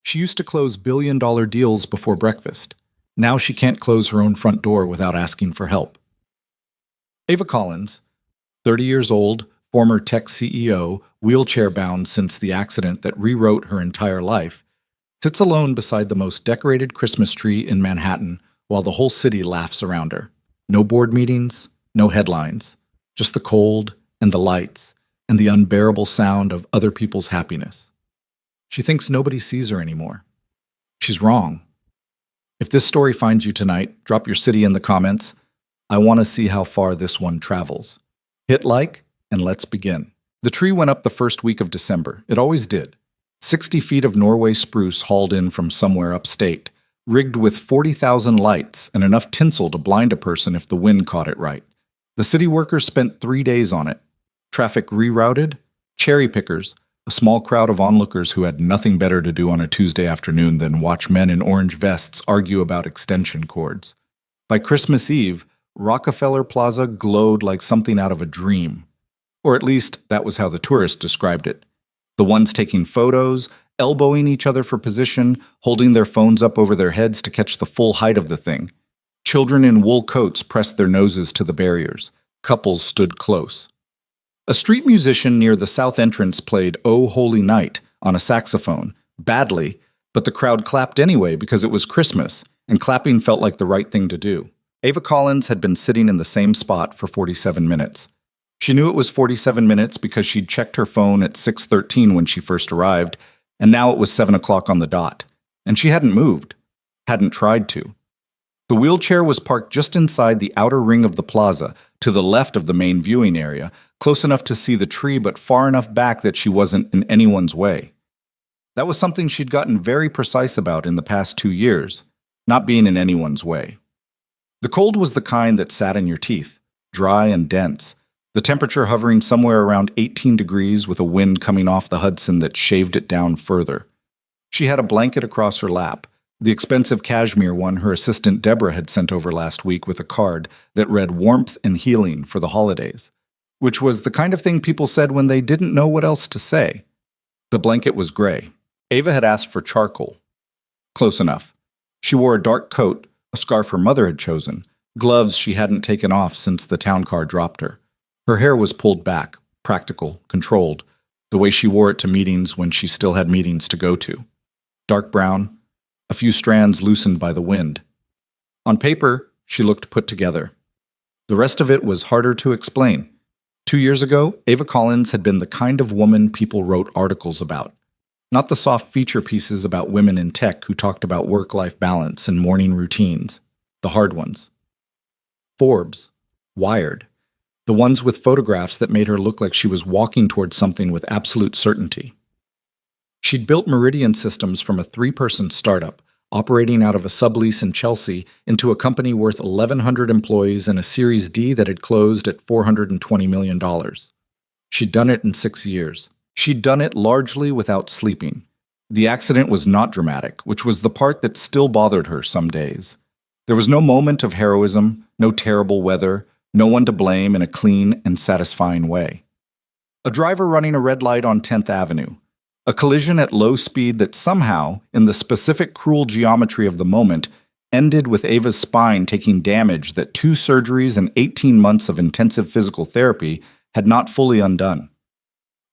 She used to close billion-dollar deals before breakfast. Now she can't close her own front door without asking for help. Ava Collins, 30 years old, former tech CEO, wheelchair-bound since the accident that rewrote her entire life, sits alone beside the most decorated Christmas tree in Manhattan while the whole city laughs around her. No board meetings, no headlines, just the cold and the lights and the unbearable sound of other people's happiness. She thinks nobody sees her anymore. She's wrong. If this story finds you tonight, drop your city in the comments. I want to see how far this one travels. Hit like, and let's begin. The tree went up the first week of December. It always did. 60 feet of Norway spruce hauled in from somewhere upstate, rigged with 40,000 lights and enough tinsel to blind a person if the wind caught it right. The city workers spent 3 days on it. Traffic rerouted, cherry pickers, a small crowd of onlookers who had nothing better to do on a Tuesday afternoon than watch men in orange vests argue about extension cords. By Christmas Eve, Rockefeller Plaza glowed like something out of a dream. Or at least, that was how the tourists described it. The ones taking photos, elbowing each other for position, holding their phones up over their heads to catch the full height of the thing. Children in wool coats pressed their noses to the barriers. Couples stood close. A street musician near the south entrance played "Oh Holy Night" on a saxophone, badly, but the crowd clapped anyway because it was Christmas, and clapping felt like the right thing to do. Ava Collins had been sitting in the same spot for 47 minutes. She knew it was 47 minutes because she'd checked her phone at 6:13 when she first arrived, and now it was 7 o'clock on the dot. And she hadn't moved, hadn't tried to. The wheelchair was parked just inside the outer ring of the plaza, to the left of the main viewing area, close enough to see the tree but far enough back that she wasn't in anyone's way. That was something she'd gotten very precise about in the past 2 years, not being in anyone's way. The cold was the kind that sat in your teeth, dry and dense, the temperature hovering somewhere around 18 degrees with a wind coming off the Hudson that shaved it down further. She had a blanket across her lap, the expensive cashmere one her assistant Deborah had sent over last week with a card that read "warmth and healing for the holidays," which was the kind of thing people said when they didn't know what else to say. The blanket was gray. Ava had asked for charcoal. Close enough. She wore a dark coat, a scarf her mother had chosen, gloves she hadn't taken off since the town car dropped her. Her hair was pulled back, practical, controlled, the way she wore it to meetings when she still had meetings to go to. Dark brown, a few strands loosened by the wind. On paper, she looked put together. The rest of it was harder to explain. 2 years ago, Ava Collins had been the kind of woman people wrote articles about. Not the soft feature pieces about women in tech who talked about work-life balance and morning routines. The hard ones. Forbes. Wired. The ones with photographs that made her look like she was walking towards something with absolute certainty. She'd built Meridian Systems from a 3-person startup, operating out of a sublease in Chelsea, into a company worth 1,100 employees and a Series D that had closed at $420 million. She'd done it in 6 years. She'd done it largely without sleeping. The accident was not dramatic, which was the part that still bothered her some days. There was no moment of heroism, no terrible weather, no one to blame in a clean and satisfying way. A driver running a red light on 10th Avenue. A collision at low speed that somehow, in the specific cruel geometry of the moment, ended with Ava's spine taking damage that 2 surgeries and 18 months of intensive physical therapy had not fully undone.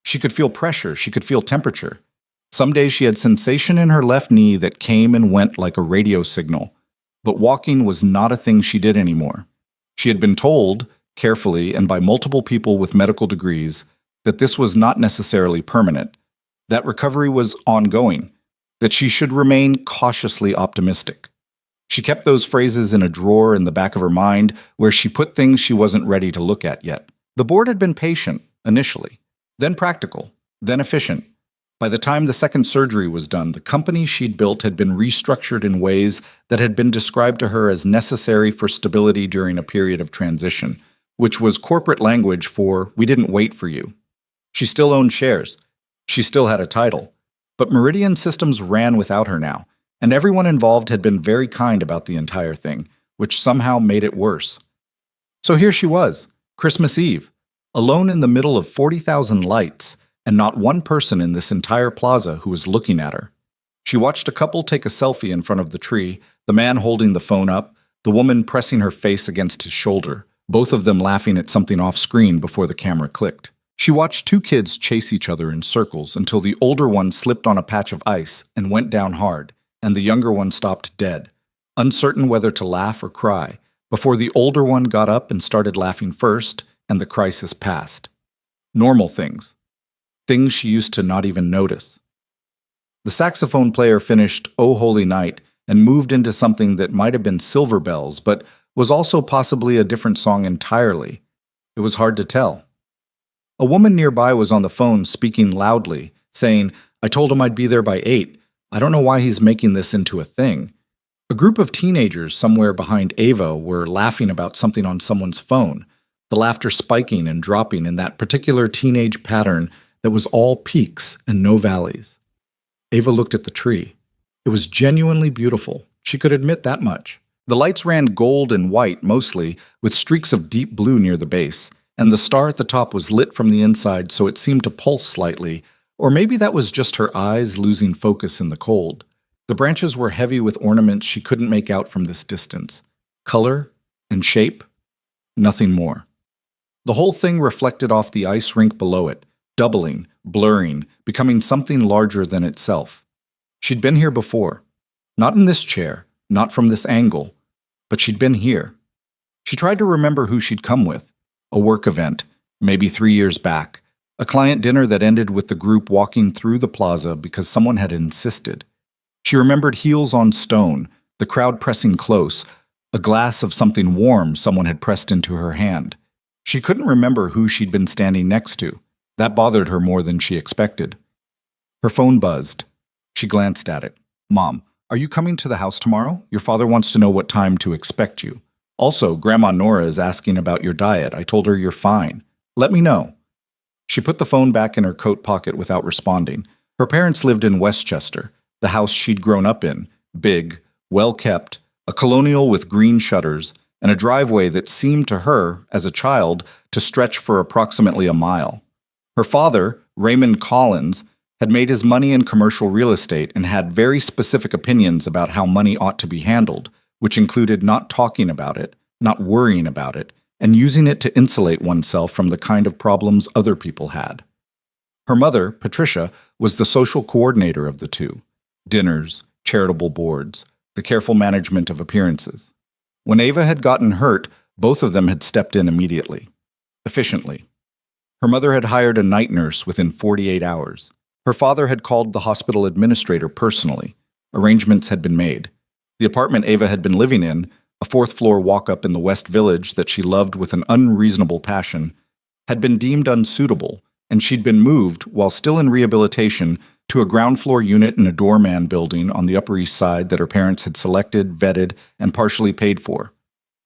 She could feel pressure, she could feel temperature. Some days she had sensation in her left knee that came and went like a radio signal, but walking was not a thing she did anymore. She had been told, carefully and by multiple people with medical degrees, that this was not necessarily permanent, that recovery was ongoing, that she should remain cautiously optimistic. She kept those phrases in a drawer in the back of her mind where she put things she wasn't ready to look at yet. The board had been patient, initially, then practical, then efficient. By the time the second surgery was done, the company she'd built had been restructured in ways that had been described to her as necessary for stability during a period of transition, which was corporate language for "we didn't wait for you." She still owned shares. She still had a title. But Meridian Systems ran without her now, and everyone involved had been very kind about the entire thing, which somehow made it worse. So here she was, Christmas Eve, alone in the middle of 40,000 lights, and not one person in this entire plaza who was looking at her. She watched a couple take a selfie in front of the tree, the man holding the phone up, the woman pressing her face against his shoulder, both of them laughing at something off screen before the camera clicked. She watched two kids chase each other in circles until the older one slipped on a patch of ice and went down hard, and the younger one stopped dead, uncertain whether to laugh or cry, before the older one got up and started laughing first, and the crisis passed. Normal things. Things she used to not even notice. The saxophone player finished "O Holy Night" and moved into something that might have been Silver Bells, but was also possibly a different song entirely. It was hard to tell. A woman nearby was on the phone speaking loudly, saying, "I told him I'd be there by 8. I don't know why he's making this into a thing." A group of teenagers somewhere behind Ava were laughing about something on someone's phone, the laughter spiking and dropping in that particular teenage pattern that was all peaks and no valleys. Ava looked at the tree. It was genuinely beautiful. She could admit that much. The lights ran gold and white mostly, with streaks of deep blue near the base, and the star at the top was lit from the inside so it seemed to pulse slightly, or maybe that was just her eyes losing focus in the cold. The branches were heavy with ornaments she couldn't make out from this distance. Color and shape, nothing more. The whole thing reflected off the ice rink below it, doubling, blurring, becoming something larger than itself. She'd been here before. Not in this chair, not from this angle, but she'd been here. She tried to remember who she'd come with. A work event, maybe 3 years back. A client dinner that ended with the group walking through the plaza because someone had insisted. She remembered heels on stone, the crowd pressing close, a glass of something warm someone had pressed into her hand. She couldn't remember who she'd been standing next to. That bothered her more than she expected. Her phone buzzed. She glanced at it. "Mom, are you coming to the house tomorrow? Your father wants to know what time to expect you. Also, Grandma Nora is asking about your diet. I told her you're fine. Let me know." She put the phone back in her coat pocket without responding. Her parents lived in Westchester, the house she'd grown up in, big, well-kept, a colonial with green shutters, and a driveway that seemed to her, as a child, to stretch for approximately a mile. Her father, Raymond Collins, had made his money in commercial real estate and had very specific opinions about how money ought to be handled, which included not talking about it, not worrying about it, and using it to insulate oneself from the kind of problems other people had. Her mother, Patricia, was the social coordinator of the two. Dinners, charitable boards, the careful management of appearances. When Ava had gotten hurt, both of them had stepped in immediately. Efficiently. Her mother had hired a night nurse within 48 hours. Her father had called the hospital administrator personally. Arrangements had been made. The apartment Ava had been living in, a fourth-floor walk-up in the West Village that she loved with an unreasonable passion, had been deemed unsuitable, and she'd been moved, while still in rehabilitation, to a ground-floor unit in a doorman building on the Upper East Side that her parents had selected, vetted, and partially paid for.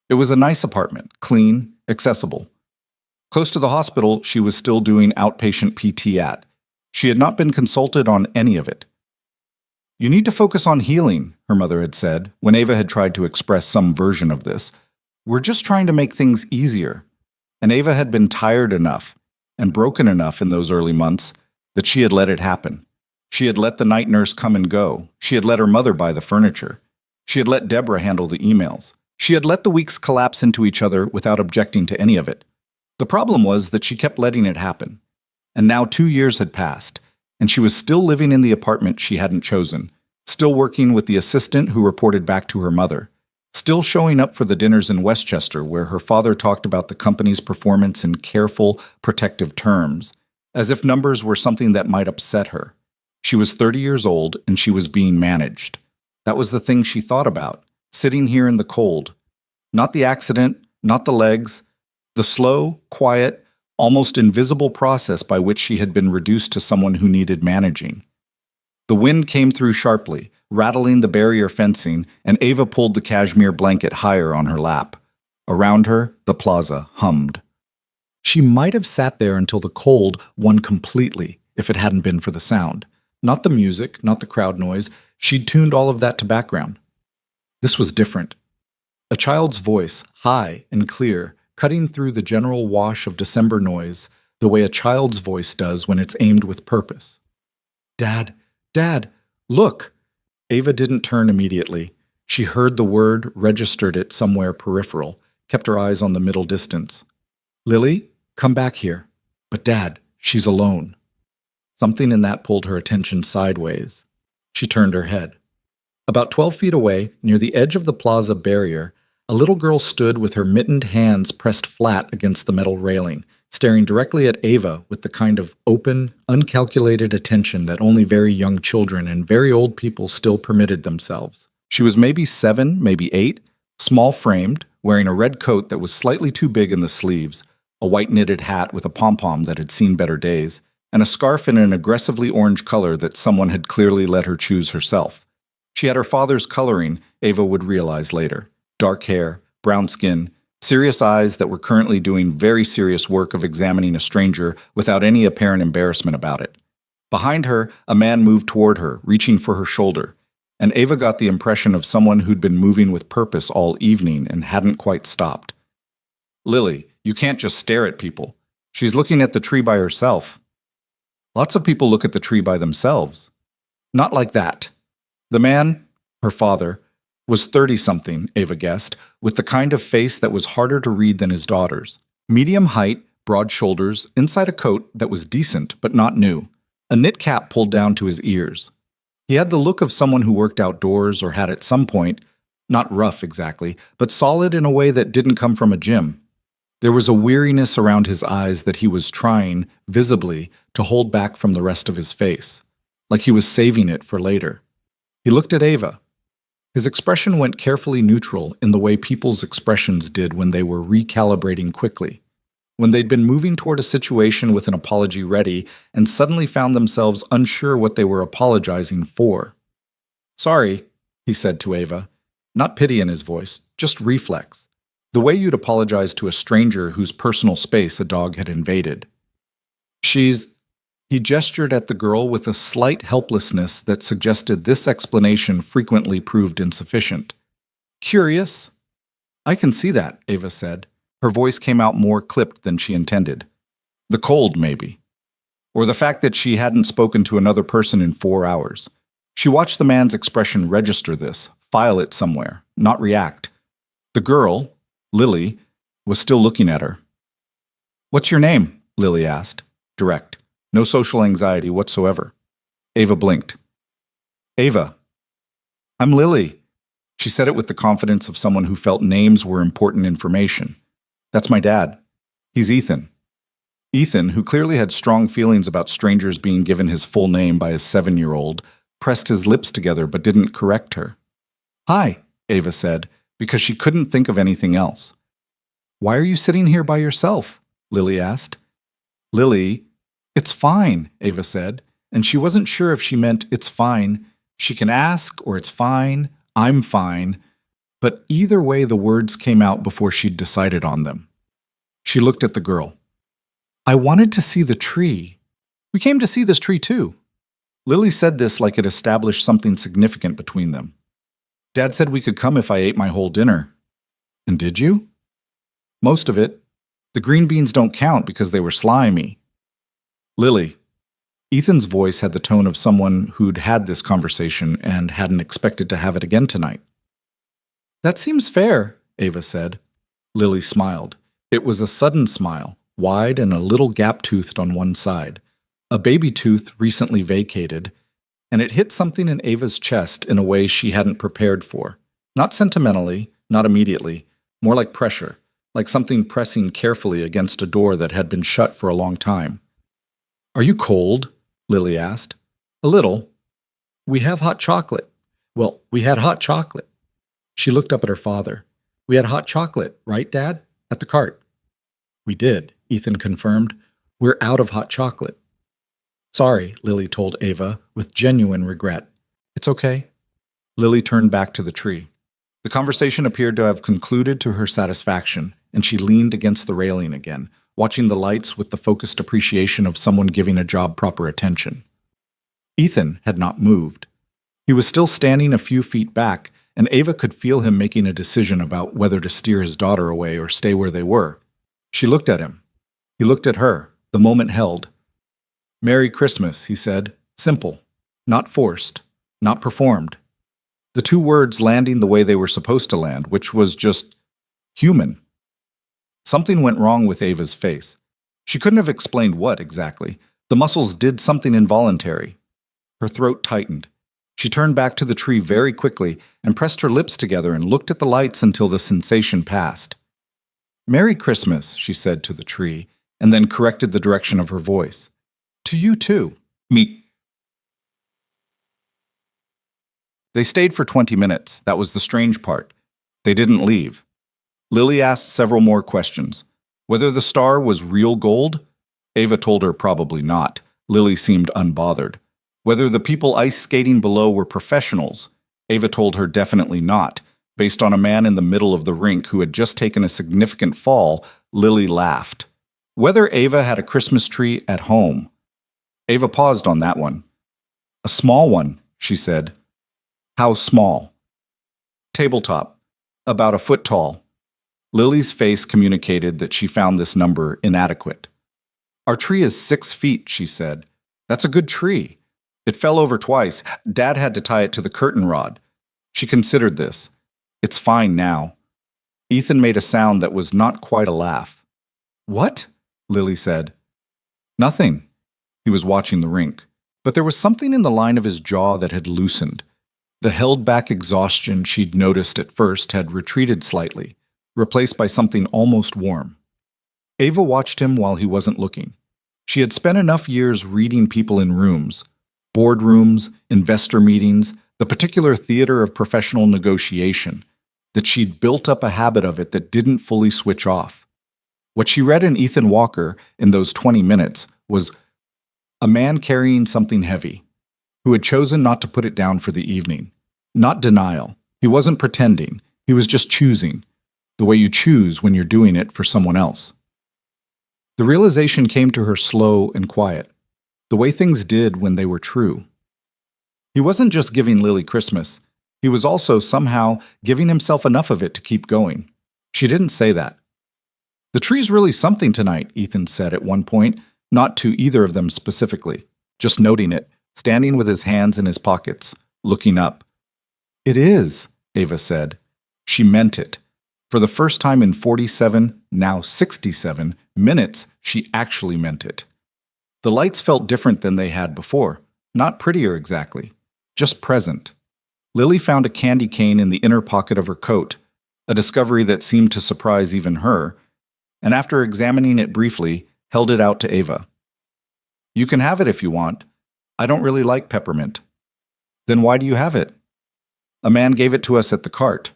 It was a nice apartment, clean, accessible. Close to the hospital, she was still doing outpatient PT at. She had not been consulted on any of it. "You need to focus on healing," her mother had said, when Ava had tried to express some version of this. "We're just trying to make things easier." And Ava had been tired enough and broken enough in those early months that she had let it happen. She had let the night nurse come and go. She had let her mother buy the furniture. She had let Deborah handle the emails. She had let the weeks collapse into each other without objecting to any of it. The problem was that she kept letting it happen. And now 2 years had passed, and she was still living in the apartment she hadn't chosen, still working with the assistant who reported back to her mother, still showing up for the dinners in Westchester where her father talked about the company's performance in careful, protective terms, as if numbers were something that might upset her. She was 30 years old, and she was being managed. That was the thing she thought about, sitting here in the cold. Not the accident, not the legs, the slow, quiet, almost invisible process by which she had been reduced to someone who needed managing. The wind came through sharply, rattling the barrier fencing, and Ava pulled the cashmere blanket higher on her lap. Around her, the plaza hummed. She might have sat there until the cold won completely if it hadn't been for the sound. Not the music, not the crowd noise. She'd tuned all of that to background. This was different. A child's voice, high and clear, cutting through the general wash of December noise, the way a child's voice does when it's aimed with purpose. "Dad, Dad, look!" Ava didn't turn immediately. She heard the word, registered it somewhere peripheral, kept her eyes on the middle distance. Lily, come back here. But Dad, she's alone. Something in that pulled her attention sideways. She turned her head. About 12 feet away, near the edge of the plaza barrier, a little girl stood with her mittened hands pressed flat against the metal railing, staring directly at Ava with the kind of open, uncalculated attention that only very young children and very old people still permitted themselves. She was maybe 7, maybe 8, small-framed, wearing a red coat that was slightly too big in the sleeves, a white knitted hat with a pom-pom that had seen better days, and a scarf in an aggressively orange color that someone had clearly let her choose herself. She had her father's coloring, Ava would realize later. Dark hair, brown skin, serious eyes that were currently doing very serious work of examining a stranger without any apparent embarrassment about it. Behind her, a man moved toward her, reaching for her shoulder, and Ava got the impression of someone who'd been moving with purpose all evening and hadn't quite stopped. Lily, you can't just stare at people. She's looking at the tree by herself. Lots of people look at the tree by themselves. Not like that. The man, her father, was 30-something, Ava guessed, with the kind of face that was harder to read than his daughter's. Medium height, broad shoulders, inside a coat that was decent but not new, a knit cap pulled down to his ears. He had the look of someone who worked outdoors or had at some point, not rough exactly, but solid in a way that didn't come from a gym. There was a weariness around his eyes that he was trying, visibly, to hold back from the rest of his face, like he was saving it for later. He looked at Ava. His expression went carefully neutral in the way people's expressions did when they were recalibrating quickly, when they'd been moving toward a situation with an apology ready and suddenly found themselves unsure what they were apologizing for. Sorry, he said to Ava, not pity in his voice, just reflex, the way you'd apologize to a stranger whose personal space a dog had invaded. He gestured at the girl with a slight helplessness that suggested this explanation frequently proved insufficient. Curious? I can see that, Ava said. Her voice came out more clipped than she intended. The cold, maybe. Or the fact that she hadn't spoken to another person in 4 hours. She watched the man's expression register this, file it somewhere, not react. The girl, Lily, was still looking at her. What's your name? Lily asked, direct. No social anxiety whatsoever. Ava blinked. Ava. I'm Lily. She said it with the confidence of someone who felt names were important information. That's my dad. He's Ethan. Ethan, who clearly had strong feelings about strangers being given his full name by his 7-year-old, pressed his lips together but didn't correct her. Hi, Ava said, because she couldn't think of anything else. Why are you sitting here by yourself? Lily asked. Lily, it's fine, Ava said, and she wasn't sure if she meant it's fine, she can ask, or it's fine, I'm fine, but either way the words came out before she'd decided on them. She looked at the girl. I wanted to see the tree. We came to see this tree too. Lily said this like it established something significant between them. Dad said we could come if I ate my whole dinner. And did you? Most of it. The green beans don't count because they were slimy. Lily. Ethan's voice had the tone of someone who'd had this conversation and hadn't expected to have it again tonight. That seems fair, Ava said. Lily smiled. It was a sudden smile, wide and a little gap-toothed on one side, a baby tooth recently vacated, and it hit something in Ava's chest in a way she hadn't prepared for. Not sentimentally, not immediately, more like pressure, like something pressing carefully against a door that had been shut for a long time. Are you cold? Lily asked. A little. We have hot chocolate. Well, we had hot chocolate. She looked up at her father. We had hot chocolate, right, Dad? At the cart. We did, Ethan confirmed. We're out of hot chocolate. Sorry, Lily told Ava, with genuine regret. It's okay. Lily turned back to the tree. The conversation appeared to have concluded to her satisfaction, and she leaned against the railing again, watching the lights with the focused appreciation of someone giving a job proper attention. Ethan had not moved. He was still standing a few feet back, and Ava could feel him making a decision about whether to steer his daughter away or stay where they were. She looked at him. He looked at her. The moment held. Merry Christmas, he said. Simple. Not forced. Not performed. The two words landing the way they were supposed to land, which was just human. Something went wrong with Ava's face. She couldn't have explained what exactly. The muscles did something involuntary. Her throat tightened. She turned back to the tree very quickly and pressed her lips together and looked at the lights until the sensation passed. "Merry Christmas," she said to the tree, and then corrected the direction of her voice. "To you too. Me." They stayed for 20 minutes. That was the strange part. They didn't leave. Lily asked several more questions. Whether the star was real gold? Ava told her probably not. Lily seemed unbothered. Whether the people ice skating below were professionals? Ava told her definitely not. Based on a man in the middle of the rink who had just taken a significant fall, Lily laughed. Whether Ava had a Christmas tree at home? Ava paused on that one. "A small one," she said. "How small?" "Tabletop. About a foot tall." Lily's face communicated that she found this number inadequate. "Our tree is 6 feet," she said. "That's a good tree. It fell over twice. Dad had to tie it to the curtain rod." She considered this. "It's fine now." Ethan made a sound that was not quite a laugh. "What?" Lily said. "Nothing." He was watching the rink. But there was something in the line of his jaw that had loosened. The held-back exhaustion she'd noticed at first had retreated slightly, replaced by something almost warm. Ava watched him while he wasn't looking. She had spent enough years reading people in rooms, boardrooms, investor meetings, the particular theater of professional negotiation, that she'd built up a habit of it that didn't fully switch off. What she read in Ethan Walker in those 20 minutes was a man carrying something heavy, who had chosen not to put it down for the evening. Not denial. He wasn't pretending. He was just choosing, the way you choose when you're doing it for someone else. The realization came to her slow and quiet, the way things did when they were true. He wasn't just giving Lily Christmas. He was also somehow giving himself enough of it to keep going. She didn't say that. "The tree's really something tonight," Ethan said at one point, not to either of them specifically, just noting it, standing with his hands in his pockets, looking up. "It is," Ava said. She meant it. For the first time in 47, now 67, minutes, she actually meant it. The lights felt different than they had before. Not prettier exactly, just present. Lily found a candy cane in the inner pocket of her coat, a discovery that seemed to surprise even her, and after examining it briefly, held it out to Ava. "You can have it if you want. I don't really like peppermint." "Then why do you have it?" "A man gave it to us at the cart.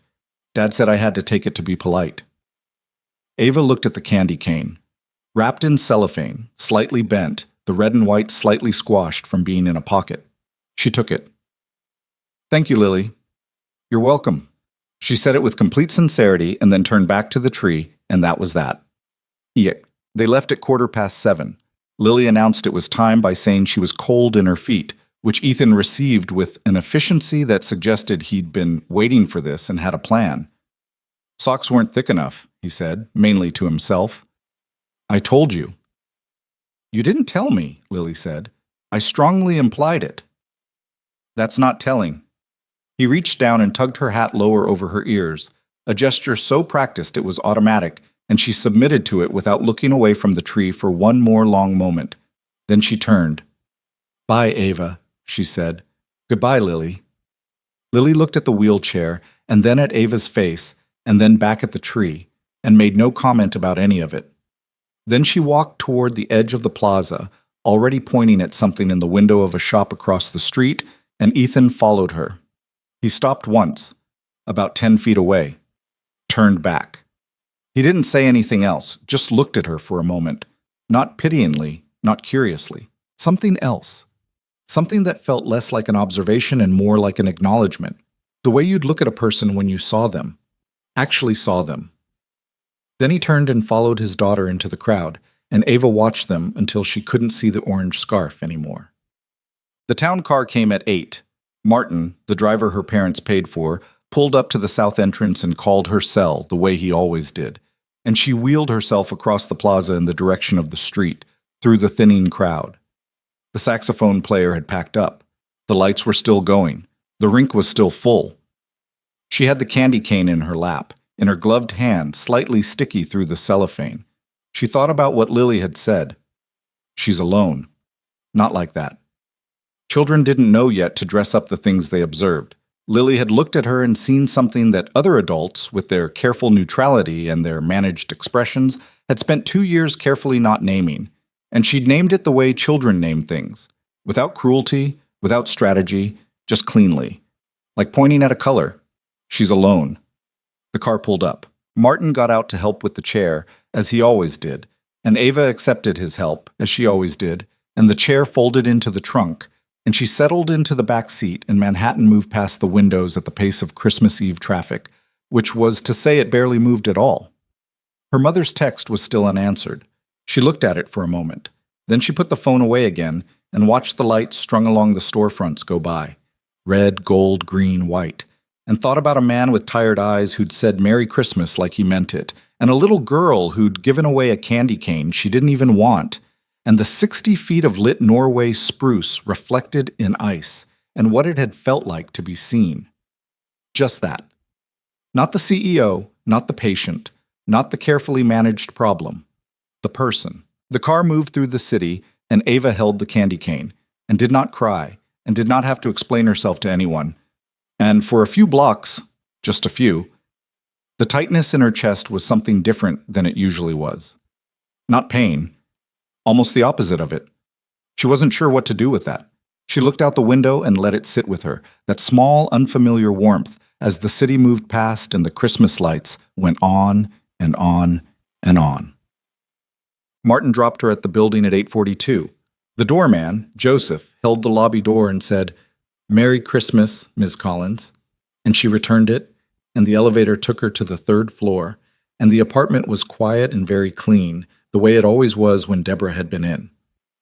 Dad said I had to take it to be polite." Ava looked at the candy cane. Wrapped in cellophane, slightly bent, the red and white slightly squashed from being in a pocket. She took it. "Thank you, Lily." "You're welcome." She said it with complete sincerity and then turned back to the tree, and that was that. Yuck. They left at 7:15. Lily announced it was time by saying she was cold in her feet, which Ethan received with an efficiency that suggested he'd been waiting for this and had a plan. "Socks weren't thick enough," he said, mainly to himself. "I told you." "You didn't tell me," Lily said. "I strongly implied it." "That's not telling." He reached down and tugged her hat lower over her ears, a gesture so practiced it was automatic, and she submitted to it without looking away from the tree for one more long moment. Then she turned. "Bye, Ava," she said. "Goodbye, Lily." Lily looked at the wheelchair, and then at Ava's face, and then back at the tree, and made no comment about any of it. Then she walked toward the edge of the plaza, already pointing at something in the window of a shop across the street, and Ethan followed her. He stopped once, about 10 feet away, turned back. He didn't say anything else, just looked at her for a moment, not pityingly, not curiously. Something else. Something that felt less like an observation and more like an acknowledgement. The way you'd look at a person when you saw them. Actually saw them. Then he turned and followed his daughter into the crowd, and Ava watched them until she couldn't see the orange scarf anymore. The town car came at 8. Martin, the driver her parents paid for, pulled up to the south entrance and called her cell the way he always did, and she wheeled herself across the plaza in the direction of the street, through the thinning crowd. The saxophone player had packed up. The lights were still going. The rink was still full. She had the candy cane in her lap, in her gloved hand, slightly sticky through the cellophane. She thought about what Lily had said. She's alone. Not like that. Children didn't know yet to dress up the things they observed. Lily had looked at her and seen something that other adults, with their careful neutrality and their managed expressions, had spent 2 years carefully not naming. And she'd named it the way children name things, without cruelty, without strategy, just cleanly. Like pointing at a color. She's alone. The car pulled up. Martin got out to help with the chair, as he always did, and Ava accepted his help, as she always did, and the chair folded into the trunk, and she settled into the back seat, and Manhattan moved past the windows at the pace of Christmas Eve traffic, which was to say it barely moved at all. Her mother's text was still unanswered. She looked at it for a moment. Then she put the phone away again and watched the lights strung along the storefronts go by. Red, gold, green, white. And thought about a man with tired eyes who'd said Merry Christmas like he meant it, and a little girl who'd given away a candy cane she didn't even want, and the 60 feet of lit Norway spruce reflected in ice, and what it had felt like to be seen. Just that. Not the CEO, not the patient, not the carefully managed problem. The person. The car moved through the city, and Ava held the candy cane, and did not cry, and did not have to explain herself to anyone. And for a few blocks, just a few, the tightness in her chest was something different than it usually was. Not pain. Almost the opposite of it. She wasn't sure what to do with that. She looked out the window and let it sit with her, that small, unfamiliar warmth, as the city moved past and the Christmas lights went on and on and on. Martin dropped her at the building at 8:42. The doorman, Joseph, held the lobby door and said, "Merry Christmas, Ms. Collins." And she returned it, and the elevator took her to the 3rd floor, and the apartment was quiet and very clean, the way it always was when Deborah had been in.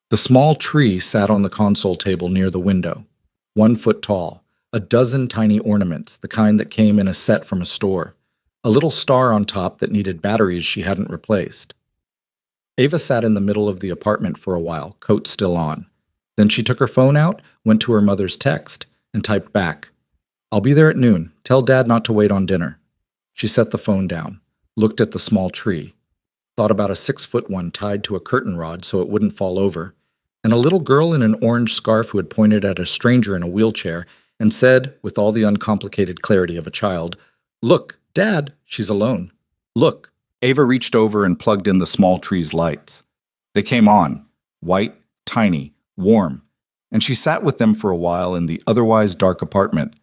The small tree sat on the console table near the window, 1 foot tall, a dozen tiny ornaments, the kind that came in a set from a store, a little star on top that needed batteries she hadn't replaced. Ava sat in the middle of the apartment for a while, coat still on. Then she took her phone out, went to her mother's text, and typed back, "I'll be there at noon. Tell Dad not to wait on dinner." She set the phone down, looked at the small tree, thought about a 6-foot one tied to a curtain rod so it wouldn't fall over, and a little girl in an orange scarf who had pointed at a stranger in a wheelchair and said, with all the uncomplicated clarity of a child, "Look, Dad, she's alone. Look." Ava reached over and plugged in the small tree's lights. They came on, white, tiny, warm, and she sat with them for a while in the otherwise dark apartment.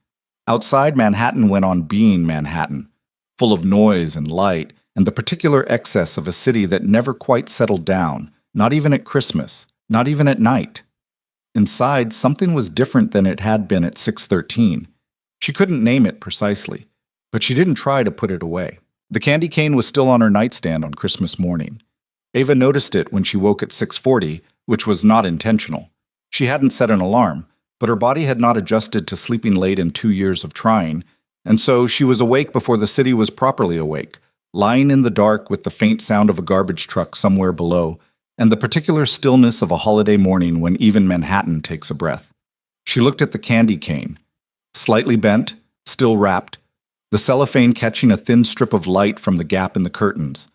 Outside, Manhattan went on being Manhattan, full of noise and light, and the particular excess of a city that never quite settled down, not even at Christmas, not even at night. Inside, something was different than it had been at 613. She couldn't name it precisely, but she didn't try to put it away. The candy cane was still on her nightstand on Christmas morning. Ava noticed it when she woke at 6:40, which was not intentional. She hadn't set an alarm, but her body had not adjusted to sleeping late in 2 years of trying, and so she was awake before the city was properly awake, lying in the dark with the faint sound of a garbage truck somewhere below, and the particular stillness of a holiday morning when even Manhattan takes a breath. She looked at the candy cane, slightly bent, still wrapped, the cellophane catching a thin strip of light from the gap in the curtains.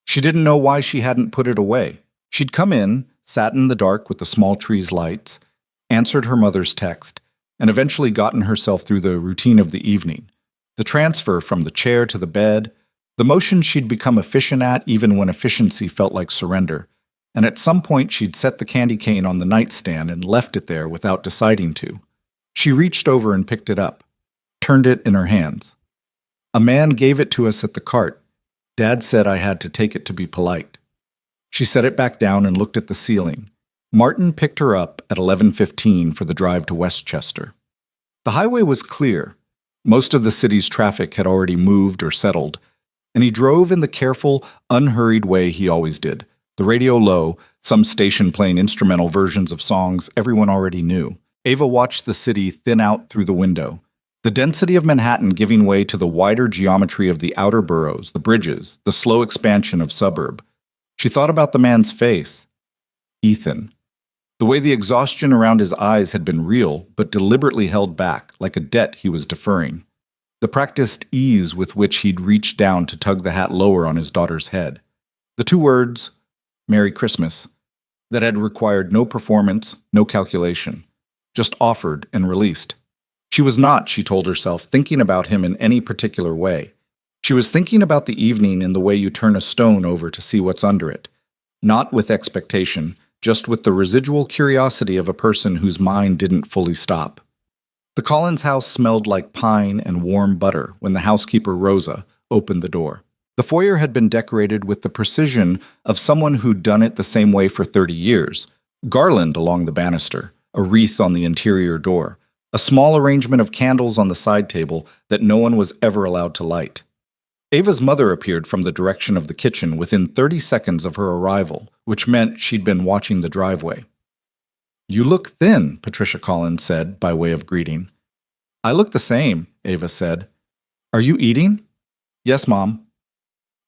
She didn't know why she hadn't put it away. She'd come in, sat in the dark with the small tree's lights, answered her mother's text, and eventually gotten herself through the routine of the evening. The transfer from the chair to the bed, the motion she'd become efficient at even when efficiency felt like surrender. And at some point she'd set the candy cane on the nightstand and left it there without deciding to. She reached over and picked it up, turned it in her hands. "A man gave it to us at the cart. Dad said I had to take it to be polite." She set it back down and looked at the ceiling. Martin picked her up at 11:15 for the drive to Westchester. The highway was clear. Most of the city's traffic had already moved or settled, and he drove in the careful, unhurried way he always did, the radio low, some station playing instrumental versions of songs everyone already knew. Ava watched the city thin out through the window, the density of Manhattan giving way to the wider geometry of the outer boroughs, the bridges, the slow expansion of suburb. She thought about the man's face. Ethan. The way the exhaustion around his eyes had been real, but deliberately held back, like a debt he was deferring. the practiced ease with which he'd reached down to tug the hat lower on his daughter's head. The two words, Merry Christmas, that had required no performance, no calculation, just offered and released. She was not, she told herself, thinking about him in any particular way. She was thinking about the evening in the way you turn a stone over to see what's under it, not with expectation, just with the residual curiosity of a person whose mind didn't fully stop. The Collins house smelled like pine and warm butter when the housekeeper, Rosa, opened the door. The foyer had been decorated with the precision of someone who'd done it the same way for 30 years. Garland along the banister, a wreath on the interior door, a small arrangement of candles on the side table that no one was ever allowed to light. Ava's mother appeared from the direction of the kitchen within 30 seconds of her arrival, which meant she'd been watching the driveway. "You look thin," Patricia Collins said by way of greeting. "I look the same," Ava said. "Are you eating?" "Yes, Mom."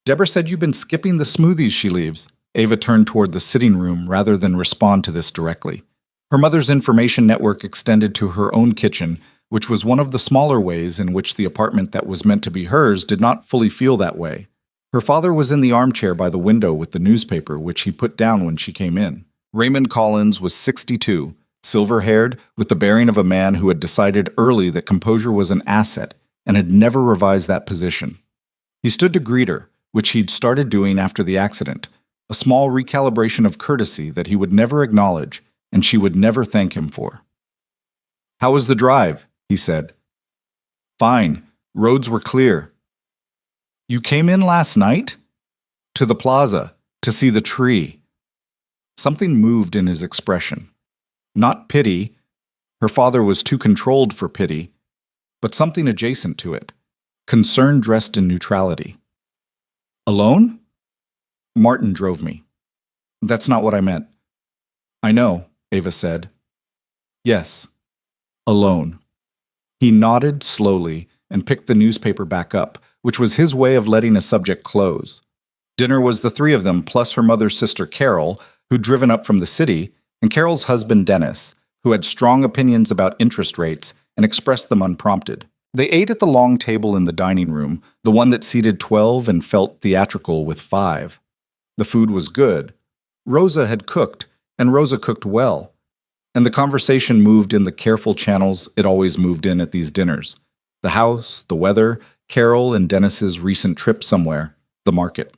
"Deborah said you've been skipping the smoothies she leaves." Ava turned toward the sitting room rather than respond to this directly. Her mother's information network extended to her own kitchen, which was one of the smaller ways in which the apartment that was meant to be hers did not fully feel that way. Her father was in the armchair by the window with the newspaper, which he put down when she came in. Raymond Collins was 62, silver-haired, with the bearing of a man who had decided early that composure was an asset and had never revised that position. He stood to greet her, which he'd started doing after the accident, a small recalibration of courtesy that he would never acknowledge and she would never thank him for. "How was the drive?" he said. "Fine. Roads were clear." "You came in last night?" "To the plaza, to see the tree." Something moved in his expression. Not pity. Her father was too controlled for pity, but something adjacent to it. Concern dressed in neutrality. "Alone?" "Martin drove me." "That's not what I meant." "I know," Ava said. "Yes. Alone." He nodded slowly and picked the newspaper back up, which was his way of letting a subject close. Dinner was the three of them, plus her mother's sister Carol, who'd driven up from the city, and Carol's husband Dennis, who had strong opinions about interest rates and expressed them unprompted. They ate at the long table in the dining room, the one that seated 12 and felt theatrical with 5. The food was good. Rosa had cooked, and Rosa cooked well. And the conversation moved in the careful channels it always moved in at these dinners. The house, the weather, Carol and Dennis's recent trip somewhere, the market.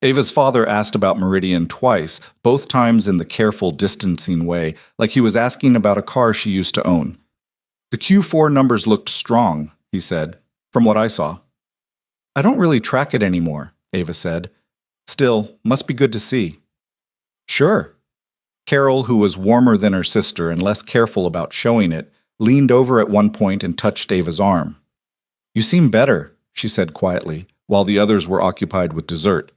Ava's father asked about Meridian twice, both times in the careful, distancing way, like he was asking about a car she used to own. "The Q4 numbers looked strong," he said, "from what I saw." "I don't really track it anymore," Ava said. "Still, must be good to see." "Sure." Carol, who was warmer than her sister and less careful about showing it, leaned over at one point and touched Ava's arm. "You seem better," she said quietly, while the others were occupied with dessert.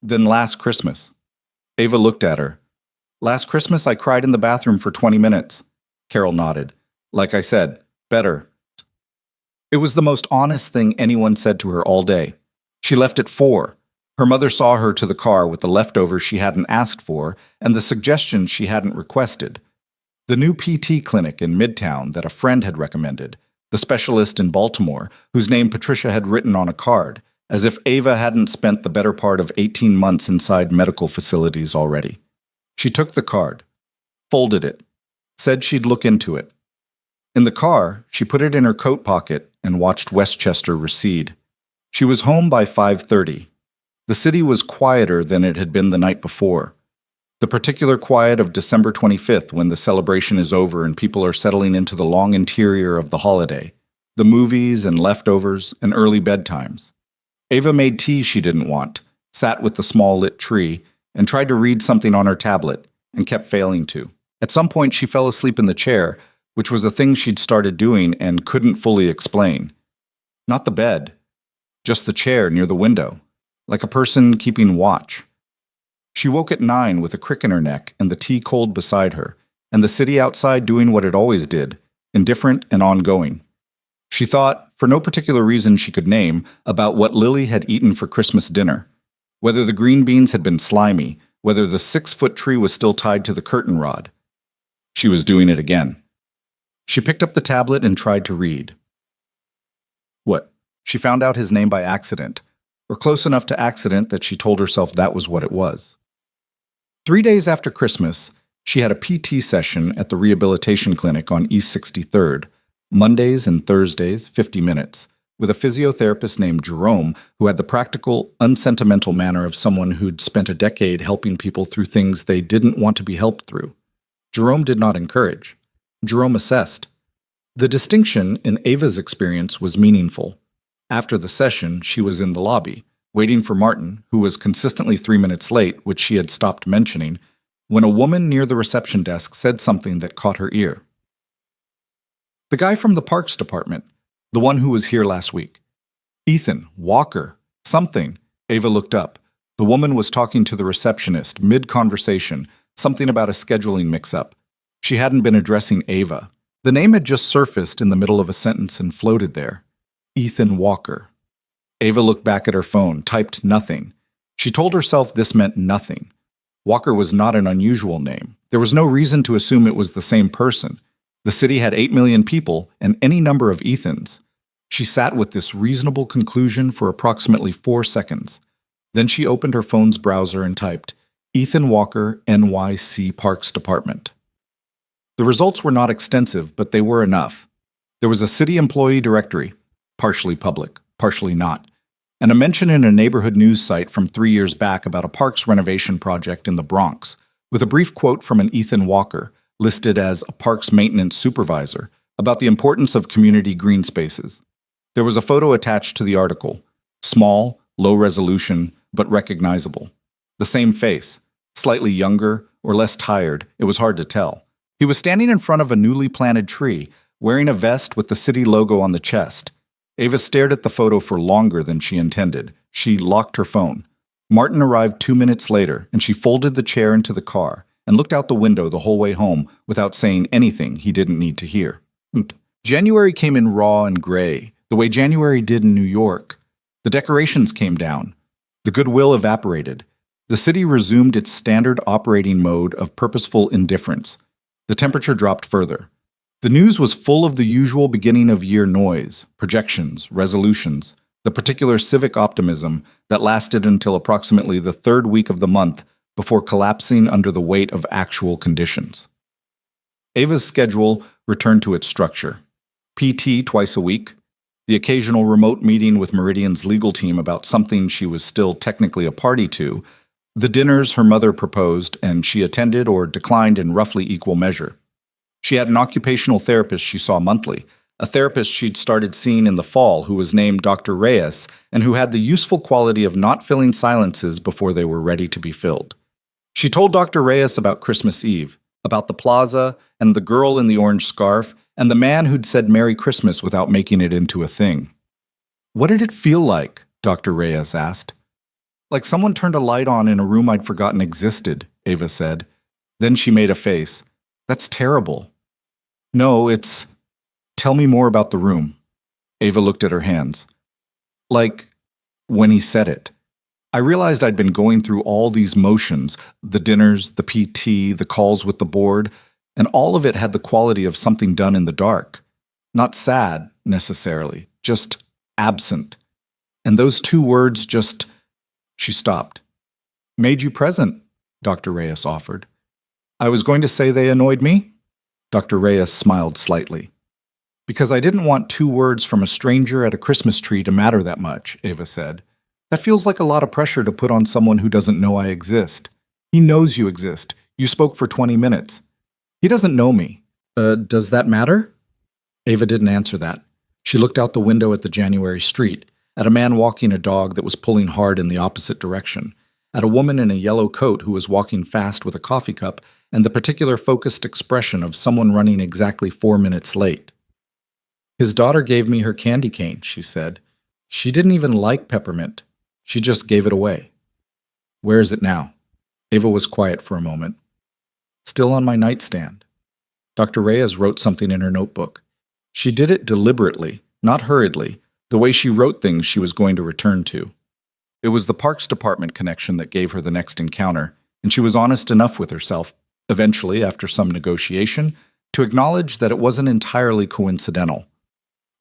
"Than last Christmas." Ava looked at her. "Last Christmas I cried in the bathroom for 20 minutes. Carol nodded. "Like I said, better." It was the most honest thing anyone said to her all day. She left at 4. Her mother saw her to the car with the leftovers she hadn't asked for and the suggestions she hadn't requested. The new PT clinic in Midtown that a friend had recommended, the specialist in Baltimore, whose name Patricia had written on a card, as if Ava hadn't spent the better part of 18 months inside medical facilities already. She took the card, folded it, said she'd look into it. In the car, she put it in her coat pocket and watched Westchester recede. She was home by 5:30. The city was quieter than it had been the night before. The particular quiet of December 25th when the celebration is over and people are settling into the long interior of the holiday, the movies and leftovers and early bedtimes. Ava made tea she didn't want, sat with the small lit tree, and tried to read something on her tablet, and kept failing to. At some point she fell asleep in the chair, which was a thing she'd started doing and couldn't fully explain. Not the bed, just the chair near the window, like a person keeping watch. She woke at 9 with a crick in her neck and the tea cold beside her, and the city outside doing what it always did, indifferent and ongoing. She thought, for no particular reason she could name, about what Lily had eaten for Christmas dinner, whether the green beans had been slimy, whether the 6-foot tree was still tied to the curtain rod. She was doing it again. She picked up the tablet and tried to read. What? She found out his name by accident, or close enough to accident that she told herself that was what it was. 3 days after Christmas, she had a PT session at the rehabilitation clinic on East 63rd, Mondays and Thursdays, 50 minutes, with a physiotherapist named Jerome who had the practical, unsentimental manner of someone who'd spent a decade helping people through things they didn't want to be helped through. Jerome did not encourage. Jerome assessed. The distinction in Ava's experience was meaningful. After the session, she was in the lobby, waiting for Martin, who was consistently 3 minutes late, which she had stopped mentioning, when a woman near the reception desk said something that caught her ear. The guy from the Parks Department, the one who was here last week. Ethan, Walker, something. Ava looked up. The woman was talking to the receptionist, mid-conversation, something about a scheduling mix-up. She hadn't been addressing Ava. The name had just surfaced in the middle of a sentence and floated there. Ethan Walker. Ava looked back at her phone, typed nothing. She told herself this meant nothing. Walker was not an unusual name. There was no reason to assume it was the same person. The city had 8 million people and any number of Ethans. She sat with this reasonable conclusion for approximately 4 seconds. Then she opened her phone's browser and typed, Ethan Walker, NYC Parks Department. The results were not extensive, but they were enough. There was a city employee directory, partially public, partially not, and a mention in a neighborhood news site from 3 years back about a parks renovation project in the Bronx, with a brief quote from an Ethan Walker, listed as a parks maintenance supervisor, about the importance of community green spaces. There was a photo attached to the article, small, low resolution, but recognizable. The same face, slightly younger or less tired, it was hard to tell. He was standing in front of a newly planted tree, wearing a vest with the city logo on the chest. Ava stared at the photo for longer than she intended. She locked her phone. Martin arrived 2 minutes later, and she folded the chair into the car and looked out the window the whole way home without saying anything he didn't need to hear. January came in raw and gray, the way January did in New York. The decorations came down. The goodwill evaporated. The city resumed its standard operating mode of purposeful indifference. The temperature dropped further. The news was full of the usual beginning-of-year noise, projections, resolutions, the particular civic optimism that lasted until approximately the 3rd week of the month before collapsing under the weight of actual conditions. Ava's schedule returned to its structure. PT twice a week, the occasional remote meeting with Meridian's legal team about something she was still technically a party to, the dinners her mother proposed and she attended or declined in roughly equal measure. She had an occupational therapist she saw monthly, a therapist she'd started seeing in the fall who was named Dr. Reyes and who had the useful quality of not filling silences before they were ready to be filled. She told Dr. Reyes about Christmas Eve, about the plaza and the girl in the orange scarf and the man who'd said Merry Christmas without making it into a thing. What did it feel like? Dr. Reyes asked. Like someone turned a light on in a room I'd forgotten existed, Ava said. Then she made a face. That's terrible. No, it's... Tell me more about the room. Ava looked at her hands. Like, when he said it. I realized I'd been going through all these motions, the dinners, the PT, the calls with the board, and all of it had the quality of something done in the dark. Not sad, necessarily, just absent. And those 2 words just... She stopped. Made you present, Dr. Reyes offered. I was going to say they annoyed me? Dr. Reyes smiled slightly. Because I didn't want 2 words from a stranger at a Christmas tree to matter that much, Ava said. That feels like a lot of pressure to put on someone who doesn't know I exist. He knows you exist. You spoke for 20 minutes. He doesn't know me. Does that matter? Ava didn't answer that. She looked out the window at the January street, at a man walking a dog that was pulling hard in the opposite direction, at a woman in a yellow coat who was walking fast with a coffee cup and the particular focused expression of someone running exactly 4 minutes late. His daughter gave me her candy cane, she said. She didn't even like peppermint. She just gave it away. Where is it now? Ava was quiet for a moment. Still on my nightstand. Dr. Reyes wrote something in her notebook. She did it deliberately, not hurriedly, the way she wrote things she was going to return to. It was the Parks Department connection that gave her the next encounter, and she was honest enough with herself, eventually, after some negotiation, to acknowledge that it wasn't entirely coincidental.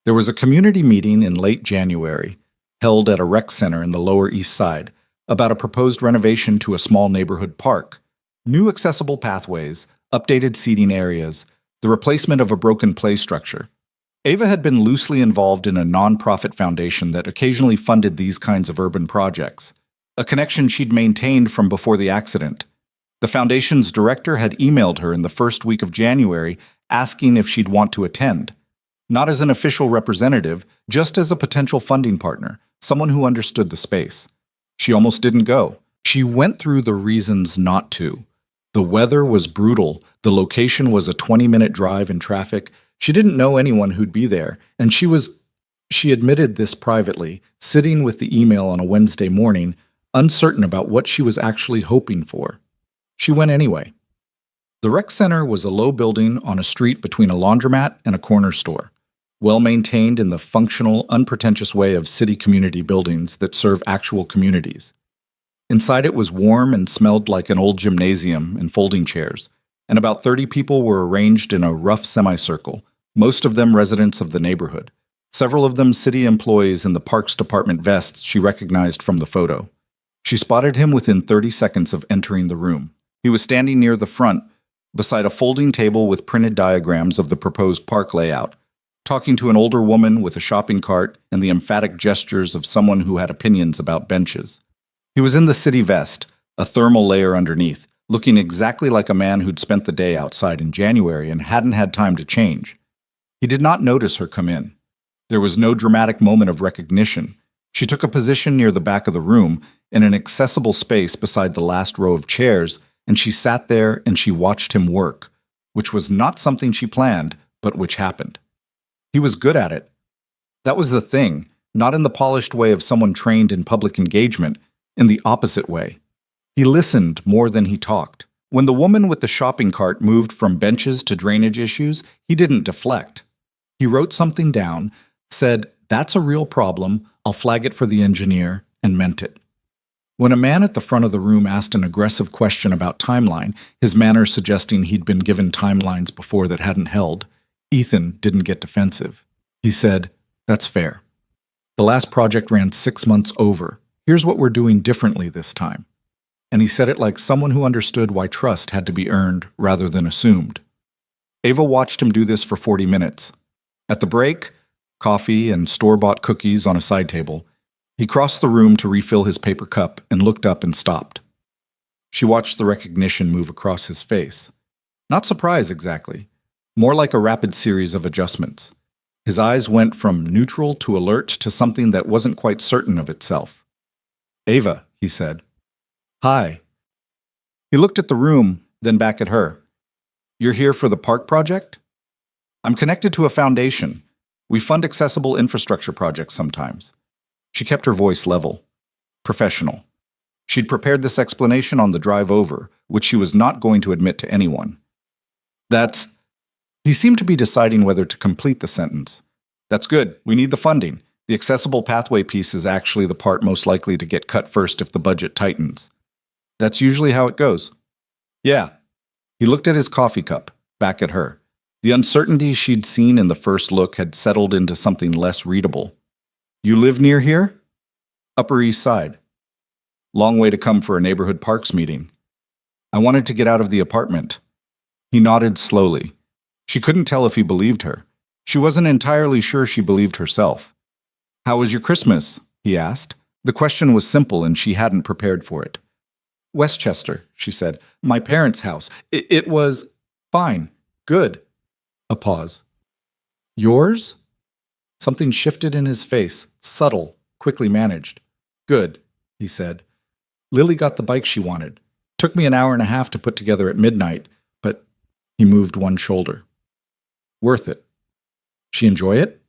There was a community meeting in late January, held at a rec center in the Lower East Side, about a proposed renovation to a small neighborhood park. New accessible pathways, updated seating areas, the replacement of a broken play structure. Ava had been loosely involved in a nonprofit foundation that occasionally funded these kinds of urban projects, a connection she'd maintained from before the accident. The foundation's director had emailed her in the first week of January asking if she'd want to attend. Not as an official representative, just as a potential funding partner, someone who understood the space. She almost didn't go. She went through the reasons not to. The weather was brutal, the location was a 20-minute drive in traffic, she didn't know anyone who'd be there, and she admitted this privately, sitting with the email on a Wednesday morning, uncertain about what she was actually hoping for. She went anyway. The rec center was a low building on a street between a laundromat and a corner store, well maintained in the functional, unpretentious way of city community buildings that serve actual communities. Inside it was warm and smelled like an old gymnasium and folding chairs, and about 30 people were arranged in a rough semicircle, most of them residents of the neighborhood, several of them city employees in the Parks Department vests she recognized from the photo. She spotted him within 30 seconds of entering the room. He was standing near the front, beside a folding table with printed diagrams of the proposed park layout, talking to an older woman with a shopping cart and the emphatic gestures of someone who had opinions about benches. He was in the city vest, a thermal layer underneath, looking exactly like a man who'd spent the day outside in January and hadn't had time to change. He did not notice her come in. There was no dramatic moment of recognition. She took a position near the back of the room, in an accessible space beside the last row of chairs, and she sat there and she watched him work, which was not something she planned, but which happened. He was good at it. That was the thing, not in the polished way of someone trained in public engagement, in the opposite way. He listened more than he talked. When the woman with the shopping cart moved from benches to drainage issues, he didn't deflect. He wrote something down, said, "That's a real problem, I'll flag it for the engineer," and meant it. When a man at the front of the room asked an aggressive question about timeline, his manner suggesting he'd been given timelines before that hadn't held, Ethan didn't get defensive. He said, "That's fair. The last project ran 6 months over. Here's what we're doing differently this time." And he said it like someone who understood why trust had to be earned rather than assumed. Ava watched him do this for 40 minutes. At the break, coffee and store-bought cookies on a side table, he crossed the room to refill his paper cup and looked up and stopped. She watched the recognition move across his face. Not surprise exactly, more like a rapid series of adjustments. His eyes went from neutral to alert to something that wasn't quite certain of itself. "Ava," he said. "Hi." He looked at the room, then back at her. "You're here for the park project?" "I'm connected to a foundation. We fund accessible infrastructure projects sometimes." She kept her voice level, professional. She'd prepared this explanation on the drive over, which she was not going to admit to anyone. "That's..." He seemed to be deciding whether to complete the sentence. "That's good. We need the funding. The accessible pathway piece is actually the part most likely to get cut first if the budget tightens." "That's usually how it goes." "Yeah." He looked at his coffee cup, back at her. The uncertainty she'd seen in the first look had settled into something less readable. "You live near here?" "Upper East Side." "Long way to come for a neighborhood parks meeting." "I wanted to get out of the apartment." He nodded slowly. She couldn't tell if he believed her. She wasn't entirely sure she believed herself. "How was your Christmas?" he asked. The question was simple and she hadn't prepared for it. "Westchester," she said. "My parents' house. It was fine. Good." A pause. "Yours?" Something shifted in his face, subtle, quickly managed. "Good," he said. "Lily got the bike she wanted. Took me an hour and a half to put together at midnight, but..." He moved one shoulder. "Worth it." "She enjoy it?"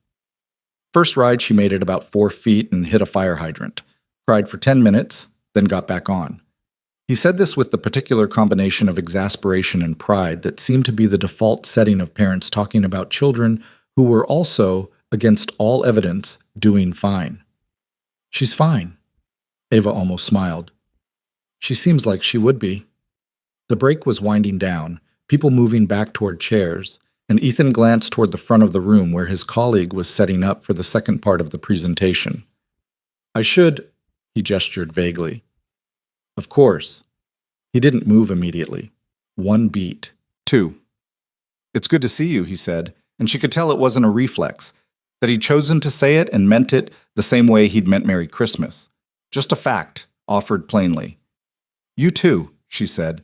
First ride she made it about 4 feet and hit a fire hydrant. Cried for 10 minutes, then got back on. He said this with the particular combination of exasperation and pride that seemed to be the default setting of parents talking about children who were also, against all evidence, doing fine. "She's fine." Ava almost smiled. "She seems like she would be." The break was winding down, people moving back toward chairs, and Ethan glanced toward the front of the room where his colleague was setting up for the second part of the presentation. "I should," he gestured vaguely. "Of course." He didn't move immediately. One beat. Two. "It's good to see you," he said, and she could tell it wasn't a reflex, that he'd chosen to say it and meant it the same way he'd meant Merry Christmas. Just a fact, offered plainly. "You too," she said.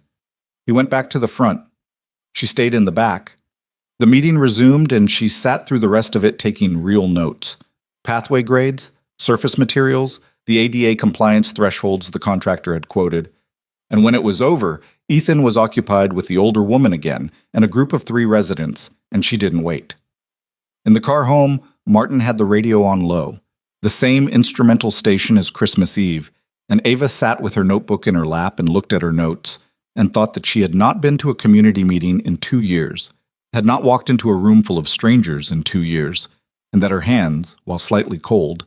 He went back to the front. She stayed in the back. The meeting resumed, and she sat through the rest of it taking real notes. Pathway grades, surface materials, the ADA compliance thresholds the contractor had quoted. And when it was over, Ethan was occupied with the older woman again and a group of 3 residents, and she didn't wait. In the car home, Martin had the radio on low, the same instrumental station as Christmas Eve, and Ava sat with her notebook in her lap and looked at her notes and thought that she had not been to a community meeting in 2 years, had not walked into a room full of strangers in 2 years, and that her hands, while slightly cold,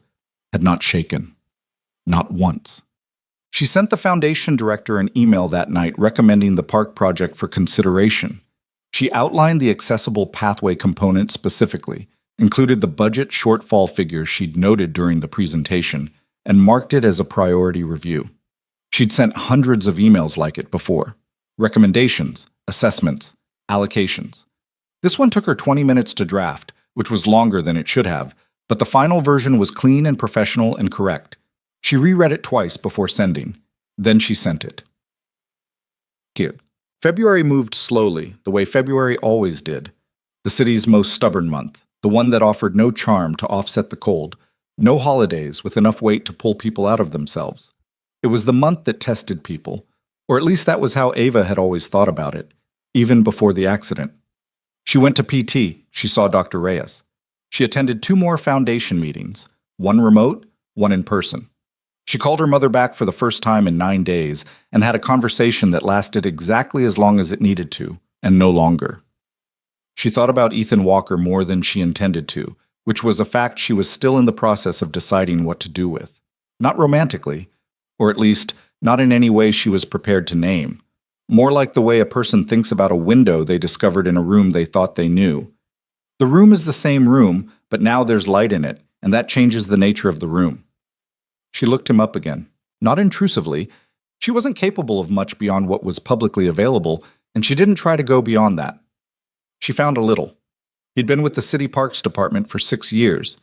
had not shaken. Not once. She sent the foundation director an email that night recommending the park project for consideration. She outlined the accessible pathway component specifically, included the budget shortfall figures she'd noted during the presentation, and marked it as a priority review. She'd sent hundreds of emails like it before. Recommendations, assessments, allocations. This one took her 20 minutes to draft, which was longer than it should have, but the final version was clean and professional and correct. She reread it twice before sending. Then she sent it. Cute. February moved slowly, the way February always did. The city's most stubborn month, the one that offered no charm to offset the cold, no holidays with enough weight to pull people out of themselves. It was the month that tested people, or at least that was how Ava had always thought about it, even before the accident. She went to PT. She saw Dr. Reyes. She attended 2 more foundation meetings, one remote, one in person. She called her mother back for the first time in 9 days and had a conversation that lasted exactly as long as it needed to, and no longer. She thought about Ethan Walker more than she intended to, which was a fact she was still in the process of deciding what to do with. Not romantically, or at least not in any way she was prepared to name. More like the way a person thinks about a window they discovered in a room they thought they knew. The room is the same room, but now there's light in it, and that changes the nature of the room. She looked him up again, not intrusively. She wasn't capable of much beyond what was publicly available, and she didn't try to go beyond that. She found a little. He'd been with the City Parks Department for 6 years.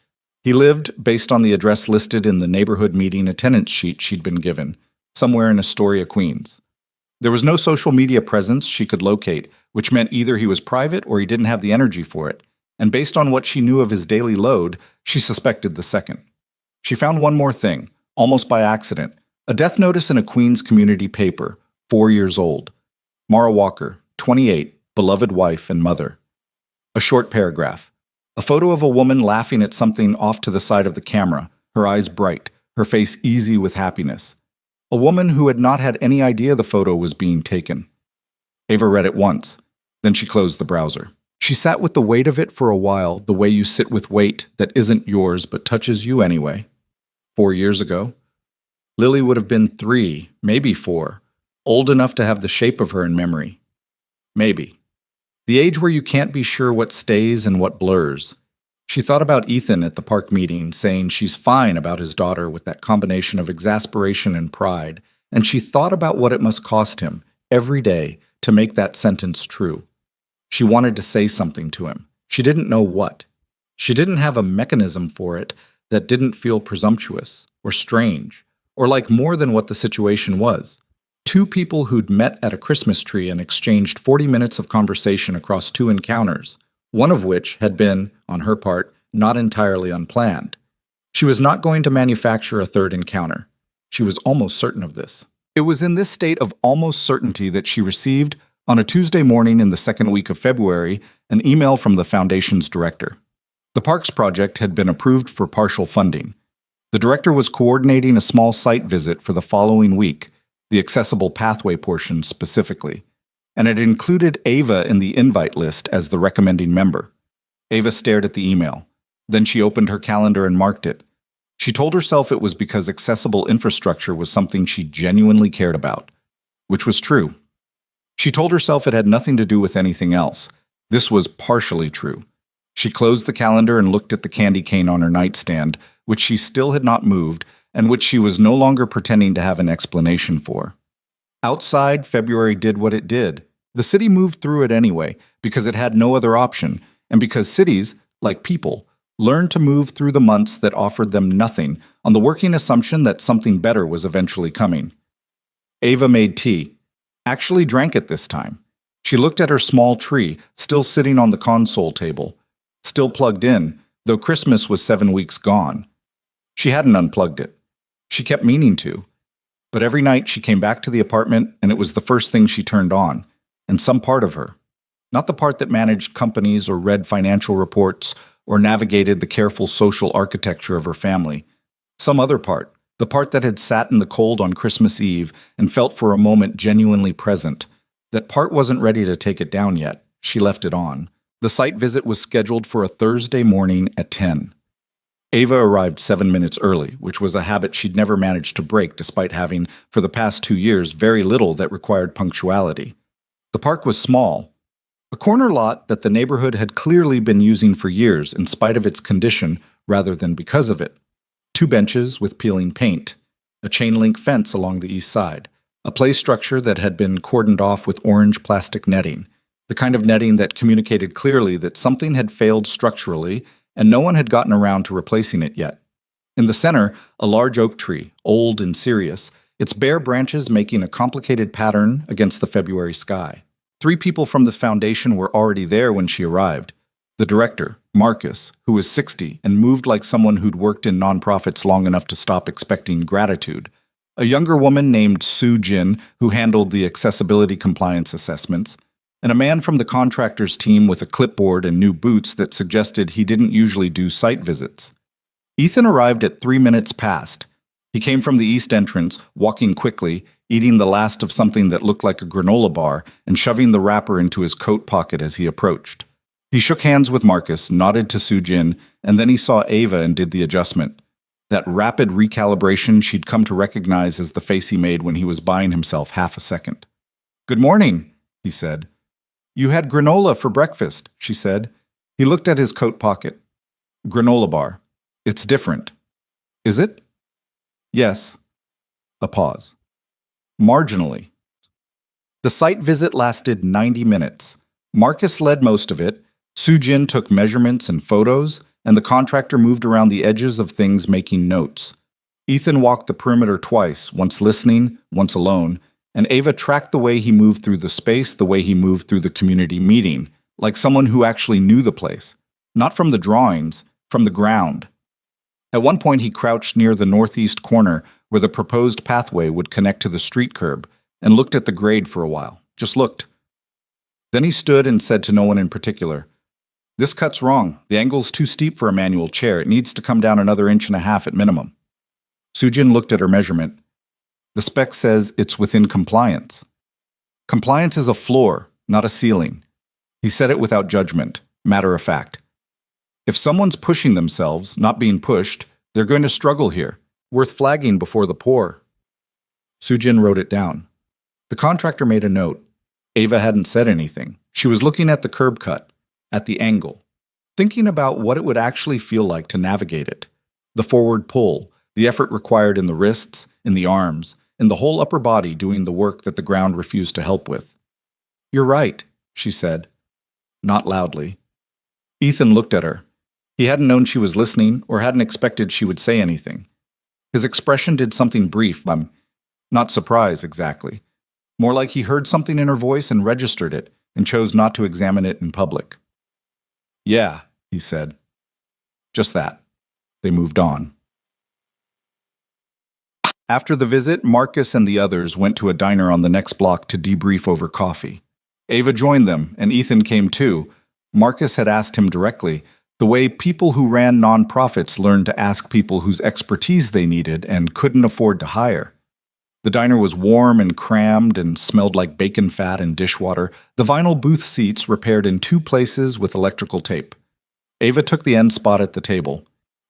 He lived based on the address listed in the neighborhood meeting attendance sheet she'd been given, somewhere in Astoria, Queens. There was no social media presence she could locate, which meant either he was private or he didn't have the energy for it, and based on what she knew of his daily load, she suspected the second. She found one more thing, almost by accident, a death notice in a Queens community paper, 4 years old. Mara Walker, 28, beloved wife and mother. A short paragraph. A photo of a woman laughing at something off to the side of the camera, her eyes bright, her face easy with happiness. A woman who had not had any idea the photo was being taken. Ava read it once, then she closed the browser. She sat with the weight of it for a while, the way you sit with weight that isn't yours but touches you anyway. 4 years ago. Lily would have been 3, maybe 4, old enough to have the shape of her in memory. Maybe. The age where you can't be sure what stays and what blurs. She thought about Ethan at the park meeting, saying she's fine about his daughter with that combination of exasperation and pride, and she thought about what it must cost him, every day, to make that sentence true. She wanted to say something to him. She didn't know what. She didn't have a mechanism for it that didn't feel presumptuous, or strange, or like more than what the situation was. 2 people who'd met at a Christmas tree and exchanged 40 minutes of conversation across 2 encounters, one of which had been, on her part, not entirely unplanned. She was not going to manufacture a 3rd encounter. She was almost certain of this. It was in this state of almost certainty that she received, on a Tuesday morning in the 2nd week of February, an email from the Foundation's director. The Parks project had been approved for partial funding. The director was coordinating a small site visit for the following week, the accessible pathway portion specifically, and it included Ava in the invite list as the recommending member. Ava stared at the email. Then she opened her calendar and marked it. She told herself it was because accessible infrastructure was something she genuinely cared about, which was true. She told herself it had nothing to do with anything else, This was partially true. She closed the calendar and looked at the candy cane on her nightstand, which she still had not moved, and which she was no longer pretending to have an explanation for. Outside, February did what it did. The city moved through it anyway, because it had no other option, and because cities, like people, learned to move through the months that offered them nothing on the working assumption that something better was eventually coming. Ava made tea. Actually drank it this time. She looked at her small tree, still sitting on the console table. Still plugged in, though Christmas was 7 weeks gone. She hadn't unplugged it. She kept meaning to. But every night she came back to the apartment and it was the first thing she turned on. And some part of her. Not the part that managed companies or read financial reports or navigated the careful social architecture of her family. Some other part. The part that had sat in the cold on Christmas Eve and felt for a moment genuinely present. That part wasn't ready to take it down yet. She left it on. The site visit was scheduled for a Thursday morning at 10. Ava arrived 7 minutes early, which was a habit she'd never managed to break despite having, for the past 2 years, very little that required punctuality. The park was small. A corner lot that the neighborhood had clearly been using for years in spite of its condition rather than because of it. 2 benches with peeling paint. A chain-link fence along the east side. A play structure that had been cordoned off with orange plastic netting. The kind of netting that communicated clearly that something had failed structurally and no one had gotten around to replacing it yet. In the center, a large oak tree, old and serious, its bare branches making a complicated pattern against the February sky. 3 people from the foundation were already there when she arrived. The director, Marcus, who was 60 and moved like someone who'd worked in nonprofits long enough to stop expecting gratitude. A younger woman named Sue Jin, who handled the accessibility compliance assessments, and a man from the contractor's team with a clipboard and new boots that suggested he didn't usually do site visits. Ethan arrived at 3 minutes past. He came from the east entrance, walking quickly, eating the last of something that looked like a granola bar and shoving the wrapper into his coat pocket as he approached. He shook hands with Marcus, nodded to Soo Jin, and then he saw Ava and did the adjustment. That rapid recalibration she'd come to recognize as the face he made when he was buying himself half a second. "Good morning," he said. "You had granola for breakfast," she said. He looked at his coat pocket. "Granola bar. It's different." "Is it?" "Yes." A pause. "Marginally." The site visit lasted 90 minutes. Marcus led most of it. Soo Jin took measurements and photos, and the contractor moved around the edges of things making notes. Ethan walked the perimeter twice, once listening, once alone, and Ava tracked the way he moved through the space, the way he moved through the community meeting, like someone who actually knew the place. Not from the drawings, from the ground. At one point he crouched near the northeast corner where the proposed pathway would connect to the street curb, and looked at the grade for a while. Just looked. Then he stood and said to no one in particular, "This cut's wrong. The angle's too steep for a manual chair. It needs to come down another 1.5 inches at minimum." Soo Jin looked at her measurement. "The spec says it's within compliance." "Compliance is a floor, not a ceiling." He said it without judgment, matter of fact. "If someone's pushing themselves, not being pushed, they're going to struggle here. Worth flagging before the poor." Soo Jin wrote it down. The contractor made a note. Ava hadn't said anything. She was looking at the curb cut, at the angle, thinking about what it would actually feel like to navigate it. The forward pull, the effort required in the wrists, in the arms, in the whole upper body doing the work that the ground refused to help with. "You're right," she said. Not loudly. Ethan looked at her. He hadn't known she was listening or hadn't expected she would say anything. His expression did something brief, not surprise exactly. More like he heard something in her voice and registered it, and chose not to examine it in public. "Yeah," he said. Just that. They moved on. After the visit, Marcus and the others went to a diner on the next block to debrief over coffee. Ava joined them, and Ethan came too. Marcus had asked him directly, the way people who ran nonprofits learned to ask people whose expertise they needed and couldn't afford to hire. The diner was warm and crammed and smelled like bacon fat and dishwater, the vinyl booth seats repaired in 2 places with electrical tape. Ava took the end spot at the table.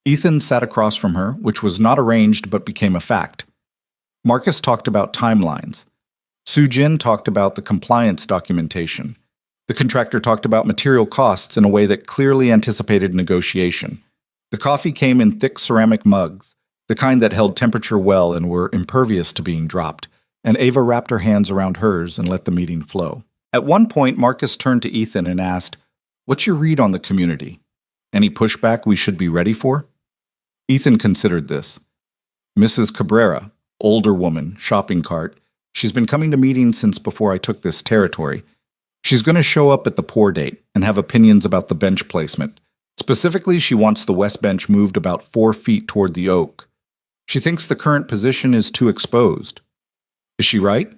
Ethan sat across from her, which was not arranged but became a fact. Marcus talked about timelines. Soo Jin talked about the compliance documentation. The contractor talked about material costs in a way that clearly anticipated negotiation. The coffee came in thick ceramic mugs, the kind that held temperature well and were impervious to being dropped, and Ava wrapped her hands around hers and let the meeting flow. At one point, Marcus turned to Ethan and asked, "What's your read on the community? Any pushback we should be ready for?" Ethan considered this. Mrs. Cabrera, older woman, shopping cart, she's been coming to meetings since before I took this territory. She's going to show up at the pour date and have opinions about the bench placement. Specifically, she wants the west bench moved about 4 feet toward the oak. She thinks the current position is too exposed. Is she right?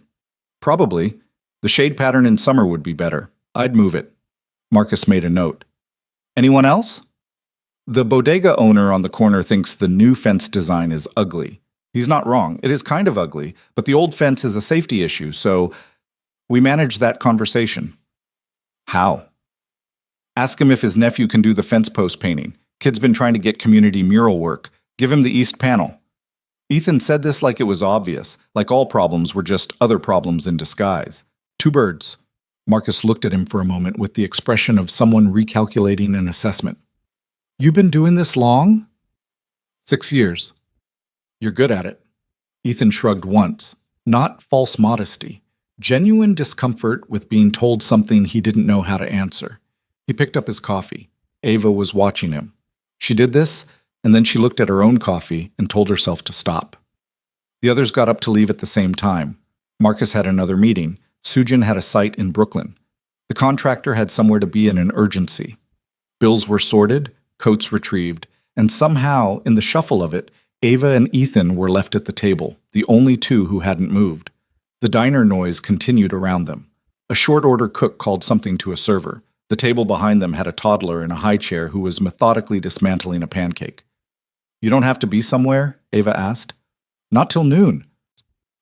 Probably. The shade pattern in summer would be better. I'd move it. Marcus made a note. Anyone else? The bodega owner on the corner thinks the new fence design is ugly. He's not wrong. It is kind of ugly, but the old fence is a safety issue, so we managed that conversation. How? Ask him if his nephew can do the fence post painting. Kid's been trying to get community mural work. Give him the east panel. Ethan said this like it was obvious, like all problems were just other problems in disguise. 2 birds. Marcus looked at him for a moment with the expression of someone recalculating an assessment. You been doing this long? 6 years. You're good at it. Ethan shrugged once. Not false modesty. Genuine discomfort with being told something he didn't know how to answer. He picked up his coffee. Ava was watching him. She did this, and then she looked at her own coffee and told herself to stop. The others got up to leave at the same time. Marcus had another meeting. Sujin had a site in Brooklyn. The contractor had somewhere to be in an urgency. Bills were sorted, coats retrieved, and somehow, in the shuffle of it, Ava and Ethan were left at the table, the only 2 who hadn't moved. The diner noise continued around them. A short-order cook called something to a server. The table behind them had a toddler in a high chair who was methodically dismantling a pancake. You don't have to be somewhere? Ava asked. Not till noon.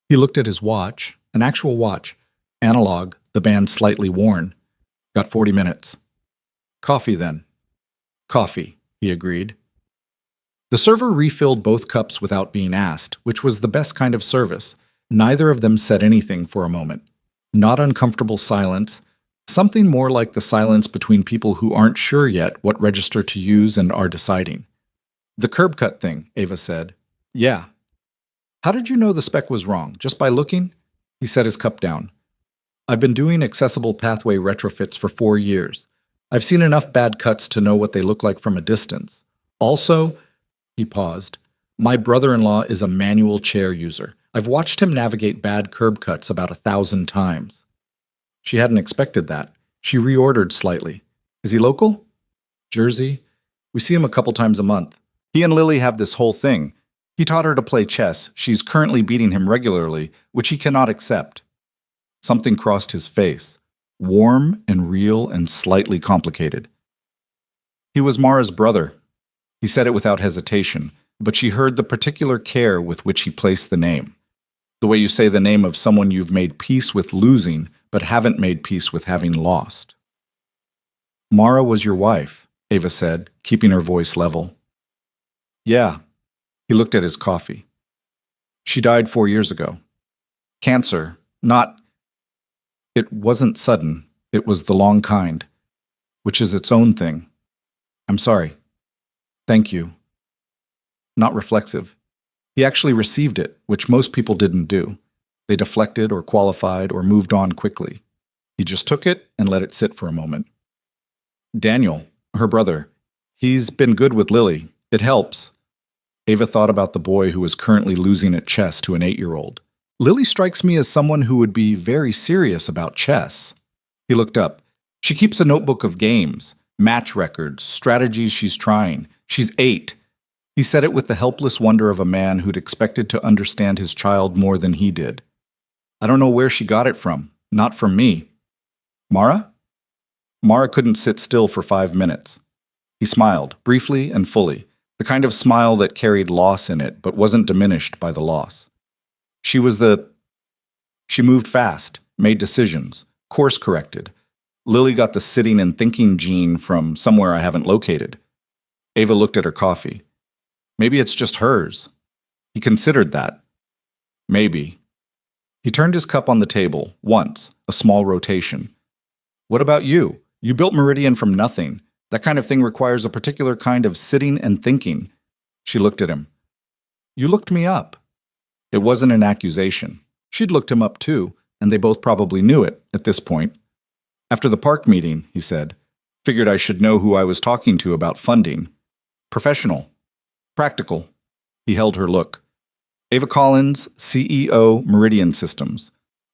He looked at his watch, an actual watch, analog, the band slightly worn. Got 40 minutes. Coffee, then. Coffee, he agreed. The server refilled both cups without being asked, which was the best kind of service. Neither of them said anything for a moment. Not uncomfortable silence, something more like the silence between people who aren't sure yet what register to use and are deciding. The curb cut thing, Ava said. Yeah. How did you know the spec was wrong? Just by looking? He set his cup down. I've been doing accessible pathway retrofits for 4 years. I've seen enough bad cuts to know what they look like from a distance. Also, he paused, my brother-in-law is a manual chair user. I've watched him navigate bad curb cuts about 1,000 times. She hadn't expected that. She reordered slightly. Is he local? Jersey. We see him a couple times a month. He and Lily have this whole thing. He taught her to play chess. She's currently beating him regularly, which he cannot accept. Something crossed his face. Warm and real and slightly complicated. He was Mara's brother. He said it without hesitation, but she heard the particular care with which he placed the name. The way you say the name of someone you've made peace with losing, but haven't made peace with having lost. Mara was your wife, Ava said, keeping her voice level. Yeah. He looked at his coffee. She died 4 years ago. Cancer, not... It wasn't sudden. It was the long kind, which is its own thing. I'm sorry. Thank you. Not reflexive. He actually received it, which most people didn't do. They deflected or qualified or moved on quickly. He just took it and let it sit for a moment. Daniel, her brother, he's been good with Lily. It helps. Ava thought about the boy who was currently losing at chess to an 8-year-old. Lily strikes me as someone who would be very serious about chess. He looked up. She keeps a notebook of games, match records, strategies she's trying. She's 8. He said it with the helpless wonder of a man who'd expected to understand his child more than he did. I don't know where she got it from. Not from me. Mara? Mara couldn't sit still for 5 minutes. He smiled, briefly and fully, the kind of smile that carried loss in it but wasn't diminished by the loss. She moved fast, made decisions, course-corrected. Lily got the sitting and thinking gene from somewhere I haven't located. Ava looked at her coffee. Maybe it's just hers. He considered that. Maybe. He turned his cup on the table, once, a small rotation. What about you? You built Meridian from nothing. That kind of thing requires a particular kind of sitting and thinking. She looked at him. You looked me up. It wasn't an accusation. She'd looked him up too, and they both probably knew it at this point. After the park meeting, he said, figured I should know who I was talking to about funding. Professional. Practical. He held her look. Ava Collins, CEO, Meridian Systems.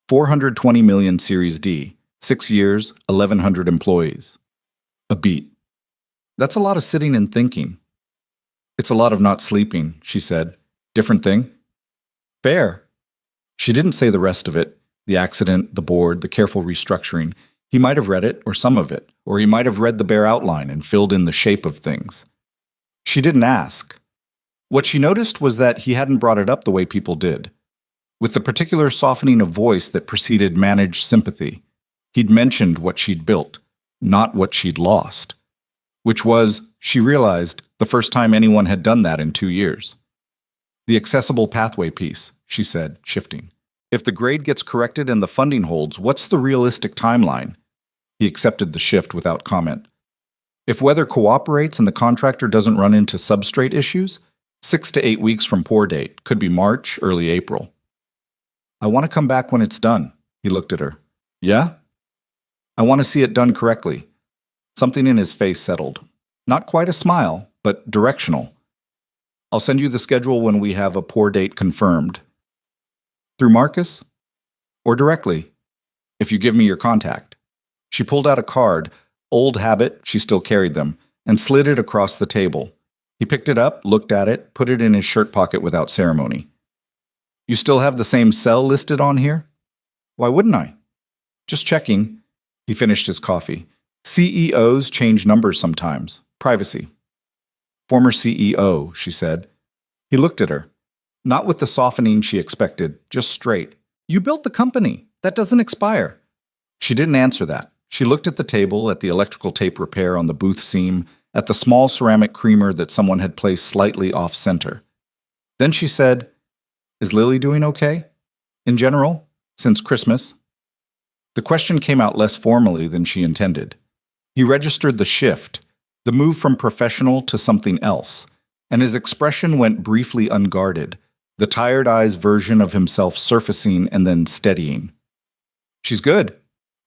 420 million Series D. 6 years, 1,100 employees. A beat. That's a lot of sitting and thinking. It's a lot of not sleeping, she said. Different thing? Fair. She didn't say the rest of it. The accident, the board, the careful restructuring. He might have read it, or some of it, or he might have read the bare outline and filled in the shape of things. She didn't ask. What she noticed was that he hadn't brought it up the way people did, with the particular softening of voice that preceded managed sympathy. He'd mentioned what she'd built, not what she'd lost, which was, she realized, the first time anyone had done that in 2 years. The accessible pathway piece, she said, shifting. If the grade gets corrected and the funding holds, what's the realistic timeline? He accepted the shift without comment. If weather cooperates and the contractor doesn't run into substrate issues, 6 to 8 weeks from pour date, could be March, early April. I want to come back when it's done, he looked at her. Yeah? I want to see it done correctly. Something in his face settled. Not quite a smile, but directional. I'll send you the schedule when we have a pour date confirmed. Through Marcus? Or directly, if you give me your contact. She pulled out a card, old habit, she still carried them, and slid it across the table. He picked it up, looked at it, put it in his shirt pocket without ceremony. You still have the same cell listed on here? Why wouldn't I? Just checking. He finished his coffee. CEOs change numbers sometimes. Privacy. Former CEO, she said. He looked at her. Not with the softening she expected, just straight. You built the company. That doesn't expire. She didn't answer that. She looked at the table, at the electrical tape repair on the booth seam, at the small ceramic creamer that someone had placed slightly off-center. Then she said, Is Lily doing okay? In general, since Christmas? The question came out less formally than she intended. He registered the shift, the move from professional to something else, and his expression went briefly unguarded, the tired eyes version of himself surfacing and then steadying. She's good,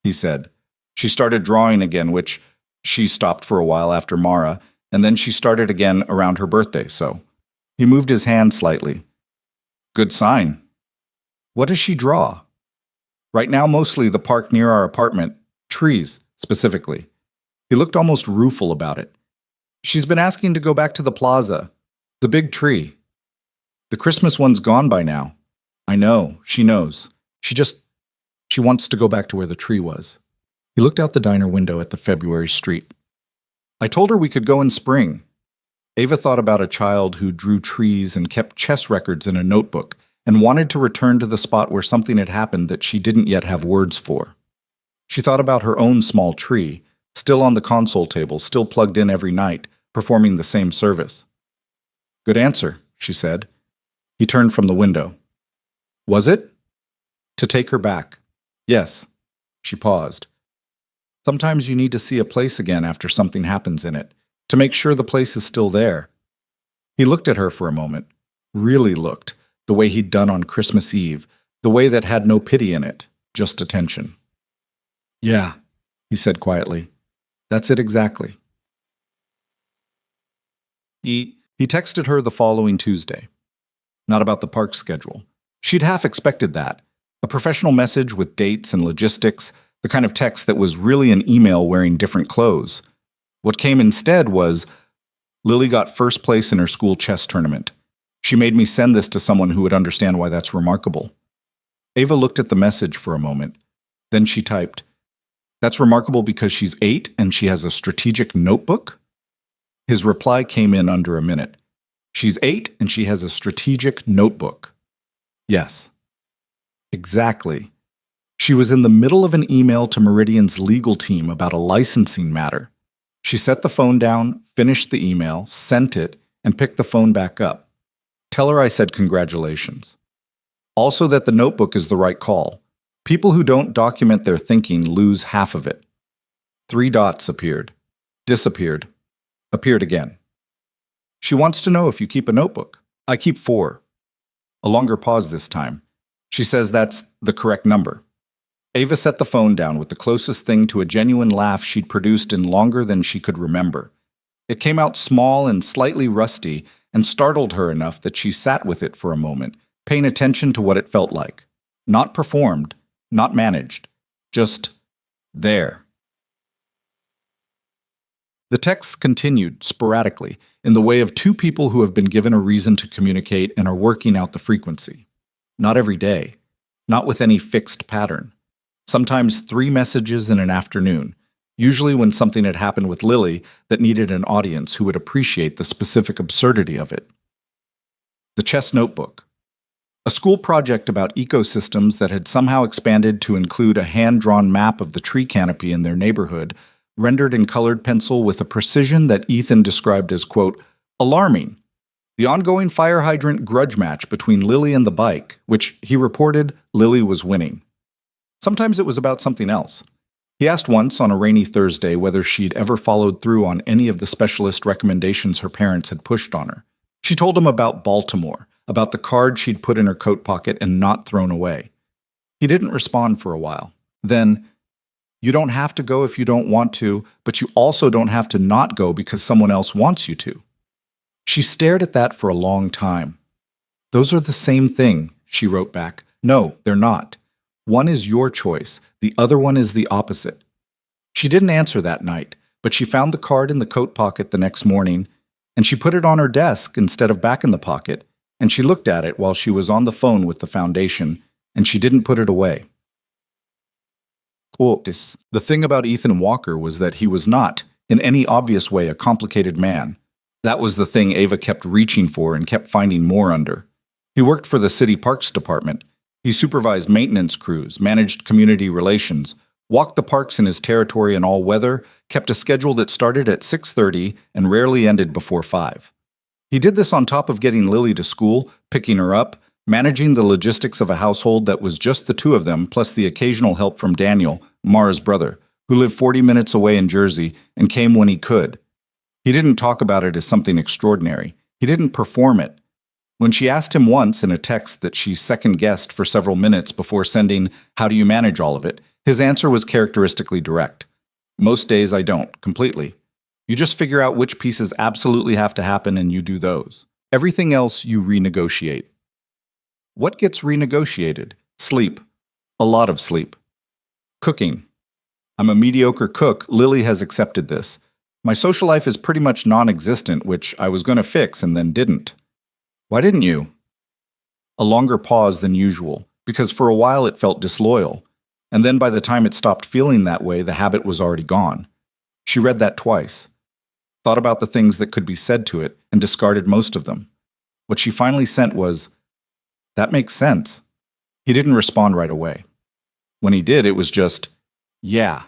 he said. She started drawing again, which she stopped for a while after Mara, and then she started again around her birthday, so. He moved his hand slightly. Good sign. What does she draw? Right now, mostly the park near our apartment, trees, specifically. He looked almost rueful about it. She's been asking to go back to the plaza, the big tree. The Christmas one's gone by now. I know, she knows. She wants to go back to where the tree was. He looked out the diner window at the February street. I told her we could go in spring. Ava thought about a child who drew trees and kept chess records in a notebook and wanted to return to the spot where something had happened that she didn't yet have words for. She thought about her own small tree, still on the console table, still plugged in every night, performing the same service. Good answer, she said. He turned from the window. Was it? To take her back. Yes. She paused. Sometimes you need to see a place again after something happens in it, to make sure the place is still there. He looked at her for a moment, really looked, the way he'd done on Christmas Eve, the way that had no pity in it, just attention. Yeah, he said quietly. That's it exactly. He texted her the following Tuesday. Not about the park schedule. She'd half expected that. A professional message with dates and logistics, the kind of text that was really an email wearing different clothes. What came instead was, Lily got first place in her school chess tournament. She made me send this to someone who would understand why that's remarkable. Ava looked at the message for a moment. Then she typed, That's remarkable because she's 8 and she has a strategic notebook? His reply came in under a minute. She's 8 and she has a strategic notebook. Yes. Exactly. She was in the middle of an email to Meridian's legal team about a licensing matter. She set the phone down, finished the email, sent it, and picked the phone back up. Tell her I said congratulations. Also that the notebook is the right call. People who don't document their thinking lose half of it. 3 dots appeared, disappeared, appeared again. She wants to know if you keep a notebook. I keep 4. A longer pause this time. She says that's the correct number. Ava set the phone down with the closest thing to a genuine laugh she'd produced in longer than she could remember. It came out small and slightly rusty and startled her enough that she sat with it for a moment, paying attention to what it felt like. Not performed, not managed, just there. The texts continued, sporadically, in the way of two people who have been given a reason to communicate and are working out the frequency. Not every day, not with any fixed pattern. Sometimes 3 messages in an afternoon, usually when something had happened with Lily that needed an audience who would appreciate the specific absurdity of it. The chess notebook. A school project about ecosystems that had somehow expanded to include a hand-drawn map of the tree canopy in their neighborhood, rendered in colored pencil with a precision that Ethan described as, quote, alarming. The ongoing fire hydrant grudge match between Lily and the bike, which he reported Lily was winning. Sometimes it was about something else. He asked once on a rainy Thursday whether she'd ever followed through on any of the specialist recommendations her parents had pushed on her. She told him about Baltimore, about the card she'd put in her coat pocket and not thrown away. He didn't respond for a while. Then, you don't have to go if you don't want to, but you also don't have to not go because someone else wants you to. She stared at that for a long time. Those are the same thing, she wrote back. No, they're not. One is your choice, the other one is the opposite. She didn't answer that night, but she found the card in the coat pocket the next morning, and she put it on her desk instead of back in the pocket, and she looked at it while she was on the phone with the foundation, and she didn't put it away. The thing about Ethan Walker was that he was not, in any obvious way, a complicated man. That was the thing Ava kept reaching for and kept finding more under. He worked for the city parks department. He supervised maintenance crews, managed community relations, walked the parks in his territory in all weather, kept a schedule that started at 6:30 and rarely ended before 5. He did this on top of getting Lily to school, picking her up, managing the logistics of a household that was just the two of them, plus the occasional help from Daniel, Mara's brother, who lived 40 minutes away in Jersey and came when he could. He didn't talk about it as something extraordinary. He didn't perform it. When she asked him once in a text that she second-guessed for several minutes before sending, "How do you manage all of it?" his answer was characteristically direct. "Most days I don't, completely. You just figure out which pieces absolutely have to happen and you do those. Everything else you renegotiate." What gets renegotiated? Sleep. A lot of sleep. Cooking. I'm a mediocre cook. Lily has accepted this. My social life is pretty much non-existent, which I was going to fix and then didn't. Why didn't you? A longer pause than usual, because for a while it felt disloyal, and then by the time it stopped feeling that way, the habit was already gone. She read that twice, thought about the things that could be said to it, and discarded most of them. What she finally sent was, "That makes sense." He didn't respond right away. When he did, it was just, "Yeah."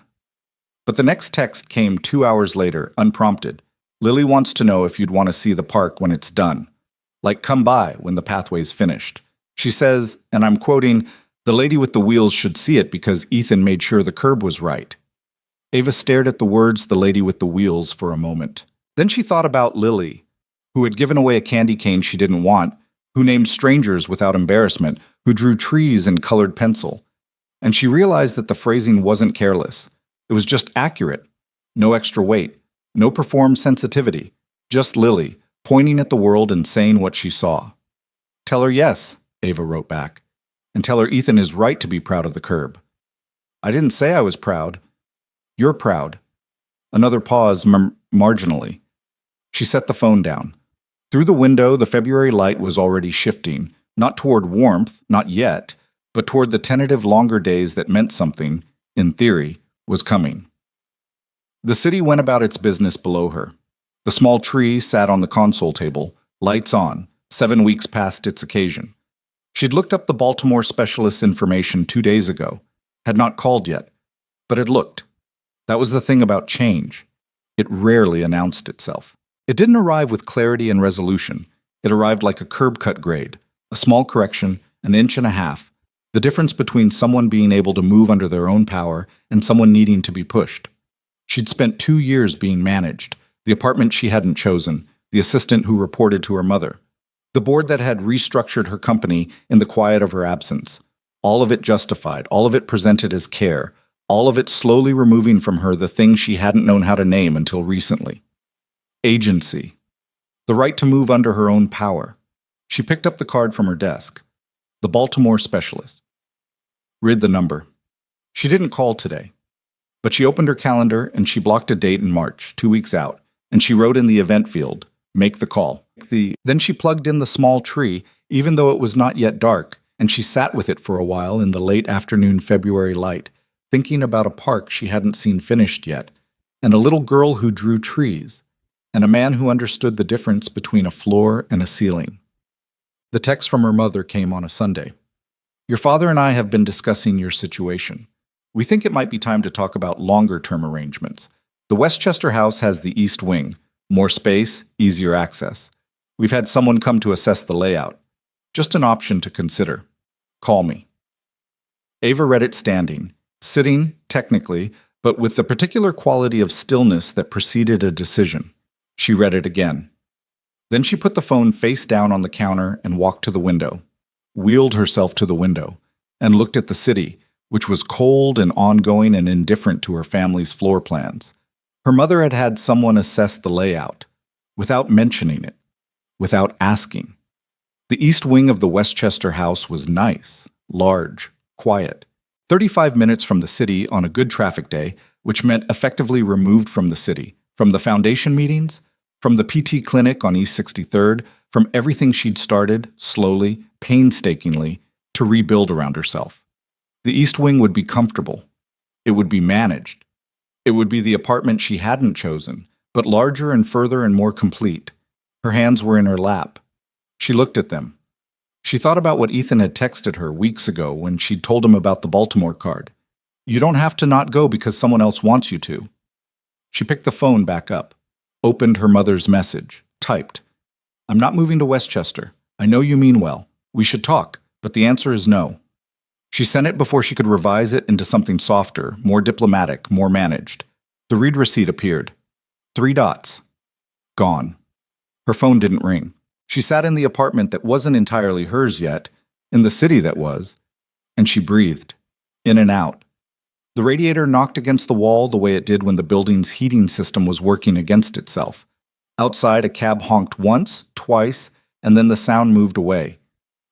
But the next text came 2 hours later, unprompted. "Lily wants to know if you'd want to see the park when it's done. Like, come by when the pathway's finished. She says, and I'm quoting, the lady with the wheels should see it because Ethan made sure the curb was right." Ava stared at the words "the lady with the wheels" for a moment. Then she thought about Lily, who had given away a candy cane she didn't want, who named strangers without embarrassment, who drew trees in colored pencil. And she realized that the phrasing wasn't careless. It was just accurate. No extra weight. No performed sensitivity. Just Lily, pointing at the world and saying what she saw. "Tell her yes," Ava wrote back. "And tell her Ethan is right to be proud of the curb." "I didn't say I was proud." "You're proud." Another pause, marginally. She set the phone down. Through the window, the February light was already shifting, not toward warmth, not yet, but toward the tentative longer days that meant something, in theory, was coming. The city went about its business below her. The small tree sat on the console table, lights on, 7 weeks past its occasion. She'd looked up the Baltimore specialist's information 2 days ago, had not called yet, but had looked. That was the thing about change. It rarely announced itself. It didn't arrive with clarity and resolution. It arrived like a curb-cut grade, a small correction, 1.5 inches, the difference between someone being able to move under their own power and someone needing to be pushed. She'd spent 2 years being managed, the apartment she hadn't chosen, the assistant who reported to her mother, the board that had restructured her company in the quiet of her absence. All of it justified, all of it presented as care, all of it slowly removing from her the thing she hadn't known how to name until recently. Agency. The right to move under her own power. She picked up the card from her desk. The Baltimore specialist. Read the number. She didn't call today, but she opened her calendar and she blocked a date in March, 2 weeks out, and she wrote in the event field, "Make the call." Then she plugged in the small tree, even though it was not yet dark, and she sat with it for a while in the late afternoon February light, thinking about a park she hadn't seen finished yet, and a little girl who drew trees, and a man who understood the difference between a floor and a ceiling. The text from her mother came on a Sunday. "Your father and I have been discussing your situation. We think it might be time to talk about longer-term arrangements. The Westchester house has the east wing, more space, easier access. We've had someone come to assess the layout. Just an option to consider. Call me." Ava read it standing, sitting, technically, but with the particular quality of stillness that preceded a decision. She read it again. Then she put the phone face down on the counter and walked to the window, wheeled herself to the window, and looked at the city, which was cold and ongoing and indifferent to her family's floor plans. Her mother had had someone assess the layout, without mentioning it, without asking. The east wing of the Westchester house was nice, large, quiet, 35 minutes from the city on a good traffic day, which meant effectively removed from the city, from the foundation meetings, from the PT clinic on East 63rd, from everything she'd started, slowly, painstakingly, to rebuild around herself. The east wing would be comfortable. It would be managed. It would be the apartment she hadn't chosen, but larger and further and more complete. Her hands were in her lap. She looked at them. She thought about what Ethan had texted her weeks ago when she'd told him about the Baltimore card. "You don't have to not go because someone else wants you to." She picked the phone back up, opened her mother's message, typed, "I'm not moving to Westchester. I know you mean well. We should talk, but the answer is no." She sent it before she could revise it into something softer, more diplomatic, more managed. The read receipt appeared. 3 dots. Gone. Her phone didn't ring. She sat in the apartment that wasn't entirely hers yet, in the city that was, and she breathed, in and out. The radiator knocked against the wall the way it did when the building's heating system was working against itself. Outside, a cab honked once, twice, and then the sound moved away.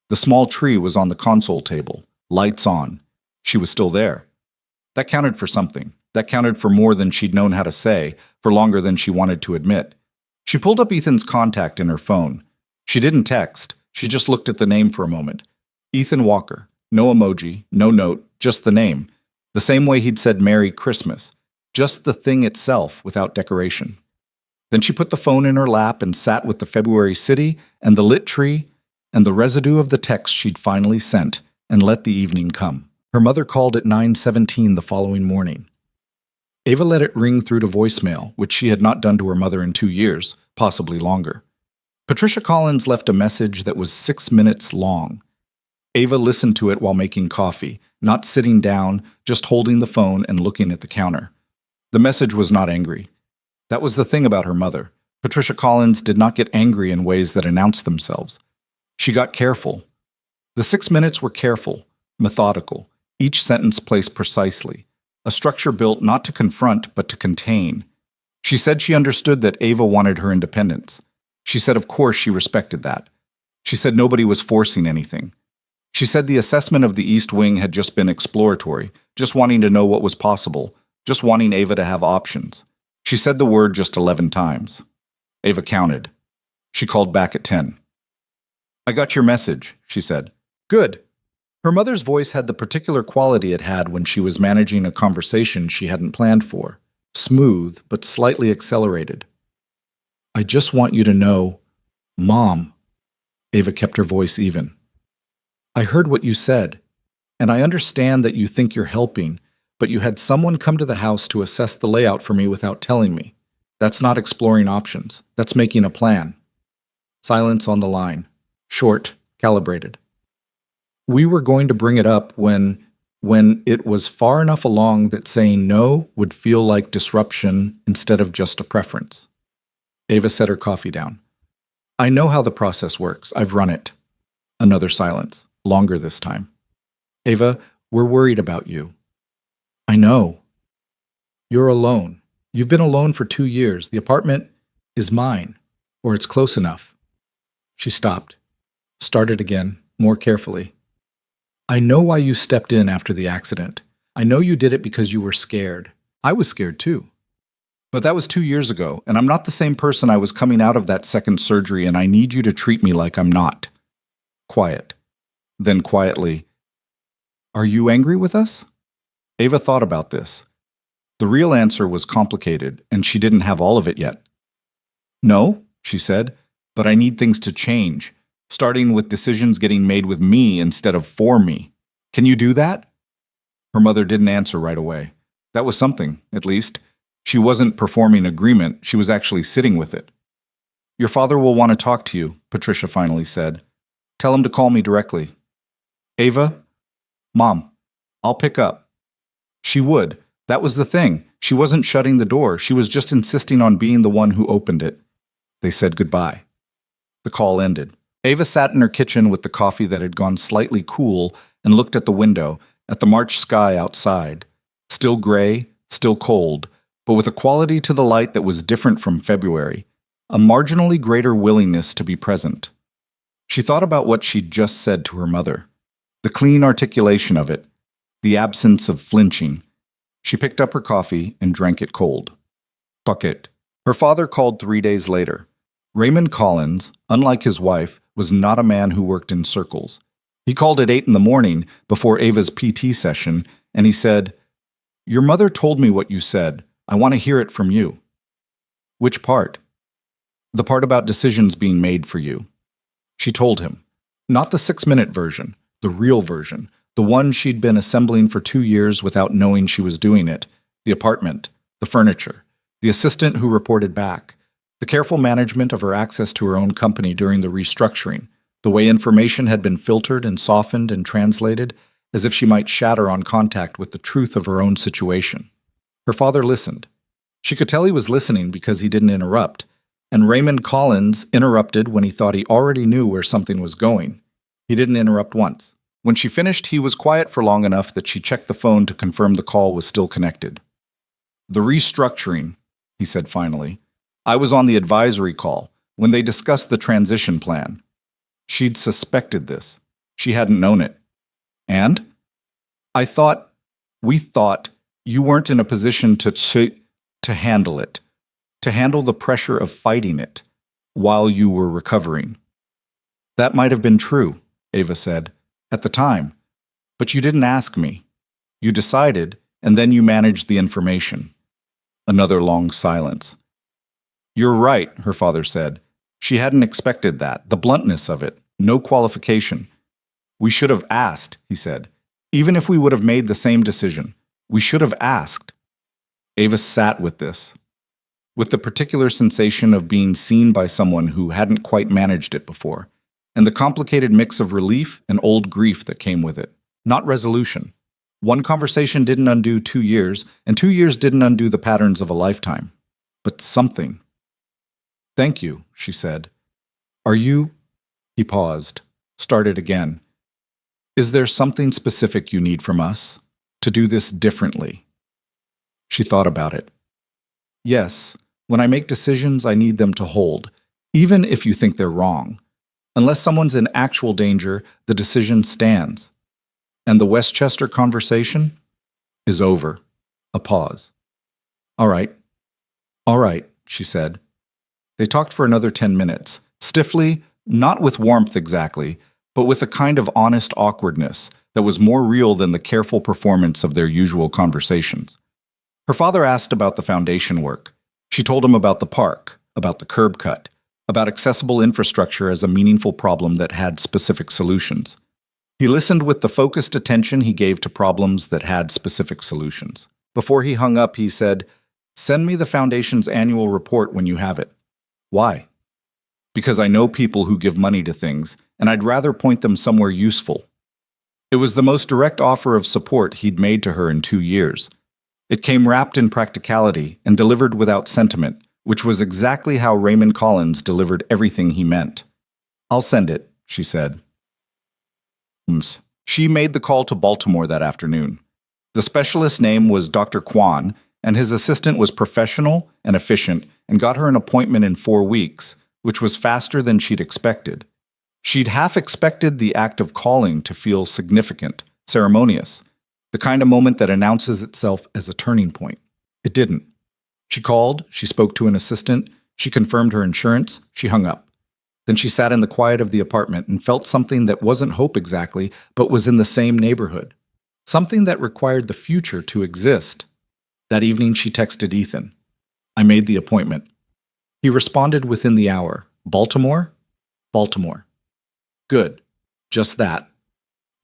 The small tree was on the console table, lights on. She was still there. That counted for something. That counted for more than she'd known how to say, for longer than she wanted to admit. She pulled up Ethan's contact in her phone. She didn't text. She just looked at the name for a moment. Ethan Walker. No emoji, no note, just the name. The same way he'd said Merry Christmas. Just the thing itself without decoration. Then she put the phone in her lap and sat with the February city and the lit tree and the residue of the text she'd finally sent and let the evening come. Her mother called at 9:17 the following morning. Ava let it ring through to voicemail, which she had not done to her mother in 2 years, possibly longer. Patricia Collins left a message that was 6 minutes long. Ava listened to it while making coffee, not sitting down, just holding the phone and looking at the counter. The message was not angry. That was the thing about her mother. Patricia Collins did not get angry in ways that announced themselves. She got careful. The 6 minutes were careful, methodical, each sentence placed precisely, a structure built not to confront but to contain. She said she understood that Ava wanted her independence. She said of course she respected that. She said nobody was forcing anything. She said the assessment of the East Wing had just been exploratory, just wanting to know what was possible, just wanting Ava to have options. She said the word just 11 times. Ava counted. She called back at 10. "I got your message," she said. "Good." Her mother's voice had the particular quality it had when she was managing a conversation she hadn't planned for. Smooth, but slightly accelerated. "I just want you to know, Mom." Ava kept her voice even. "I heard what you said, and I understand that you think you're helping, but you had someone come to the house to assess the layout for me without telling me. That's not exploring options. That's making a plan." Silence on the line. Short, calibrated. "We were going to bring it up when when it was far enough along that saying no would feel like disruption instead of just a preference. Ava set her coffee down. I know how the process works. I've run it. Another silence, longer this time. Ava, we're worried about you. I know. You're alone. You've been alone for 2 years. The apartment is mine, or it's close enough. She stopped, started again, more carefully. I know why you stepped in after the accident. I know you did it because you were scared. I was scared too. But that was 2 years ago, and I'm not the same person I was coming out of that second surgery, and I need you to treat me like I'm not. Quiet. Then quietly, are you angry with us? Ava thought about this. The real answer was complicated, and she didn't have all of it yet. No, she said, but I need things to change, starting with decisions getting made with me instead of for me. Can you do that? Her mother didn't answer right away. That was something, at least. She wasn't performing agreement, she was actually sitting with it. Your father will want to talk to you, Patricia finally said. Tell him to call me directly. Ava? Mom, I'll pick up. She would. That was the thing. She wasn't shutting the door. She was just insisting on being the one who opened it. They said goodbye. The call ended. Ava sat in her kitchen with the coffee that had gone slightly cool and looked at the window, at the March sky outside. Still gray, still cold, but with a quality to the light that was different from February, a marginally greater willingness to be present. She thought about what she'd just said to her mother, the clean articulation of it, the absence of flinching. She picked up her coffee and drank it cold. Fuck it. Her father called 3 days later. Raymond Collins, unlike his wife, was not a man who worked in circles. He called at 8 in the morning before Ava's PT session, and he said, Your mother told me what you said. I want to hear it from you. Which part? The part about decisions being made for you. She told him. Not the 6-minute version, the real version, the one she'd been assembling for 2 years without knowing she was doing it, the apartment, the furniture, the assistant who reported back, the careful management of her access to her own company during the restructuring, the way information had been filtered and softened and translated as if she might shatter on contact with the truth of her own situation. Her father listened. She could tell he was listening because he didn't interrupt, and Raymond Collins interrupted when he thought he already knew where something was going. He didn't interrupt once. When she finished, he was quiet for long enough that she checked the phone to confirm the call was still connected. The restructuring, he said finally. I was on the advisory call when they discussed the transition plan. She'd suspected this. She hadn't known it. And? We thought you weren't in a position to handle it, to handle the pressure of fighting it while you were recovering. That might have been true, Ava said, at the time. But you didn't ask me. You decided, and then you managed the information. Another long silence. You're right, her father said. She hadn't expected that, the bluntness of it, no qualification. We should have asked, he said. Even if we would have made the same decision, we should have asked. Ava sat with this, with the particular sensation of being seen by someone who hadn't quite managed it before, and the complicated mix of relief and old grief that came with it. Not resolution. One conversation didn't undo 2 years, and 2 years didn't undo the patterns of a lifetime. But something. Thank you, she said. Are you? He paused, started again. Is there something specific you need from us to do this differently? She thought about it. Yes, when I make decisions, I need them to hold, even if you think they're wrong. Unless someone's in actual danger, the decision stands. And the Westchester conversation is over. A pause. All right, she said. They talked for another 10 minutes, stiffly, not with warmth exactly, but with a kind of honest awkwardness that was more real than the careful performance of their usual conversations. Her father asked about the foundation work. She told him about the park, about the curb cut, about accessible infrastructure as a meaningful problem that had specific solutions. He listened with the focused attention he gave to problems that had specific solutions. Before he hung up, he said, Send me the Foundation's annual report when you have it. Why? Because I know people who give money to things, and I'd rather point them somewhere useful. It was the most direct offer of support he'd made to her in 2 years. It came wrapped in practicality and delivered without sentiment, which was exactly how Raymond Collins delivered everything he meant. "I'll send it," she said. She made the call to Baltimore that afternoon. The specialist's name was Dr. Kwan, and his assistant was professional and efficient and got her an appointment in 4 weeks, which was faster than she'd expected. She'd half expected the act of calling to feel significant, ceremonious, the kind of moment that announces itself as a turning point. It didn't. She called, she spoke to an assistant, she confirmed her insurance, she hung up. Then she sat in the quiet of the apartment and felt something that wasn't hope exactly, but was in the same neighborhood. Something that required the future to exist. That evening she texted Ethan. "I made the appointment." He responded within the hour. "Baltimore?" "Baltimore." "Good. Just that.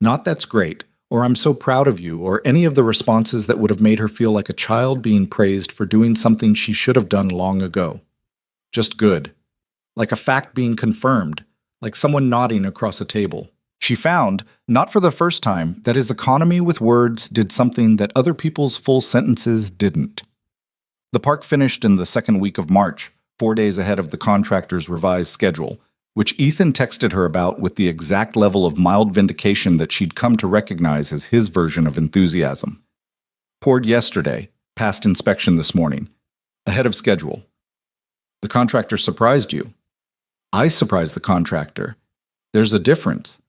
Not 'that's great,' or 'I'm so proud of you,' or any of the responses that would have made her feel like a child being praised for doing something she should have done long ago. Just good. Like a fact being confirmed, like someone nodding across a table. She found, not for the first time, that his economy with words did something that other people's full sentences didn't. The park finished in the second week of March, 4 days ahead of the contractor's revised schedule, which Ethan texted her about with the exact level of mild vindication that she'd come to recognize as his version of enthusiasm. "Poured yesterday, passed inspection this morning, ahead of schedule. The contractor surprised you." "I surprised the contractor. There's a difference."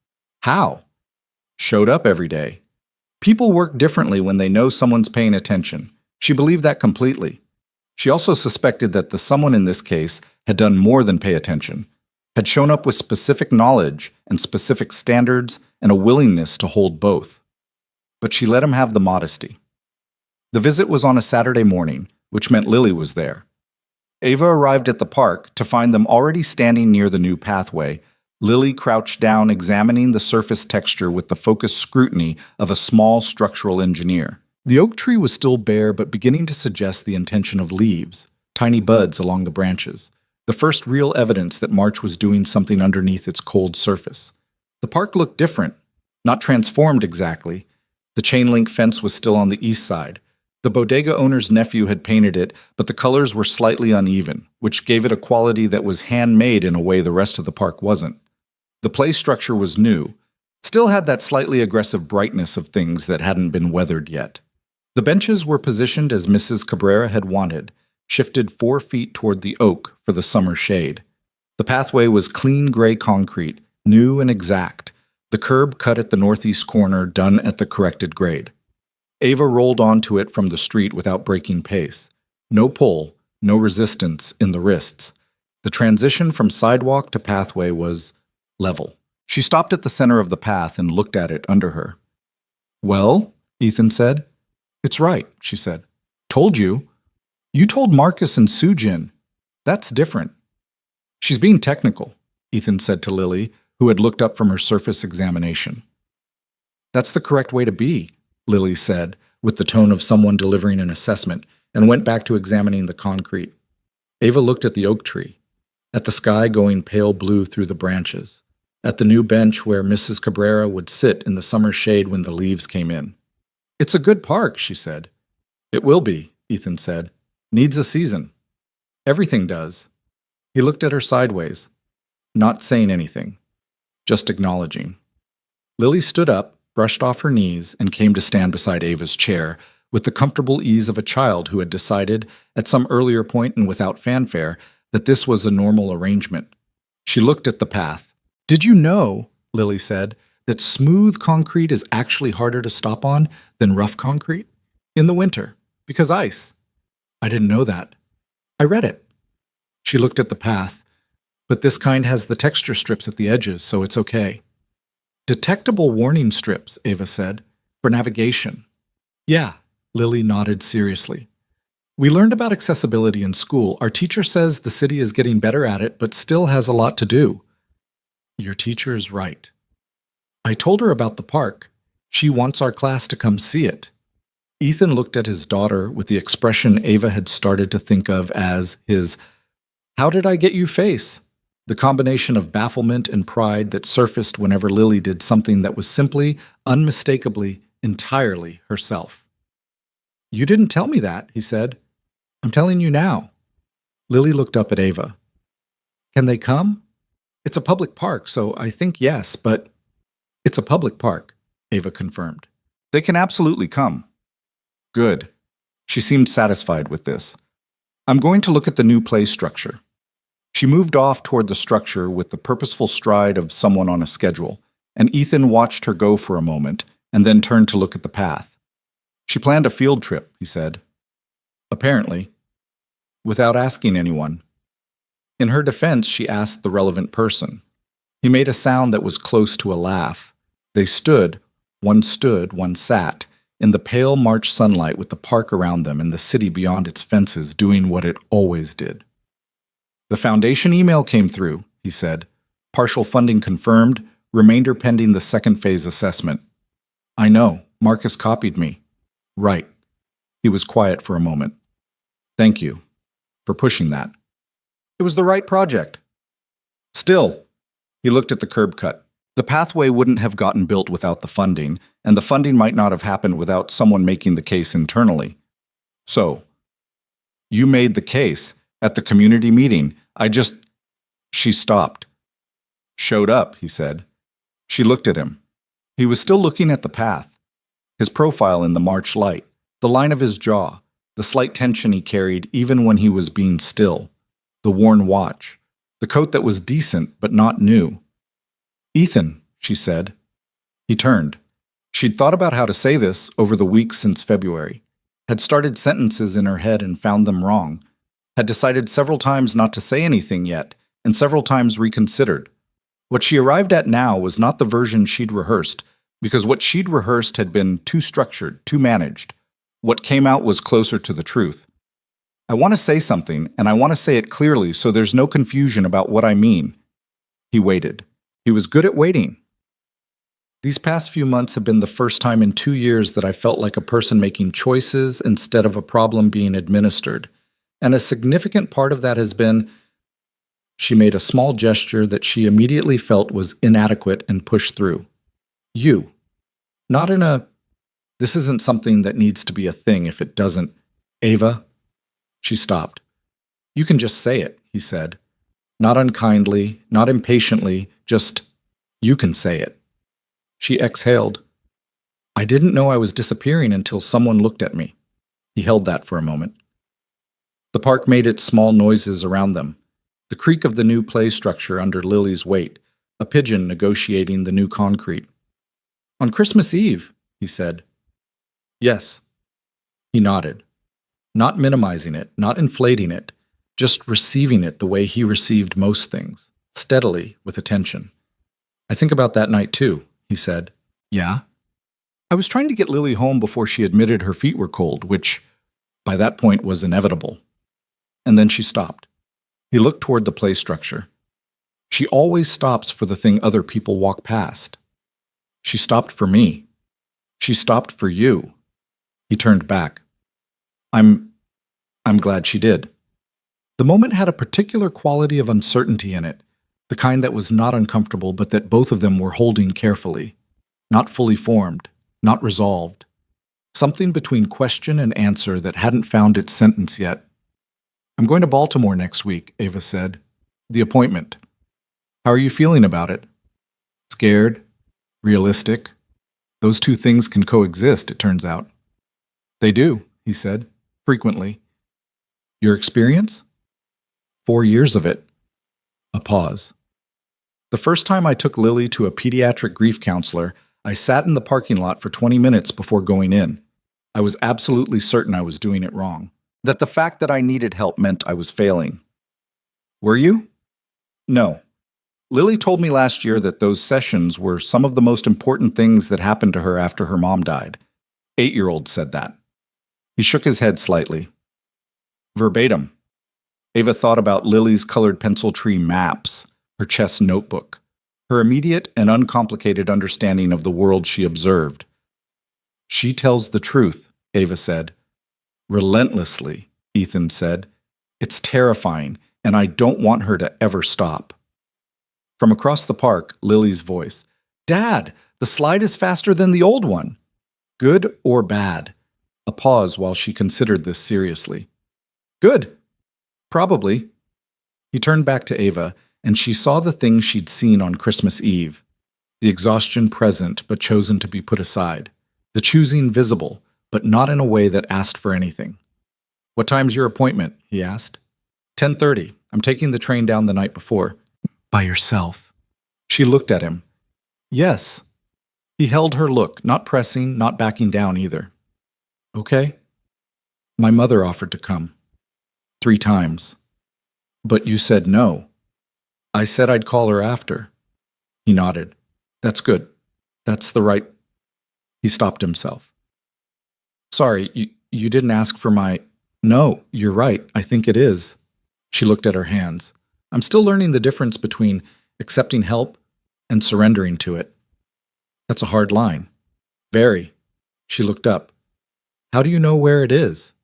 "How?" "Showed up every day." People work differently when they know someone's paying attention. She believed that completely. She also suspected that the someone in this case had done more than pay attention, had shown up with specific knowledge and specific standards and a willingness to hold both. But she let him have the modesty. The visit was on a Saturday morning, which meant Lily was there. Ava arrived at the park to find them already standing near the new pathway. Lily crouched down, examining the surface texture with the focused scrutiny of a small structural engineer. The oak tree was still bare but beginning to suggest the intention of leaves, tiny buds along the branches, the first real evidence that March was doing something underneath its cold surface. The park looked different, not transformed exactly. The chain-link fence was still on the east side. The bodega owner's nephew had painted it, but the colors were slightly uneven, which gave it a quality that was handmade in a way the rest of the park wasn't. The play structure was new, still had that slightly aggressive brightness of things that hadn't been weathered yet. The benches were positioned as Mrs. Cabrera had wanted, shifted 4 feet toward the oak for the summer shade. The pathway was clean gray concrete, new and exact, the curb cut at the northeast corner done at the corrected grade. Ava rolled onto it from the street without breaking pace. No pull, no resistance in the wrists. The transition from sidewalk to pathway was level. She stopped at the center of the path and looked at it under her. "Well," Ethan said. "It's right," she said. "Told you. You told Marcus and Sujin. That's different." "She's being technical," Ethan said to Lily, who had looked up from her surface examination. "That's the correct way to be," Lily said, with the tone of someone delivering an assessment, and went back to examining the concrete. Ava looked at the oak tree, at the sky going pale blue through the branches, at the new bench where Mrs. Cabrera would sit in the summer shade when the leaves came in. "It's a good park," she said. "It will be," Ethan said. "Needs a season." "Everything does." He looked at her sideways, not saying anything, just acknowledging. Lily stood up, brushed off her knees, and came to stand beside Ava's chair, with the comfortable ease of a child who had decided, at some earlier point and without fanfare, that this was a normal arrangement. She looked at the path. "Did you know," Lily said, "that smooth concrete is actually harder to stop on than rough concrete? In the winter, because ice." "I didn't know that." "I read it." She looked at the path. "But this kind has the texture strips at the edges, so it's okay." "Detectable warning strips," Ava said, "for navigation." "Yeah," Lily nodded seriously. "We learned about accessibility in school. Our teacher says the city is getting better at it, but still has a lot to do." "Your teacher is right." "I told her about the park. She wants our class to come see it." Ethan looked at his daughter with the expression Ava had started to think of as his "how did I get you" face. The combination of bafflement and pride that surfaced whenever Lily did something that was simply, unmistakably, entirely herself. "You didn't tell me that," he said. "I'm telling you now." Lily looked up at Ava. "Can they come?" "It's a public park, so I think yes, but—" "It's a public park," Ava confirmed. "They can absolutely come." "Good." She seemed satisfied with this. "I'm going to look at the new play structure." She moved off toward the structure with the purposeful stride of someone on a schedule, and Ethan watched her go for a moment and then turned to look at the path. "She planned a field trip," he said. "Apparently. Without asking anyone." In her defense, she asked the relevant person. He made a sound that was close to a laugh. They stood, one sat, in the pale March sunlight with the park around them and the city beyond its fences doing what it always did. "The foundation email came through," he said. "Partial funding confirmed, remainder pending the second phase assessment." "I know. Marcus copied me." "Right." He was quiet for a moment. "Thank you for pushing that. It was the right project." "Still," he looked at the curb cut. "The pathway wouldn't have gotten built without the funding, and the funding might not have happened without someone making the case internally. So, you made the case at the community meeting. She stopped. "Showed up," he said. She looked at him. He was still looking at the path. His profile in the March light, the line of his jaw, the slight tension he carried even when he was being still, the worn watch, the coat that was decent but not new. "Ethan," she said. He turned. She'd thought about how to say this over the weeks since February, had started sentences in her head and found them wrong, had decided several times not to say anything yet, and several times reconsidered. What she arrived at now was not the version she'd rehearsed, because what she'd rehearsed had been too structured, too managed. What came out was closer to the truth. "I want to say something, and I want to say it clearly so there's no confusion about what I mean." He waited. He was good at waiting. "These past few months have been the first time in 2 years that I felt like a person making choices instead of a problem being administered. And a significant part of that has been—" She made a small gesture that she immediately felt was inadequate and pushed through. "You. Not in a, this isn't something that needs to be a thing if it doesn't. Ava." She stopped. "You can just say it," he said. Not unkindly, not impatiently, just, "You can say it." She exhaled. "I didn't know I was disappearing until someone looked at me." He held that for a moment. The park made its small noises around them. The creak of the new play structure under Lily's weight, a pigeon negotiating the new concrete. "On Christmas Eve," he said. "Yes." He nodded. Not minimizing it, not inflating it, just receiving it the way he received most things, steadily, with attention. "I think about that night too," he said. "Yeah?" "I was trying to get Lily home before she admitted her feet were cold, which, by that point, was inevitable." And then she stopped. He looked toward the play structure. "She always stops for the thing other people walk past. She stopped for me. She stopped for you." He turned back. I'm glad she did." The moment had a particular quality of uncertainty in it, the kind that was not uncomfortable but that both of them were holding carefully. Not fully formed, not resolved. Something between question and answer that hadn't found its sentence yet. "I'm going to Baltimore next week," Ava said. "The appointment. How are you feeling about it?" "Scared? Realistic? Those two things can coexist, it turns out." "They do," he said. "Frequently." "Your experience?" 4 years of it." A pause. "The first time I took Lily to a pediatric grief counselor, I sat in the parking lot for 20 minutes before going in. I was absolutely certain I was doing it wrong. That the fact that I needed help meant I was failing." "Were you?" "No. Lily told me last year that those sessions were some of the most important things that happened to her after her mom died. 8-year-old said that." He shook his head slightly. Verbatim. Ava thought about Lily's colored pencil tree maps, her chess notebook, her immediate and uncomplicated understanding of the world she observed. "She tells the truth," Ava said. "Relentlessly," Ethan said. "It's terrifying, and I don't want her to ever stop." From across the park, Lily's voice. Dad, the slide is faster than the old one. Good or bad? A pause while she considered this seriously. Good. Probably. He turned back to Ava, and she saw the thing she'd seen on Christmas Eve. The exhaustion present, but chosen to be put aside. The choosing visible, but not in a way that asked for anything. What time's your appointment? He asked. 10:30. I'm taking the train down the night before. By yourself. She looked at him. Yes. He held her look, not pressing, not backing down either. Okay. My mother offered to come. 3 times. But you said no. I said I'd call her after. He nodded. That's good. That's the right... He stopped himself. Sorry, you didn't ask for my... No, you're right. I think it is. She looked at her hands. I'm still learning the difference between accepting help and surrendering to it. That's a hard line. Very. She looked up. How do you know where it is?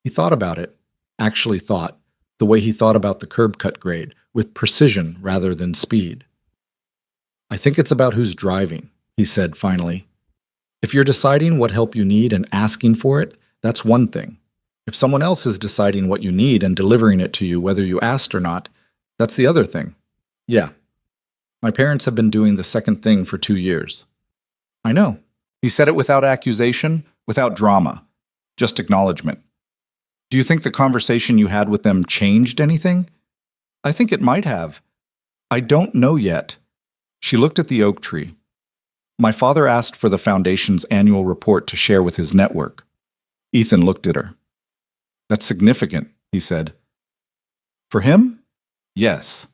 He thought about it. Actually thought. The way he thought about the curb cut grade, with precision rather than speed. I think it's about who's driving, he said finally. If you're deciding what help you need and asking for it, that's one thing. If someone else is deciding what you need and delivering it to you whether you asked or not, that's the other thing. Yeah. My parents have been doing the second thing for 2 years. I know. He said it without accusation, without drama, just acknowledgement. Do you think the conversation you had with them changed anything? I think it might have. I don't know yet. She looked at the oak tree. My father asked for the Foundation's annual report to share with his network. Ethan looked at her. That's significant, he said. For him? Yes.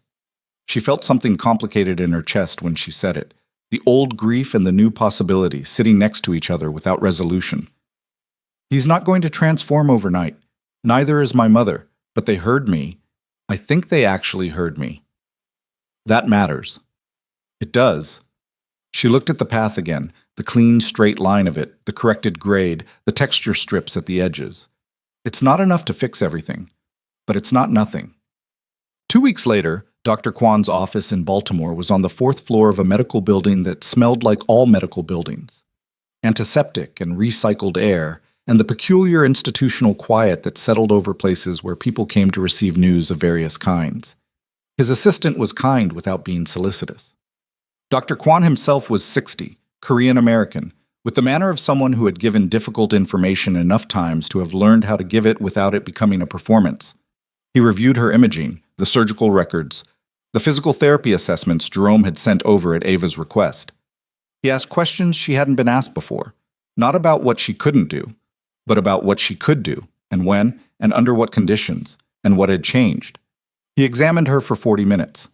She felt something complicated in her chest when she said it. The old grief and the new possibility sitting next to each other without resolution. He's not going to transform overnight. Neither is my mother, but they heard me. I think they actually heard me. That matters. It does. She looked at the path again, the clean, straight line of it, the corrected grade, the texture strips at the edges. It's not enough to fix everything, but it's not nothing. 2 weeks later, Dr. Kwan's office in Baltimore was on the 4th floor of a medical building that smelled like all medical buildings. Antiseptic and recycled air, and the peculiar institutional quiet that settled over places where people came to receive news of various kinds. His assistant was kind without being solicitous. Dr. Kwan himself was 60, Korean-American, with the manner of someone who had given difficult information enough times to have learned how to give it without it becoming a performance. He reviewed her imaging, the surgical records, the physical therapy assessments Jerome had sent over at Ava's request. He asked questions she hadn't been asked before, not about what she couldn't do, but about what she could do, and when, and under what conditions, and what had changed. He examined her for 40 minutes.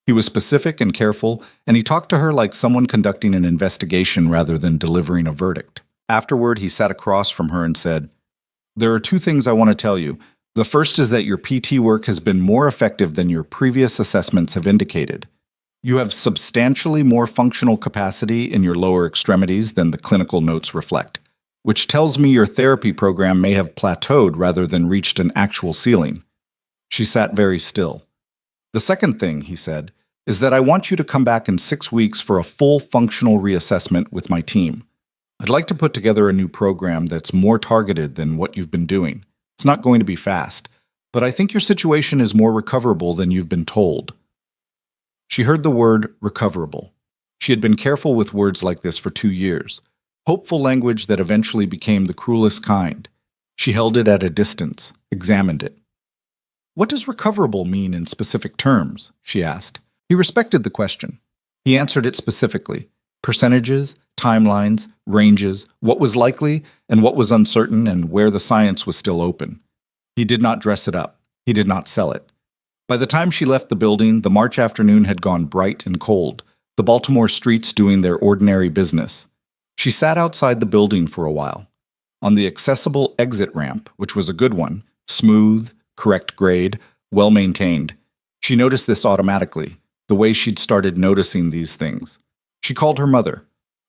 He was specific and careful, and he talked to her like someone conducting an investigation rather than delivering a verdict. Afterward, he sat across from her and said, "There are 2 things I want to tell you. The first is that your PT work has been more effective than your previous assessments have indicated. You have substantially more functional capacity in your lower extremities than the clinical notes reflect, which tells me your therapy program may have plateaued rather than reached an actual ceiling." She sat very still. "The second thing," he said, "is that I want you to come back in 6 weeks for a full functional reassessment with my team. I'd like to put together a new program that's more targeted than what you've been doing. It's not going to be fast, but I think your situation is more recoverable than you've been told." She heard the word recoverable. She had been careful with words like this for 2 years. Hopeful language that eventually became the cruelest kind. She held it at a distance, examined it. "What does recoverable mean in specific terms?" she asked. He respected the question. He answered it specifically. Percentages, timelines, ranges, what was likely and what was uncertain, and where the science was still open. He did not dress it up. He did not sell it. By the time she left the building, the March afternoon had gone bright and cold, the Baltimore streets doing their ordinary business. She sat outside the building for a while. On the accessible exit ramp, which was a good one, smooth, correct grade, well-maintained, she noticed this automatically, the way she'd started noticing these things. She called her mother.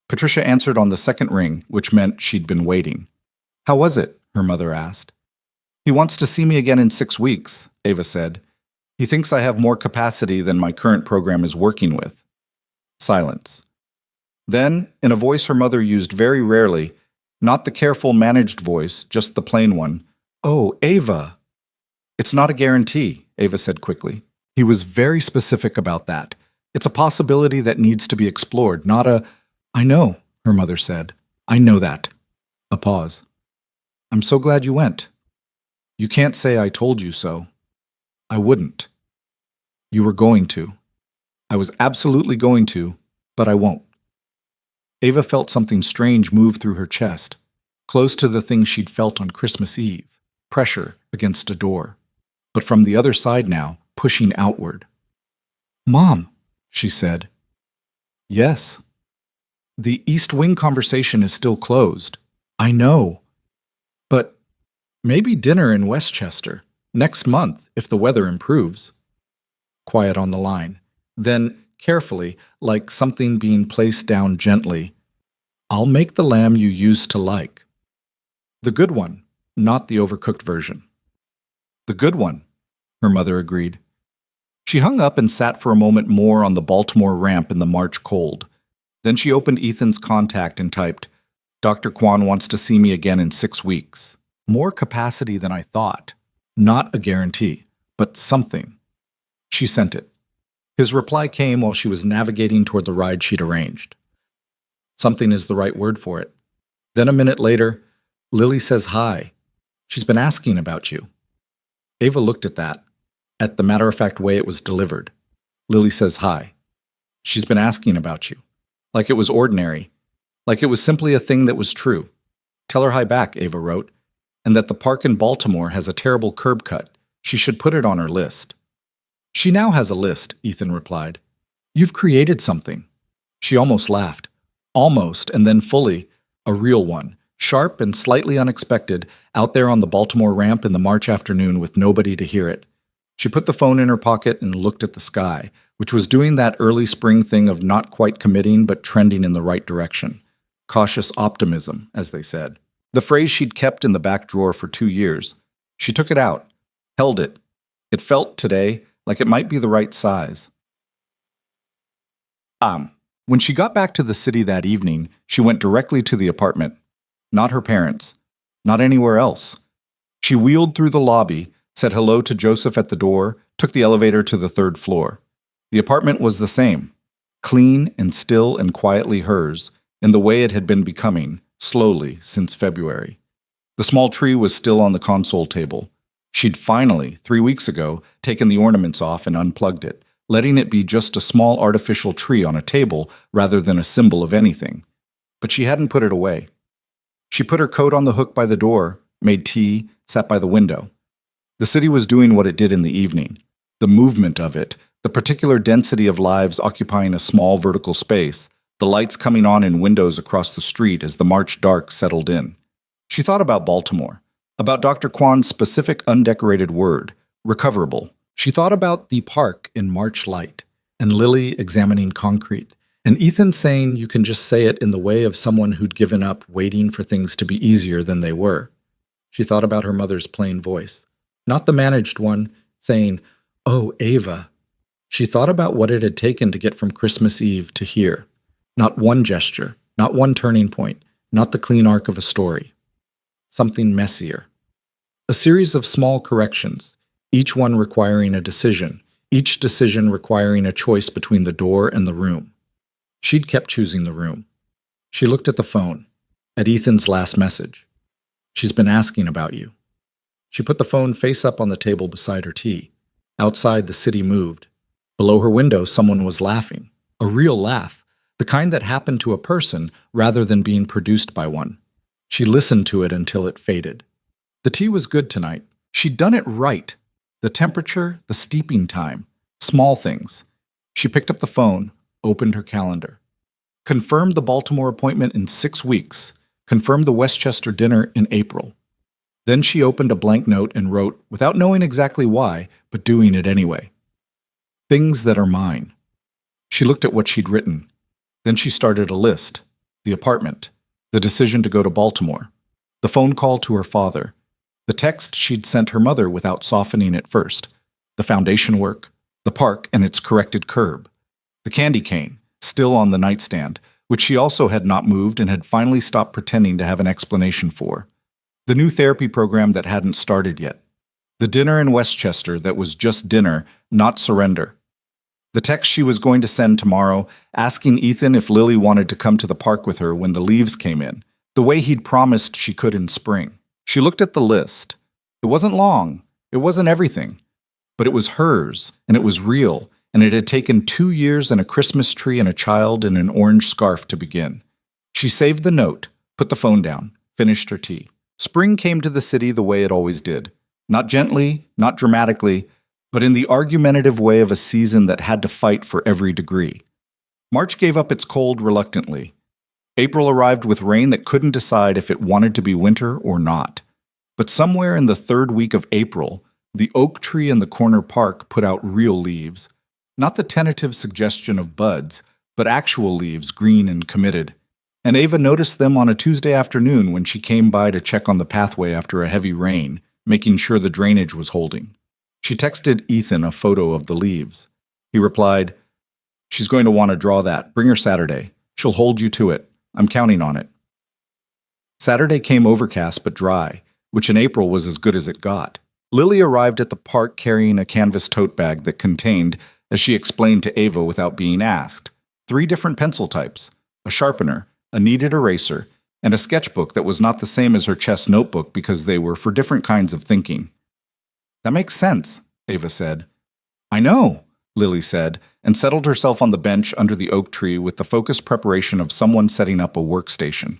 Patricia answered on the second ring, which meant she'd been waiting. "How was it?" her mother asked. "He wants to see me again in 6 weeks," Ava said. He thinks I have more capacity than my current program is working with. Silence. Then, in a voice her mother used very rarely, not the careful, managed voice, just the plain one, "Oh, Ava." "It's not a guarantee," Ava said quickly. He was very specific about that. It's a possibility that needs to be explored, not a, "I know," her mother said. "I know that." A pause. "I'm so glad you went." "You can't say I told you so." "I wouldn't." "You were going to." "I was absolutely going to, but I won't." Ava felt something strange move through her chest, close to the thing she'd felt on Christmas Eve, pressure against a door. But from the other side now, pushing outward. "Mom," she said. "Yes." "The East Wing conversation is still closed." "I know. But maybe dinner in Westchester, next month, if the weather improves." Quiet on the line. Then, carefully, like something being placed down gently, "I'll make the lamb you used to like." "The good one, not the overcooked version." "The good one," her mother agreed. She hung up and sat for a moment more on the Baltimore ramp in the March cold. Then she opened Ethan's contact and typed, "Dr. Kwan wants to see me again in 6 weeks. More capacity than I thought. Not a guarantee, but something." She sent it. His reply came while she was navigating toward the ride she'd arranged. Something is the right word for it. Then a minute later, "Lily says hi. She's been asking about you." Ava looked at that, at the matter-of-fact way it was delivered. "Lily says hi. She's been asking about you." Like it was ordinary. Like it was simply a thing that was true. "Tell her hi back," Ava wrote, "and that the park in Baltimore has a terrible curb cut. She should put it on her list." "She now has a list," Ethan replied. "You've created something." She almost laughed. Almost, and then fully, a real one, sharp and slightly unexpected, out there on the Baltimore ramp in the March afternoon with nobody to hear it. She put the phone in her pocket and looked at the sky, which was doing that early spring thing of not quite committing but trending in the right direction. Cautious optimism, as they said. The phrase she'd kept in the back drawer for 2 years. She took it out, held it. It felt, today, like it might be the right size. When she got back to the city that evening, she went directly to the apartment. Not her parents. Not anywhere else. She wheeled through the lobby, said hello to Joseph at the door, took the elevator to the 3rd floor. The apartment was the same. Clean and still and quietly hers, in the way it had been becoming, slowly, since February. The small tree was still on the console table. She'd finally, 3 weeks ago, taken the ornaments off and unplugged it, letting it be just a small artificial tree on a table rather than a symbol of anything. But she hadn't put it away. She put her coat on the hook by the door, made tea, sat by the window. The city was doing what it did in the evening. The movement of it, the particular density of lives occupying a small vertical space, the lights coming on in windows across the street as the March dark settled in. She thought about Baltimore, about Dr. Kwan's specific undecorated word, recoverable. She thought about the park in March light, and Lily examining concrete, and Ethan saying you can just say it in the way of someone who'd given up waiting for things to be easier than they were. She thought about her mother's plain voice, not the managed one, saying, "Oh, Ava." She thought about what it had taken to get from Christmas Eve to here. Not one gesture, not one turning point, not the clean arc of a story. Something messier. A series of small corrections, each one requiring a decision, each decision requiring a choice between the door and the room. She'd kept choosing the room. She looked at the phone, at Ethan's last message. "She's been asking about you." She put the phone face up on the table beside her tea. Outside, the city moved. Below her window, someone was laughing. A real laugh, the kind that happened to a person rather than being produced by one. She listened to it until it faded. The tea was good tonight. She'd done it right. The temperature, the steeping time, small things. She picked up the phone, opened her calendar. Confirmed the Baltimore appointment in 6 weeks. Confirmed the Westchester dinner in April. Then she opened a blank note and wrote, without knowing exactly why, but doing it anyway. Things that are mine. She looked at what she'd written. Then she started a list. The apartment. The decision to go to Baltimore. The phone call to her father. The text she'd sent her mother without softening at first. the foundation work, the park and its corrected curb, the candy cane, still on the nightstand, which she also had not moved and had finally stopped pretending to have an explanation for, the new therapy program that hadn't started yet, the dinner in Westchester that was just dinner, not surrender, the text she was going to send tomorrow asking Ethan if Lily wanted to come to the park with her when the leaves came in, the way he'd promised she could in spring. She looked at the list. It wasn't long. It wasn't everything. But it was hers, and it was real, and it had taken 2 years and a Christmas tree and a child in an orange scarf to begin. She saved the note, put the phone down, finished her tea. Spring came to the city the way it always did. Not gently, not dramatically, but in the argumentative way of a season that had to fight for every degree. March gave up its cold reluctantly. April arrived with rain that couldn't decide if it wanted to be winter or not. But somewhere in the third week of April, the oak tree in the corner park put out real leaves. Not the tentative suggestion of buds, but actual leaves, green and committed. And Ava noticed them on a Tuesday afternoon when she came by to check on the pathway after a heavy rain, making sure the drainage was holding. She texted Ethan a photo of the leaves. He replied, "She's going to want to draw that. Bring her Saturday. She'll hold you to it. I'm counting on it." Saturday came overcast but dry, which in April was as good as it got. Lily arrived at the park carrying a canvas tote bag that contained, as she explained to Ava without being asked, 3 different pencil types, a sharpener, a kneaded eraser, and a sketchbook that was not the same as her chess notebook because they were for different kinds of thinking. "That makes sense," Ava said. "I know," Lily said, and settled herself on the bench under the oak tree with the focused preparation of someone setting up a workstation.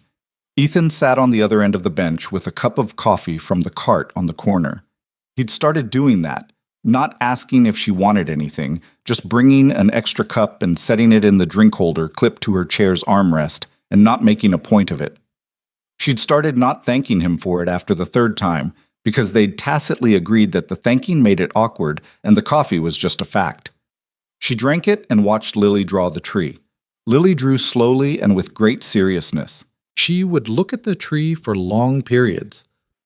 Ethan sat on the other end of the bench with a cup of coffee from the cart on the corner. He'd started doing that, not asking if she wanted anything, just bringing an extra cup and setting it in the drink holder clipped to her chair's armrest and not making a point of it. She'd started not thanking him for it after the 3rd time, because they'd tacitly agreed that the thanking made it awkward and the coffee was just a fact. She drank it and watched Lily draw the tree. Lily drew slowly and with great seriousness. She would look at the tree for long periods,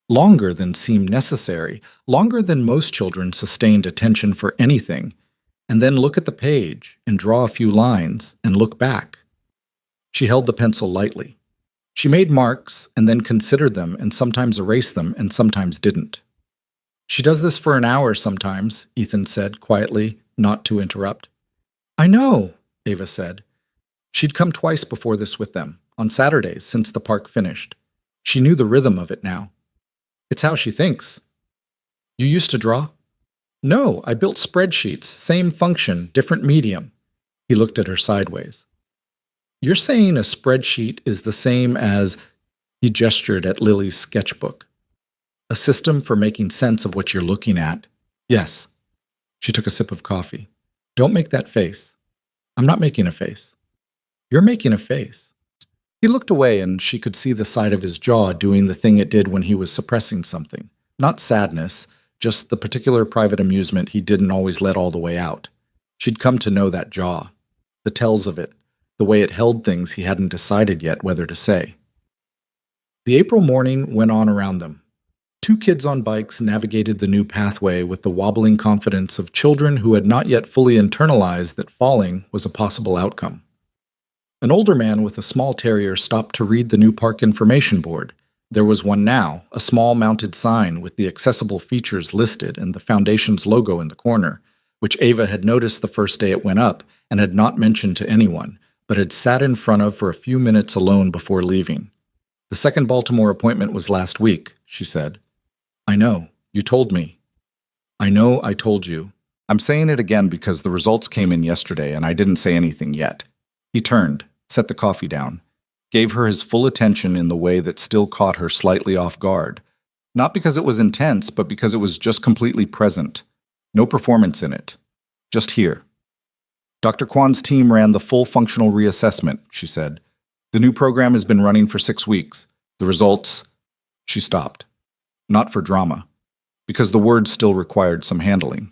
longer than seemed necessary, longer than most children sustained attention for anything, and then look at the page and draw a few lines and look back. She held the pencil lightly. She made marks and then considered them and sometimes erased them and sometimes didn't. "She does this for an hour sometimes," Ethan said quietly, not to interrupt. "I know," Ava said. She'd come twice before this with them, on Saturdays since the park finished. She knew the rhythm of it now. "It's how she thinks." "You used to draw?" "No, I built spreadsheets, same function, different medium." He looked at her sideways. "You're saying a spreadsheet is the same as," he gestured at Lily's sketchbook, "a system for making sense of what you're looking at?" "Yes." She took a sip of coffee. "Don't make that face." "I'm not making a face." "You're making a face." He looked away and she could see the side of his jaw doing the thing it did when he was suppressing something. Not sadness, just the particular private amusement he didn't always let all the way out. She'd come to know that jaw, the tells of it, the way it held things he hadn't decided yet whether to say. The April morning went on around them. 2 kids on bikes navigated the new pathway with the wobbling confidence of children who had not yet fully internalized that falling was a possible outcome. An older man with a small terrier stopped to read the new park information board. There was one now, a small mounted sign with the accessible features listed and the Foundation's logo in the corner, which Ava had noticed the first day it went up and had not mentioned to anyone, but had sat in front of for a few minutes alone before leaving. "The second Baltimore appointment was last week," she said. "I know. You told me." "I know I told you. I'm saying it again because the results came in yesterday and I didn't say anything yet." He turned, set the coffee down, gave her his full attention in the way that still caught her slightly off guard. Not because it was intense, but because it was just completely present. No performance in it. Just here. "Dr. Kwan's team ran the full functional reassessment," she said. "The new program has been running for 6 weeks. The results—" She stopped. Not for drama, because the word still required some handling.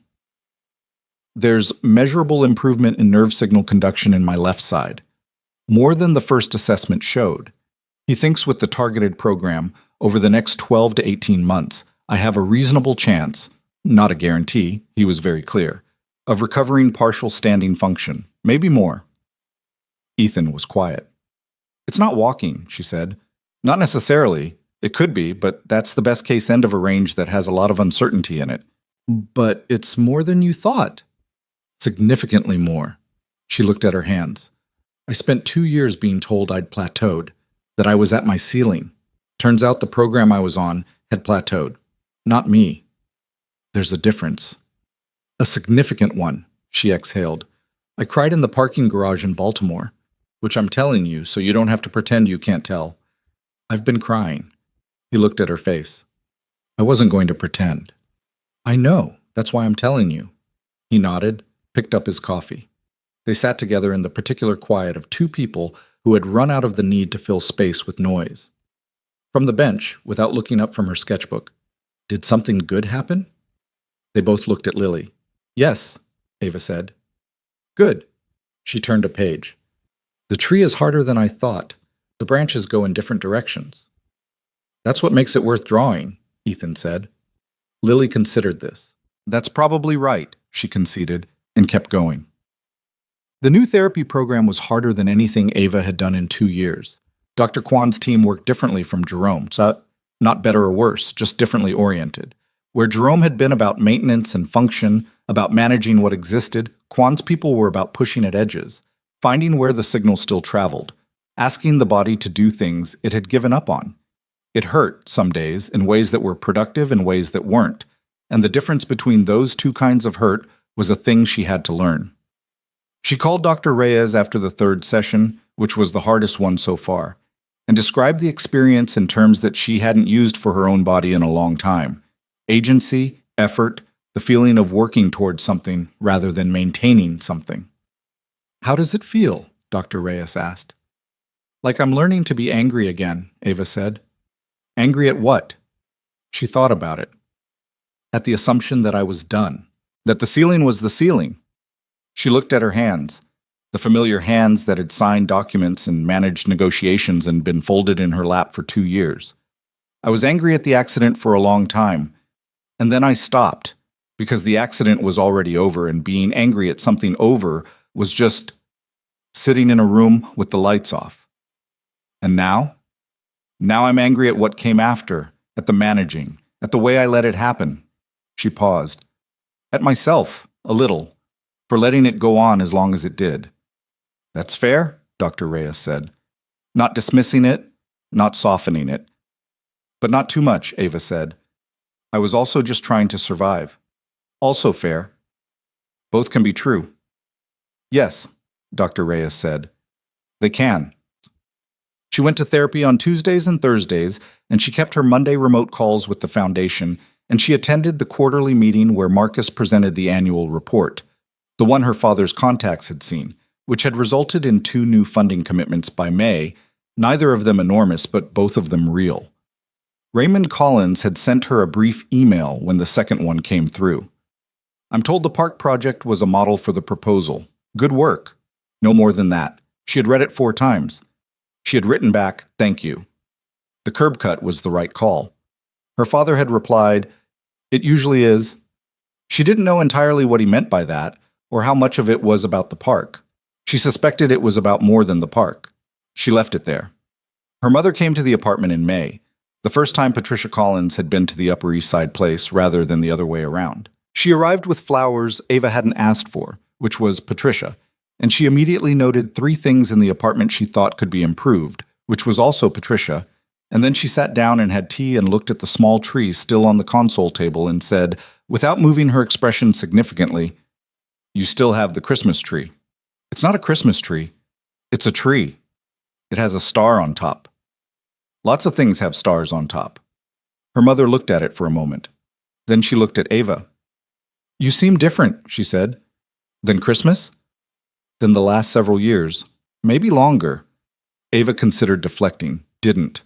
"There's measurable improvement in nerve signal conduction in my left side. More than the first assessment showed. He thinks with the targeted program, over the next 12 to 18 months, I have a reasonable chance, Not a guarantee, he was very clear. Of recovering partial standing function, maybe more. Ethan was quiet. It's not walking, she said. Not necessarily. It could be, but that's the best case end of a range that has a lot of uncertainty in it. But it's more than you thought. Significantly more. She looked at her hands. I spent 2 years being told I'd plateaued, that I was at my ceiling. Turns out the program I was on had plateaued. Not me. There's a difference. A significant one, she exhaled. I cried in the parking garage in Baltimore, which I'm telling you so you don't have to pretend you can't tell. I've been crying. He looked at her face. I wasn't going to pretend. I know, that's why I'm telling you. He nodded, picked up his coffee. They sat together in the particular quiet of two people who had run out of the need to fill space with noise. From the bench, without looking up from her sketchbook, did something good happen? They both looked at Lily. Yes, Ava said. Good. She turned a page. The tree is harder than I thought. The branches go in different directions. That's what makes it worth drawing, Ethan said. Lily considered this. That's probably right, she conceded, and kept going. The new therapy program was harder than anything Ava had done in 2 years. Dr. Kwan's team worked differently from Jerome's, not better or worse, just differently oriented. Where Jerome had been about maintenance and function, about managing what existed, Kwan's people were about pushing at edges, finding where the signal still traveled, asking the body to do things it had given up on. It hurt some days in ways that were productive and ways that weren't, and the difference between those two kinds of hurt was a thing she had to learn. She called Dr. Reyes after the third session, which was the hardest one so far, and described the experience in terms that she hadn't used for her own body in a long time. Agency, effort, the feeling of working towards something rather than maintaining something. How does it feel? Dr. Reyes asked. Like I'm learning to be angry again, Ava said. Angry at what? She thought about it. At the assumption that I was done, that the ceiling was the ceiling. She looked at her hands, the familiar hands that had signed documents and managed negotiations and been folded in her lap for 2 years. I was angry at the accident for a long time, and then I stopped, because the accident was already over, and being angry at something over was just sitting in a room with the lights off. And now? Now I'm angry at what came after, at the managing, at the way I let it happen. She paused. At myself, a little, for letting it go on as long as it did. That's fair, Dr. Reyes said. Not dismissing it, not softening it. But not too much, Ava said. I was also just trying to survive. Also fair. Both can be true. Yes, Dr. Reyes said. They can. She went to therapy on Tuesdays and Thursdays, and she kept her Monday remote calls with the foundation, and she attended the quarterly meeting where Marcus presented the annual report, the one her father's contacts had seen, which had resulted in 2 new funding commitments by May, neither of them enormous, but both of them real. Raymond Collins had sent her a brief email when the second one came through. I'm told the park project was a model for the proposal. Good work. No more than that. She had read it 4 times. She had written back, thank you. The curb cut was the right call. Her father had replied, it usually is. She didn't know entirely what he meant by that, or how much of it was about the park. She suspected it was about more than the park. She left it there. Her mother came to the apartment in May, the first time Patricia Collins had been to the Upper East Side place rather than the other way around. She arrived with flowers Ava hadn't asked for, which was Patricia, and she immediately noted 3 things in the apartment she thought could be improved, which was also Patricia, and then she sat down and had tea and looked at the small tree still on the console table and said, without moving her expression significantly, you still have the Christmas tree. It's not a Christmas tree. It's a tree. It has a star on top. Lots of things have stars on top. Her mother looked at it for a moment. Then she looked at Ava. You seem different, she said. Than Christmas? Than the last several years. Maybe longer. Ava considered deflecting. Didn't.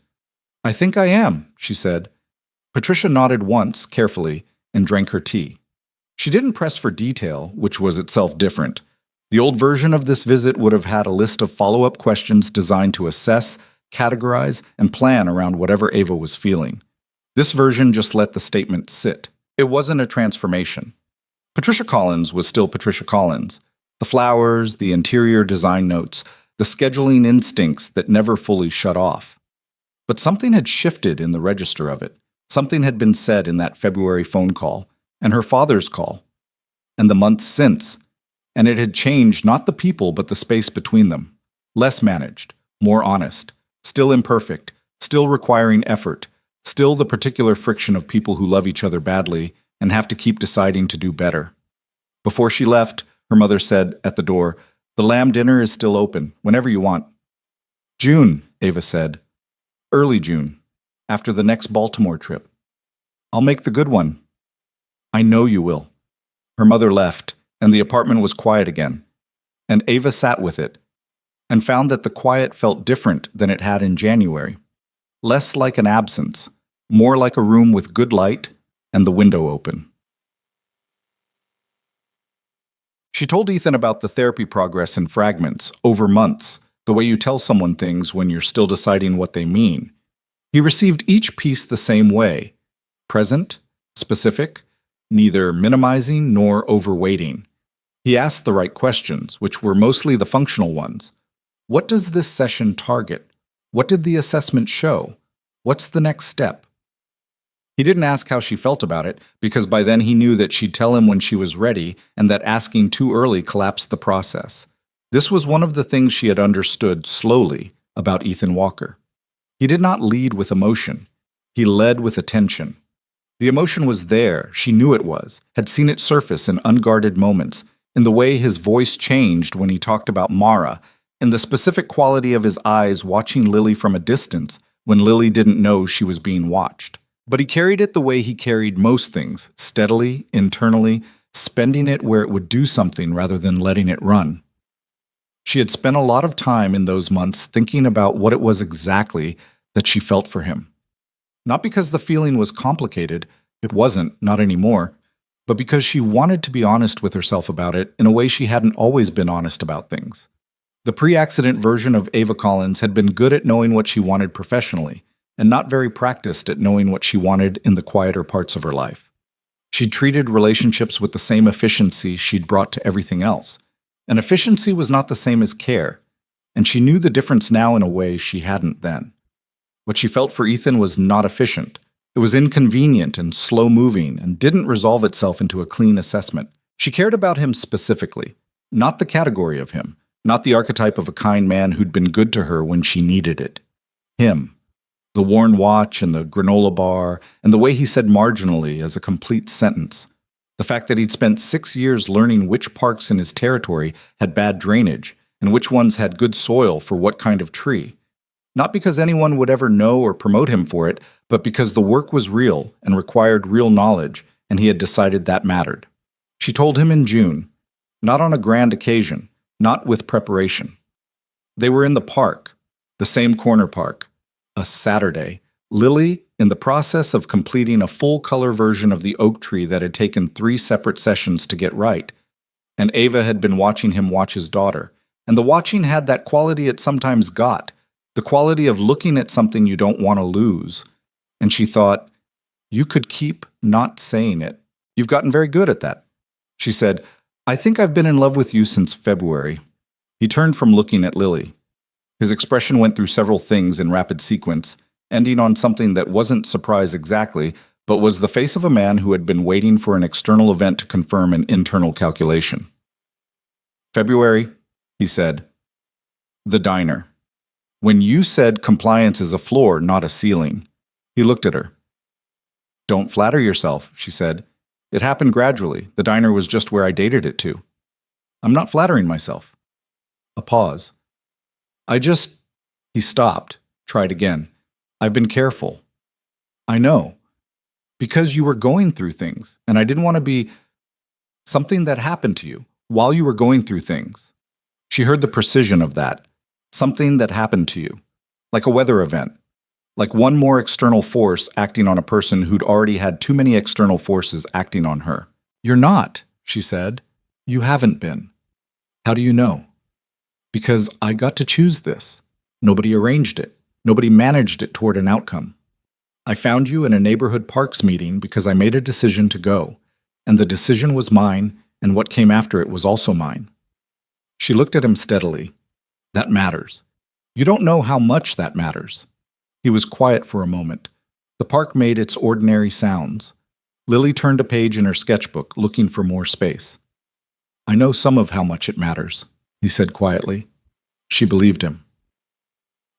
I think I am, she said. Patricia nodded once, carefully, and drank her tea. She didn't press for detail, which was itself different. The old version of this visit would have had a list of follow-up questions designed to assess, categorize, and plan around whatever Ava was feeling. This version just let the statement sit. It wasn't a transformation. Patricia Collins was still Patricia Collins. The flowers, the interior design notes, the scheduling instincts that never fully shut off. But something had shifted in the register of it. Something had been said in that February phone call, and her father's call, and the months since, and it had changed not the people but the space between them. Less managed, more honest, still imperfect, still requiring effort, still the particular friction of people who love each other badly and have to keep deciding to do better. Before she left, her mother said at the door, "The lamb dinner is still open, whenever you want." "June," Ava said. "Early June, after the next Baltimore trip. I'll make the good one." "I know you will." Her mother left, and the apartment was quiet again. And Ava sat with it, and found that the quiet felt different than it had in January. Less like an absence, more like a room with good light and the window open. She told Ethan about the therapy progress in fragments, over months, the way you tell someone things when you're still deciding what they mean. He received each piece the same way, present, specific, neither minimizing nor overweighting. He asked the right questions, which were mostly the functional ones. What does this session target? What did the assessment show? What's the next step? He didn't ask how she felt about it, because by then he knew that she'd tell him when she was ready, and that asking too early collapsed the process. This was one of the things she had understood slowly about Ethan Walker. He did not lead with emotion. He led with attention. The emotion was there, she knew it was, had seen it surface in unguarded moments, in the way his voice changed when he talked about Mara, in the specific quality of his eyes watching Lily from a distance when Lily didn't know she was being watched. But he carried it the way he carried most things, steadily, internally, spending it where it would do something rather than letting it run. She had spent a lot of time in those months thinking about what it was exactly that she felt for him. Not because the feeling was complicated, it wasn't, not anymore, but because she wanted to be honest with herself about it in a way she hadn't always been honest about things. The pre-accident version of Ava Collins had been good at knowing what she wanted professionally, and not very practiced at knowing what she wanted in the quieter parts of her life. She'd treated relationships with the same efficiency she'd brought to everything else, and efficiency was not the same as care, and she knew the difference now in a way she hadn't then. What she felt for Ethan was not efficient. It was inconvenient and slow-moving and didn't resolve itself into a clean assessment. She cared about him specifically, not the category of him, not the archetype of a kind man who'd been good to her when she needed it. Him. The worn watch and the granola bar, and the way he said marginally as a complete sentence. The fact that he'd spent 6 years learning which parks in his territory had bad drainage and which ones had good soil for what kind of tree. Not because anyone would ever know or promote him for it, but because the work was real and required real knowledge, and he had decided that mattered. She told him in June, not on a grand occasion, not with preparation. They were in the park, the same corner park. A Saturday, Lily, in the process of completing a full-color version of the oak tree that had taken 3 separate sessions to get right, and Ava had been watching him watch his daughter, and the watching had that quality it sometimes got, the quality of looking at something you don't want to lose. And she thought, you could keep not saying it. You've gotten very good at that. She said, I think I've been in love with you since February. He turned from looking at Lily. His expression went through several things in rapid sequence, ending on something that wasn't surprise exactly, but was the face of a man who had been waiting for an external event to confirm an internal calculation. February, he said. The diner. When you said compliance is a floor, not a ceiling. He looked at her. Don't flatter yourself, she said. It happened gradually. The diner was just where I dated it to. I'm not flattering myself. A pause. He stopped, tried again. I've been careful. I know. Because you were going through things, and I didn't want to be something that happened to you while you were going through things. She heard the precision of that. Something that happened to you. Like a weather event. Like one more external force acting on a person who'd already had too many external forces acting on her. You're not, she said. You haven't been. How do you know? Because I got to choose this. Nobody arranged it. Nobody managed it toward an outcome. I found you in a neighborhood parks meeting because I made a decision to go, and the decision was mine, and what came after it was also mine. She looked at him steadily. That matters. You don't know how much that matters. He was quiet for a moment. The park made its ordinary sounds. Lily turned a page in her sketchbook, looking for more space. I know some of how much it matters, he said quietly. She believed him.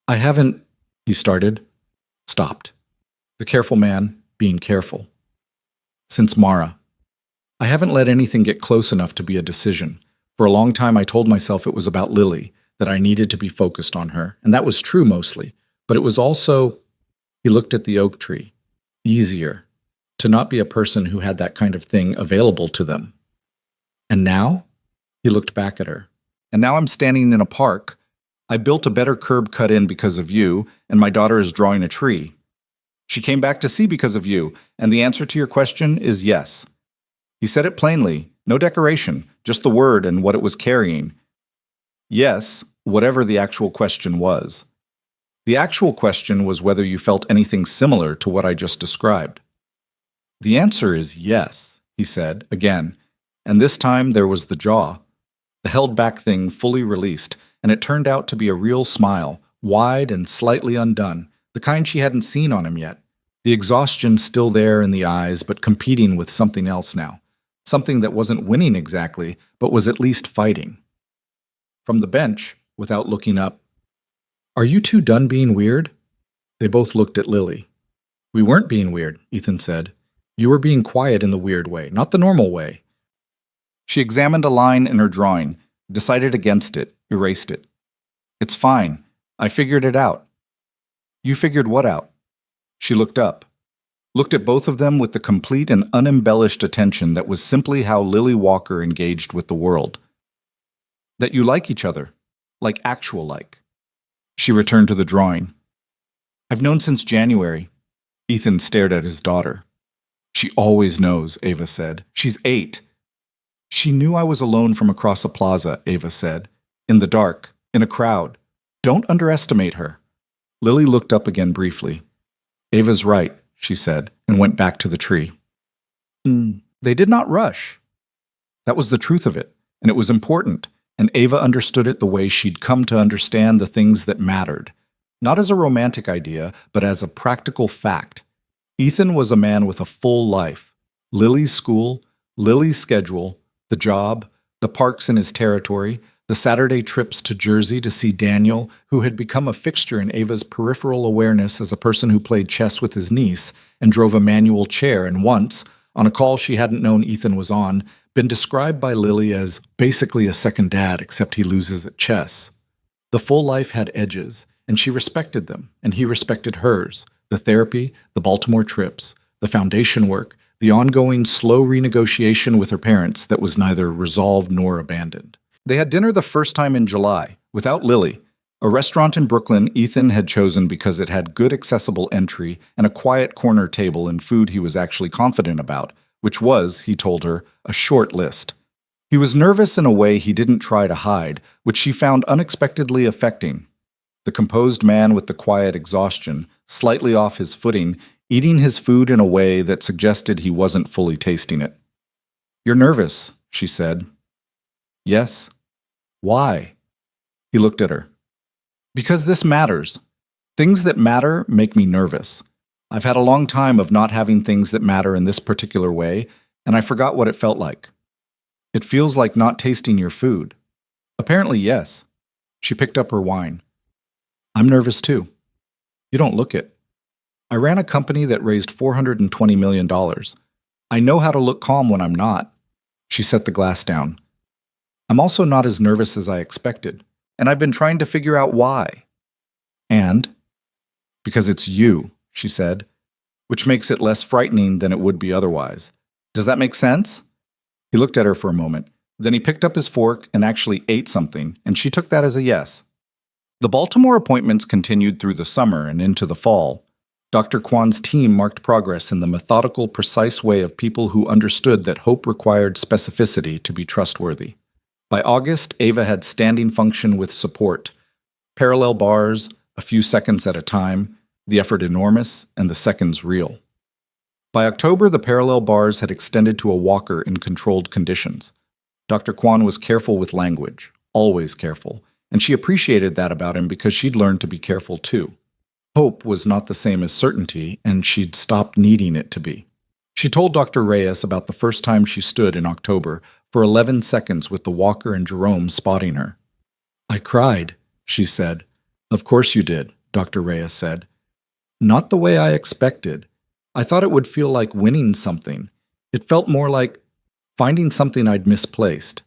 I haven't, he started, stopped. The careful man being careful. Since Mara. I haven't let anything get close enough to be a decision. For a long time I told myself it was about Lily, that I needed to be focused on her, and that was true mostly, but it was also, he looked at the oak tree, easier to not be a person who had that kind of thing available to them. And now? He looked back at her. And now I'm standing in a park. I built a better curb cut in because of you, and my daughter is drawing a tree. She came back to see because of you, and the answer to your question is yes. He said it plainly, no decoration, just the word and what it was carrying. Yes, whatever the actual question was. The actual question was whether you felt anything similar to what I just described. The answer is yes, he said, again, and this time there was the jaw. The held-back thing fully released, and it turned out to be a real smile, wide and slightly undone, the kind she hadn't seen on him yet. The exhaustion still there in the eyes, but competing with something else now. Something that wasn't winning exactly, but was at least fighting. From the bench, without looking up, Are you two done being weird? They both looked at Lily. We weren't being weird, Ethan said. You were being quiet in the weird way, not the normal way. She examined a line in her drawing, decided against it, erased it. It's fine. I figured it out. You figured what out? She looked up. Looked at both of them with the complete and unembellished attention that was simply how Lily Walker engaged with the world. That you like each other. Like actual like. She returned to the drawing. I've known since January. Ethan stared at his daughter. She always knows, Ava said. She's 8. She knew I was alone from across a plaza, Ava said. In the dark, in a crowd. Don't underestimate her. Lily looked up again briefly. Ava's right, she said, and went back to the tree. They did not rush. That was the truth of it, and it was important, and Ava understood it the way she'd come to understand the things that mattered. Not as a romantic idea, but as a practical fact. Ethan was a man with a full life. Lily's school, Lily's schedule, the job, the parks in his territory, the Saturday trips to Jersey to see Daniel, who had become a fixture in Ava's peripheral awareness as a person who played chess with his niece and drove a manual chair and once, on a call she hadn't known Ethan was on, been described by Lily as basically a second dad except he loses at chess. The full life had edges, and she respected them, and he respected hers, the therapy, the Baltimore trips, the foundation work, the ongoing slow renegotiation with her parents that was neither resolved nor abandoned. They had dinner the first time in July, without Lily, a restaurant in Brooklyn Ethan had chosen because it had good accessible entry and a quiet corner table and food he was actually confident about, which was, he told her, a short list. He was nervous in a way he didn't try to hide, which she found unexpectedly affecting. The composed man with the quiet exhaustion, slightly off his footing, eating his food in a way that suggested he wasn't fully tasting it. You're nervous, she said. Yes. Why? He looked at her. Because this matters. Things that matter make me nervous. I've had a long time of not having things that matter in this particular way, and I forgot what it felt like. It feels like not tasting your food. Apparently, yes. She picked up her wine. I'm nervous too. You don't look it. I ran a company that raised $420 million. I know how to look calm when I'm not. She set the glass down. I'm also not as nervous as I expected, and I've been trying to figure out why. And? Because it's you, she said, which makes it less frightening than it would be otherwise. Does that make sense? He looked at her for a moment. Then he picked up his fork and actually ate something, and she took that as a yes. The Baltimore appointments continued through the summer and into the fall. Dr. Kwan's team marked progress in the methodical, precise way of people who understood that hope required specificity to be trustworthy. By August, Ava had standing function with support. Parallel bars, a few seconds at a time, the effort enormous, and the seconds real. By October, the parallel bars had extended to a walker in controlled conditions. Dr. Kwan was careful with language, always careful, and she appreciated that about him because she'd learned to be careful too. Hope was not the same as certainty, and she'd stopped needing it to be. She told Dr. Reyes about the first time she stood in October for 11 seconds with the walker and Jerome spotting her. "I cried," she said. "Of course you did," Dr. Reyes said. "Not the way I expected. I thought it would feel like winning something. It felt more like finding something I'd misplaced."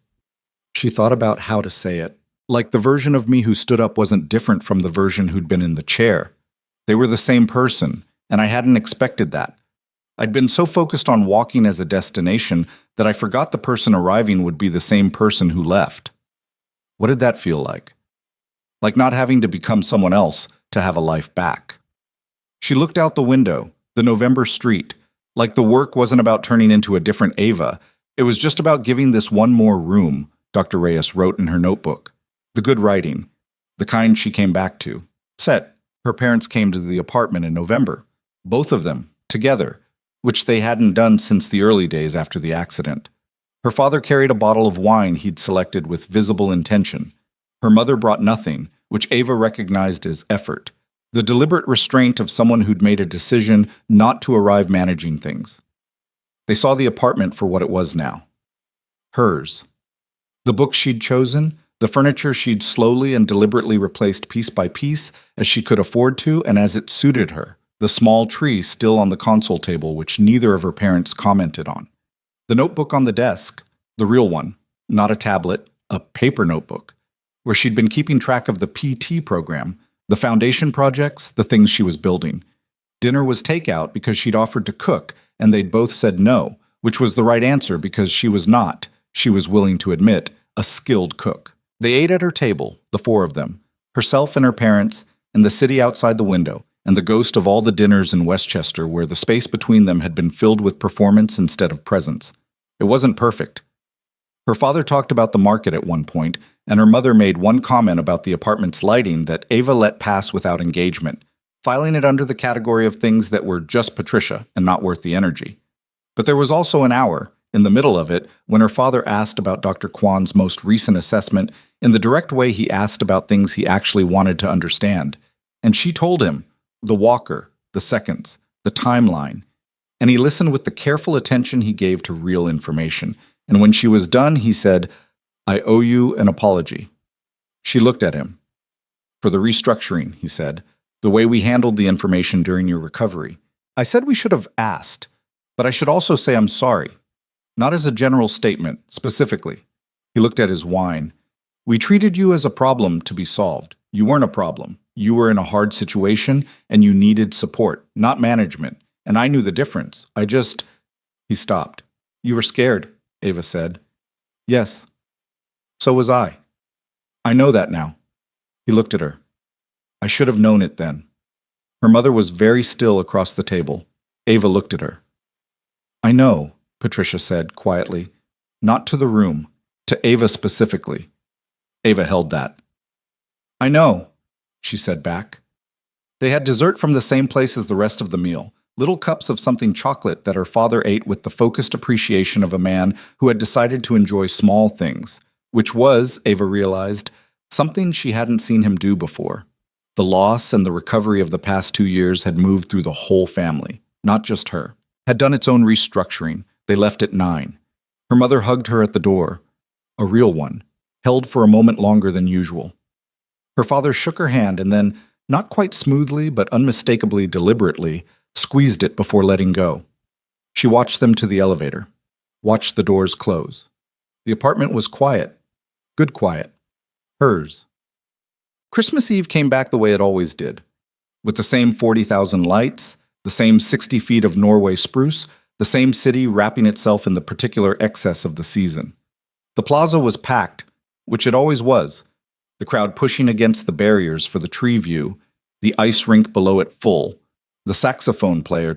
She thought about how to say it. Like the version of me who stood up wasn't different from the version who'd been in the chair. They were the same person, and I hadn't expected that. I'd been so focused on walking as a destination that I forgot the person arriving would be the same person who left. What did that feel like? Like not having to become someone else to have a life back. She looked out the window, the November street, like the work wasn't about turning into a different Ava. It was just about giving this one more room, Dr. Reyes wrote in her notebook. The good writing, the kind she came back to. Set, her parents came to the apartment in November. Both of them, together, which they hadn't done since the early days after the accident. Her father carried a bottle of wine he'd selected with visible intention. Her mother brought nothing, which Ava recognized as effort, the deliberate restraint of someone who'd made a decision not to arrive managing things. They saw the apartment for what it was now. Hers. The books she'd chosen, the furniture she'd slowly and deliberately replaced piece by piece as she could afford to and as it suited her. The small tree still on the console table, which neither of her parents commented on. The notebook on the desk, the real one, not a tablet, a paper notebook, where she'd been keeping track of the PT program, the foundation projects, the things she was building. Dinner was takeout because she'd offered to cook, and they'd both said no, which was the right answer because she was not, she was willing to admit, a skilled cook. They ate at her table, the four of them, herself and her parents, and the city outside the window, and the ghost of all the dinners in Westchester where the space between them had been filled with performance instead of presence. It wasn't perfect. Her father talked about the market at one point, and her mother made one comment about the apartment's lighting that Ava let pass without engagement, filing it under the category of things that were just Patricia and not worth the energy. But there was also an hour, in the middle of it, when her father asked about Dr. Kwan's most recent assessment in the direct way he asked about things he actually wanted to understand. And she told him, the walker, the seconds, the timeline, and he listened with the careful attention he gave to real information. And when she was done, he said, "I owe you an apology." She looked at him. "For the restructuring," he said, "the way we handled the information during your recovery. I said we should have asked, but I should also say I'm sorry. Not as a general statement, specifically." He looked at his wine. "We treated you as a problem to be solved. You weren't a problem. You were in a hard situation, and you needed support, not management. And I knew the difference. He stopped. "You were scared," Ava said. "Yes. So was I. I know that now." He looked at her. "I should have known it then." Her mother was very still across the table. Ava looked at her. "I know," Patricia said quietly. Not to the room, to Ava specifically. Ava held that. "I know," she said back. They had dessert from the same place as the rest of the meal, little cups of something chocolate that her father ate with the focused appreciation of a man who had decided to enjoy small things, which was, Ava realized, something she hadn't seen him do before. The loss and the recovery of the past 2 years had moved through the whole family, not just her. Had done its own restructuring. They left at 9. Her mother hugged her at the door, a real one, held for a moment longer than usual. Her father shook her hand and then, not quite smoothly but unmistakably deliberately, squeezed it before letting go. She watched them to the elevator, watched the doors close. The apartment was quiet, good quiet, hers. Christmas Eve came back the way it always did, with the same 40,000 lights, the same 60 feet of Norway spruce, the same city wrapping itself in the particular excess of the season. The plaza was packed, which it always was, the crowd pushing against the barriers for the tree view, the ice rink below it full, the saxophone player,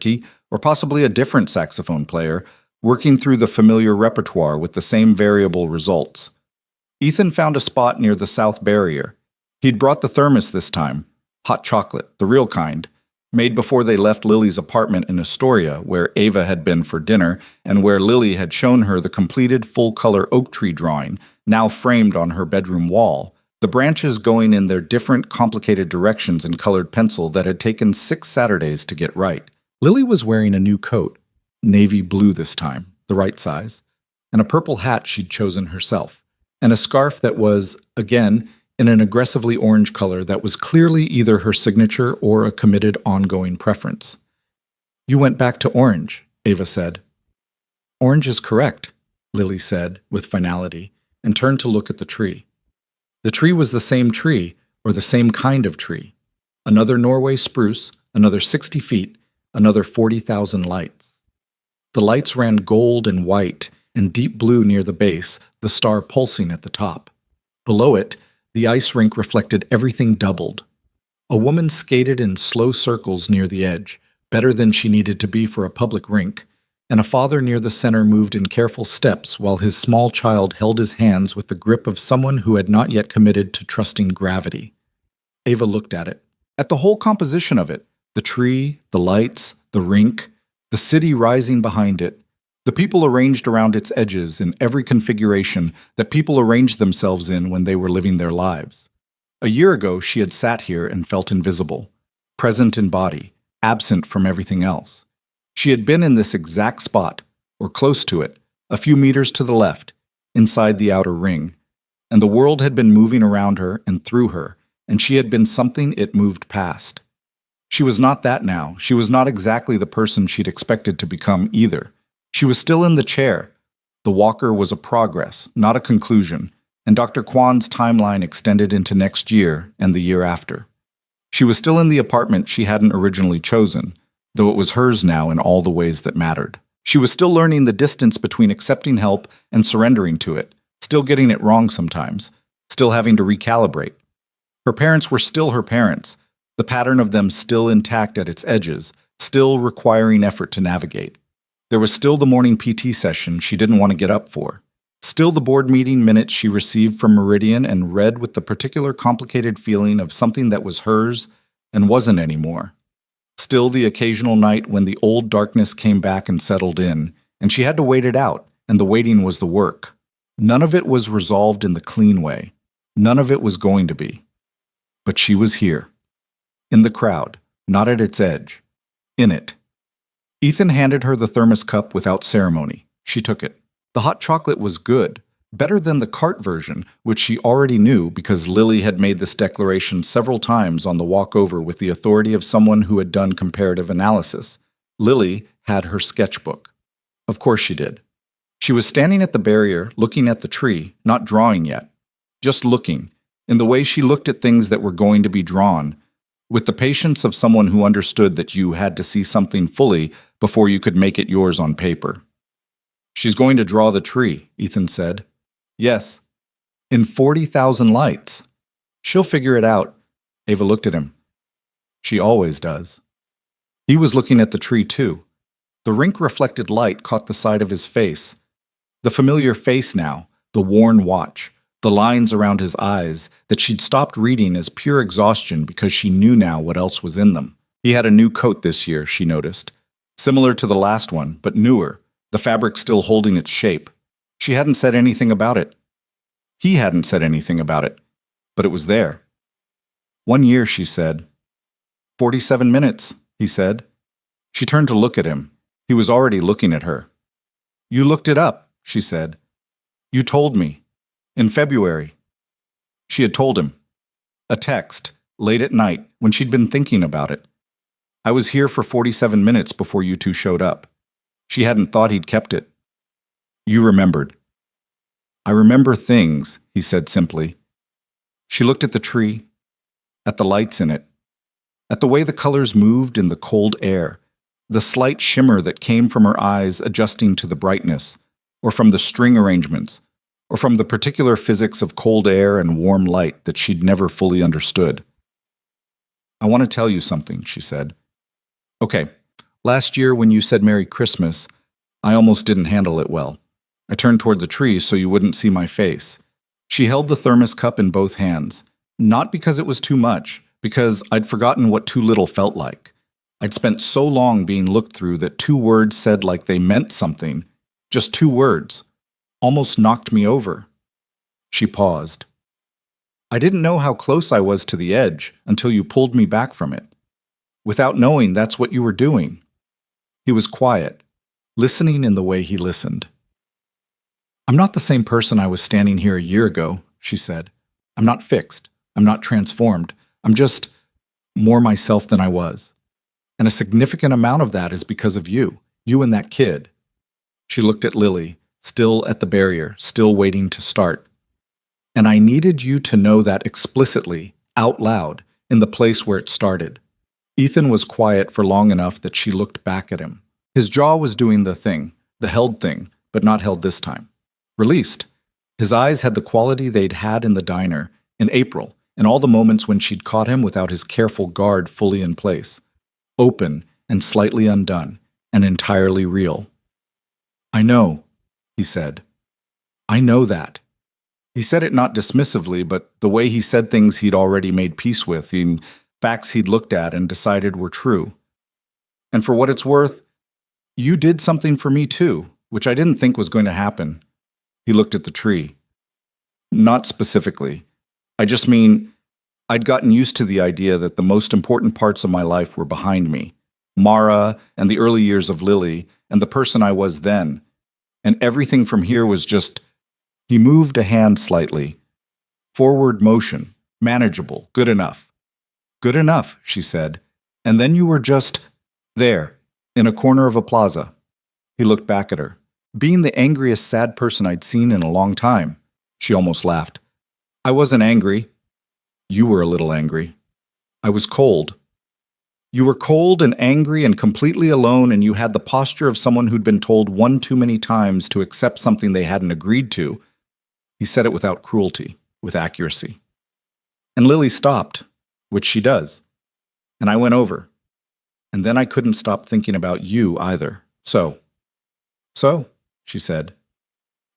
or possibly a different saxophone player, working through the familiar repertoire with the same variable results. Ethan found a spot near the south barrier. He'd brought the thermos this time, hot chocolate, the real kind, made before they left Lily's apartment in Astoria, where Ava had been for dinner, and where Lily had shown her the completed full-color oak tree drawing, now framed on her bedroom wall, the branches going in their different, complicated directions in colored pencil that had taken 6 Saturdays to get right. Lily was wearing a new coat, navy blue this time, the right size, and a purple hat she'd chosen herself, and a scarf that was, again, in an aggressively orange color that was clearly either her signature or a committed ongoing preference. "You went back to orange," Ava said. "Orange is correct," Lily said with finality, and turned to look at the tree. The tree was the same tree, or the same kind of tree. Another Norway spruce, another 60 feet, another 40,000 lights. The lights ran gold and white and deep blue near the base, the star pulsing at the top. Below it, the ice rink reflected everything doubled. A woman skated in slow circles near the edge, better than she needed to be for a public rink, and a father near the center moved in careful steps while his small child held his hands with the grip of someone who had not yet committed to trusting gravity. Ava looked at it. At the whole composition of it, the tree, the lights, the rink, the city rising behind it, the people arranged around its edges in every configuration that people arranged themselves in when they were living their lives. A year ago, she had sat here and felt invisible, present in body, absent from everything else. She had been in this exact spot, or close to it, a few meters to the left, inside the outer ring, and the world had been moving around her and through her, and she had been something it moved past. She was not that now. She was not exactly the person she'd expected to become either. She was still in the chair. The walker was a progress, not a conclusion, and Dr. Kwan's timeline extended into next year and the year after. She was still in the apartment she hadn't originally chosen, though it was hers now in all the ways that mattered. She was still learning the distance between accepting help and surrendering to it, still getting it wrong sometimes, still having to recalibrate. Her parents were still her parents, the pattern of them still intact at its edges, still requiring effort to navigate. There was still the morning PT session she didn't want to get up for. Still the board meeting minutes she received from Meridian and read with the particular complicated feeling of something that was hers and wasn't anymore. Still the occasional night when the old darkness came back and settled in, and she had to wait it out, and the waiting was the work. None of it was resolved in the clean way. None of it was going to be. But she was here. In the crowd, not at its edge. In it. Ethan handed her the thermos cup without ceremony. She took it. The hot chocolate was good, better than the cart version, which she already knew because Lily had made this declaration several times on the walk over with the authority of someone who had done comparative analysis. Lily had her sketchbook. Of course she did. She was standing at the barrier, looking at the tree, not drawing yet. Just looking, in the way she looked at things that were going to be drawn, with the patience of someone who understood that you had to see something fully before you could make it yours on paper. "She's going to draw the tree," Ethan said. "Yes. In 40,000 lights. She'll figure it out." Ava looked at him. "She always does." He was looking at the tree too. The rink-reflected light caught the side of his face. The familiar face now, the worn watch, the lines around his eyes that she'd stopped reading as pure exhaustion because she knew now what else was in them. He had a new coat this year, she noticed. Similar to the last one, but newer, the fabric still holding its shape. She hadn't said anything about it. He hadn't said anything about it, but it was there. 1 year, she said. 47 minutes, he said. She turned to look at him. He was already looking at her. "You looked it up," she said. "You told me. In February." She had told him. A text, late at night, when she'd been thinking about it. "I was here for 47 minutes before you two showed up." She hadn't thought he'd kept it. "You remembered." "I remember things," he said simply. She looked at the tree, at the lights in it, at the way the colors moved in the cold air, the slight shimmer that came from her eyes adjusting to the brightness, or from the string arrangements, or from the particular physics of cold air and warm light that she'd never fully understood. "I want to tell you something," she said. "Okay, last year when you said Merry Christmas, I almost didn't handle it well. I turned toward the tree so you wouldn't see my face." She held the thermos cup in both hands, not because it was too much, because I'd forgotten what too little felt like. I'd spent so long being looked through that 2 words said like they meant something, just 2 words, almost knocked me over. She paused. I didn't know how close I was to the edge until you pulled me back from it. Without knowing that's what you were doing. He was quiet, listening in the way he listened. I'm not the same person I was standing here a year ago, she said. I'm not fixed. I'm not transformed. I'm just more myself than I was. And a significant amount of that is because of you and that kid. She looked at Lily, still at the barrier, still waiting to start. And I needed you to know that explicitly, out loud, in the place where it started. Ethan was quiet for long enough that she looked back at him. His jaw was doing the held thing, but not held this time. Released. His eyes had the quality they'd had in the diner, in April, and all the moments when she'd caught him without his careful guard fully in place. Open and slightly undone, and entirely real. I know, he said. I know that. He said it not dismissively, but the way he said things he'd already made peace with, in facts he'd looked at and decided were true. And for what it's worth, you did something for me too, which I didn't think was going to happen. He looked at the tree. Not specifically. I just mean, I'd gotten used to the idea that the most important parts of my life were behind me. Mara and the early years of Lily and the person I was then. And everything from here was just... He moved a hand slightly. Forward motion. Manageable. Good enough. Good enough, she said. And then you were just there, in a corner of a plaza. He looked back at her. Being the angriest, sad person I'd seen in a long time. She almost laughed. I wasn't angry. You were a little angry. I was cold. You were cold and angry and completely alone, and you had the posture of someone who'd been told one too many times to accept something they hadn't agreed to. He said it without cruelty, with accuracy. And Lily stopped, which she does. And I went over. And then I couldn't stop thinking about you either. So, she said.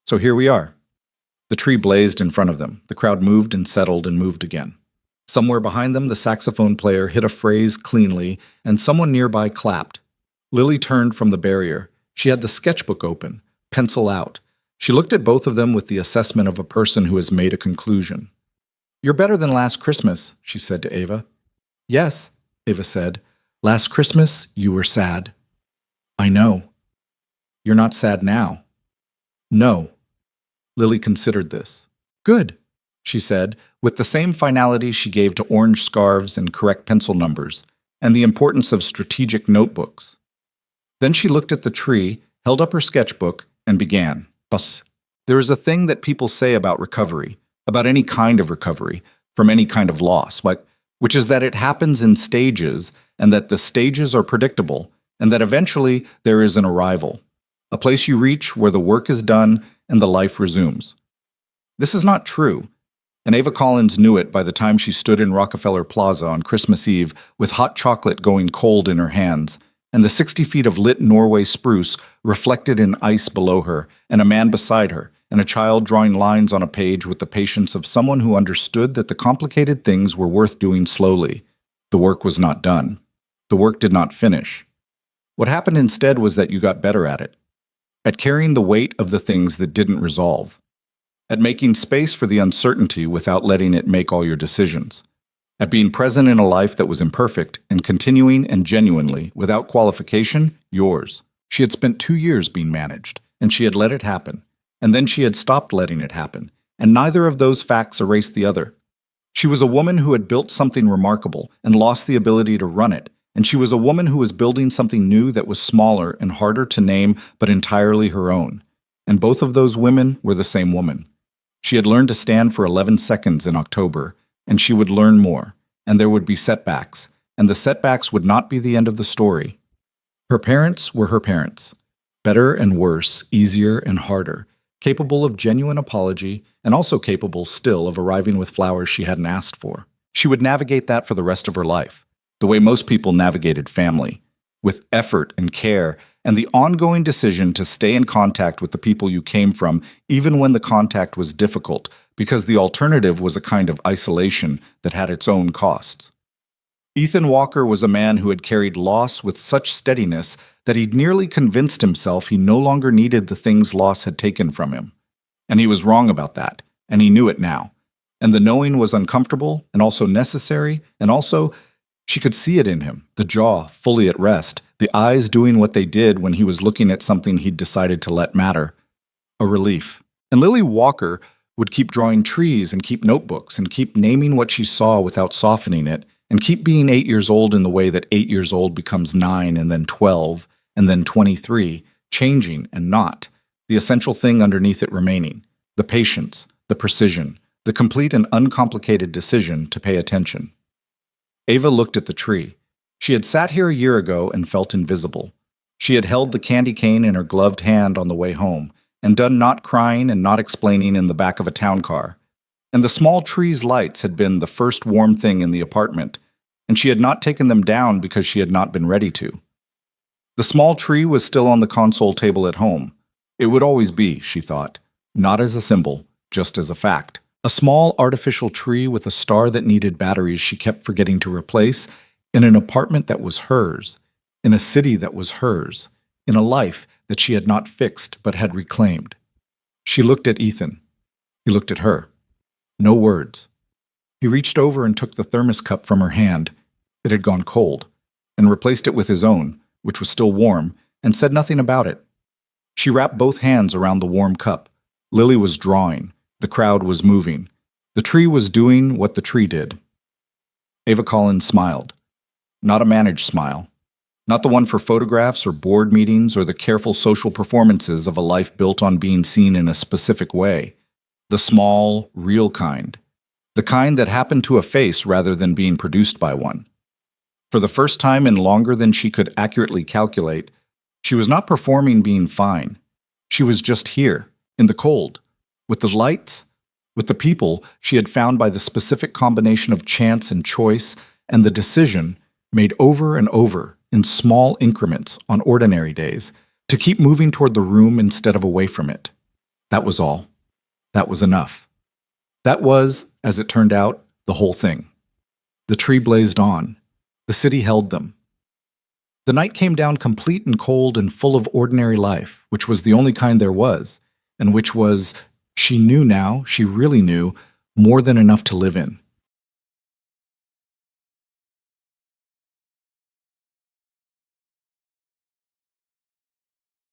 So here we are. The tree blazed in front of them. The crowd moved and settled and moved again. Somewhere behind them, the saxophone player hit a phrase cleanly, and someone nearby clapped. Lily turned from the barrier. She had the sketchbook open, pencil out. She looked at both of them with the assessment of a person who has made a conclusion. You're better than last Christmas, she said to Ava. Yes, Ava said. Last Christmas, you were sad. I know. You're not sad now. No. Lily considered this. Good, she said, with the same finality she gave to orange scarves and correct pencil numbers, and the importance of strategic notebooks. Then she looked at the tree, held up her sketchbook, and began. There is a thing that people say about recovery, about any kind of recovery, from any kind of loss, which is that it happens in stages, and that the stages are predictable, and that eventually there is an arrival, a place you reach where the work is done and the life resumes. This is not true, and Ava Collins knew it by the time she stood in Rockefeller Plaza on Christmas Eve with hot chocolate going cold in her hands, and the 60 feet of lit Norway spruce reflected in ice below her, and a man beside her, and a child drawing lines on a page with the patience of someone who understood that the complicated things were worth doing slowly. The work was not done. The work did not finish. What happened instead was that you got better at it, at carrying the weight of the things that didn't resolve, at making space for the uncertainty without letting it make all your decisions, at being present in a life that was imperfect and continuing and genuinely, without qualification, yours. She had spent 2 years being managed, and she had let it happen, and then she had stopped letting it happen, and neither of those facts erased the other. She was a woman who had built something remarkable and lost the ability to run it, and she was a woman who was building something new that was smaller and harder to name but entirely her own. And both of those women were the same woman. She had learned to stand for 11 seconds in October, and she would learn more, and there would be setbacks, and the setbacks would not be the end of the story. Her parents were her parents, better and worse, easier and harder, capable of genuine apology, and also capable still of arriving with flowers she hadn't asked for. She would navigate that for the rest of her life, the way most people navigated family, with effort and care, and the ongoing decision to stay in contact with the people you came from, even when the contact was difficult, because the alternative was a kind of isolation that had its own costs. Ethan Walker was a man who had carried loss with such steadiness that he'd nearly convinced himself he no longer needed the things loss had taken from him. And he was wrong about that, and he knew it now. And the knowing was uncomfortable and also necessary, and also she could see it in him, the jaw fully at rest, the eyes doing what they did when he was looking at something he'd decided to let matter. A relief. And Lily Walker would keep drawing trees and keep notebooks and keep naming what she saw without softening it, and keep being 8 years old in the way that 8 years old becomes 9 and then 12 and then 23, changing and not, the essential thing underneath it remaining, the patience, the precision, the complete and uncomplicated decision to pay attention. Ava looked at the tree. She had sat here a year ago and felt invisible. She had held the candy cane in her gloved hand on the way home, and done not crying and not explaining in the back of a town car. And the small tree's lights had been the first warm thing in the apartment, and she had not taken them down because she had not been ready to. The small tree was still on the console table at home. It would always be, she thought, not as a symbol, just as a fact. A small artificial tree with a star that needed batteries she kept forgetting to replace, in an apartment that was hers, in a city that was hers, in a life that she had not fixed but had reclaimed. She looked at Ethan. He looked at her. No words. He reached over and took the thermos cup from her hand. It had gone cold, and replaced it with his own, which was still warm, and said nothing about it. She wrapped both hands around the warm cup. Lily was drawing. The crowd was moving. The tree was doing what the tree did. Ava Collins smiled. Not a managed smile. Not the one for photographs or board meetings or the careful social performances of a life built on being seen in a specific way. The small, real kind. The kind that happened to a face rather than being produced by one. For the first time in longer than she could accurately calculate, she was not performing being fine. She was just here, in the cold, with the lights, with the people she had found by the specific combination of chance and choice and the decision, made over and over in small increments on ordinary days, to keep moving toward the room instead of away from it. That was all. That was enough. That was, as it turned out, the whole thing. The tree blazed on. The city held them. The night came down complete and cold and full of ordinary life, which was the only kind there was, and which was, she knew now, she really knew, more than enough to live in.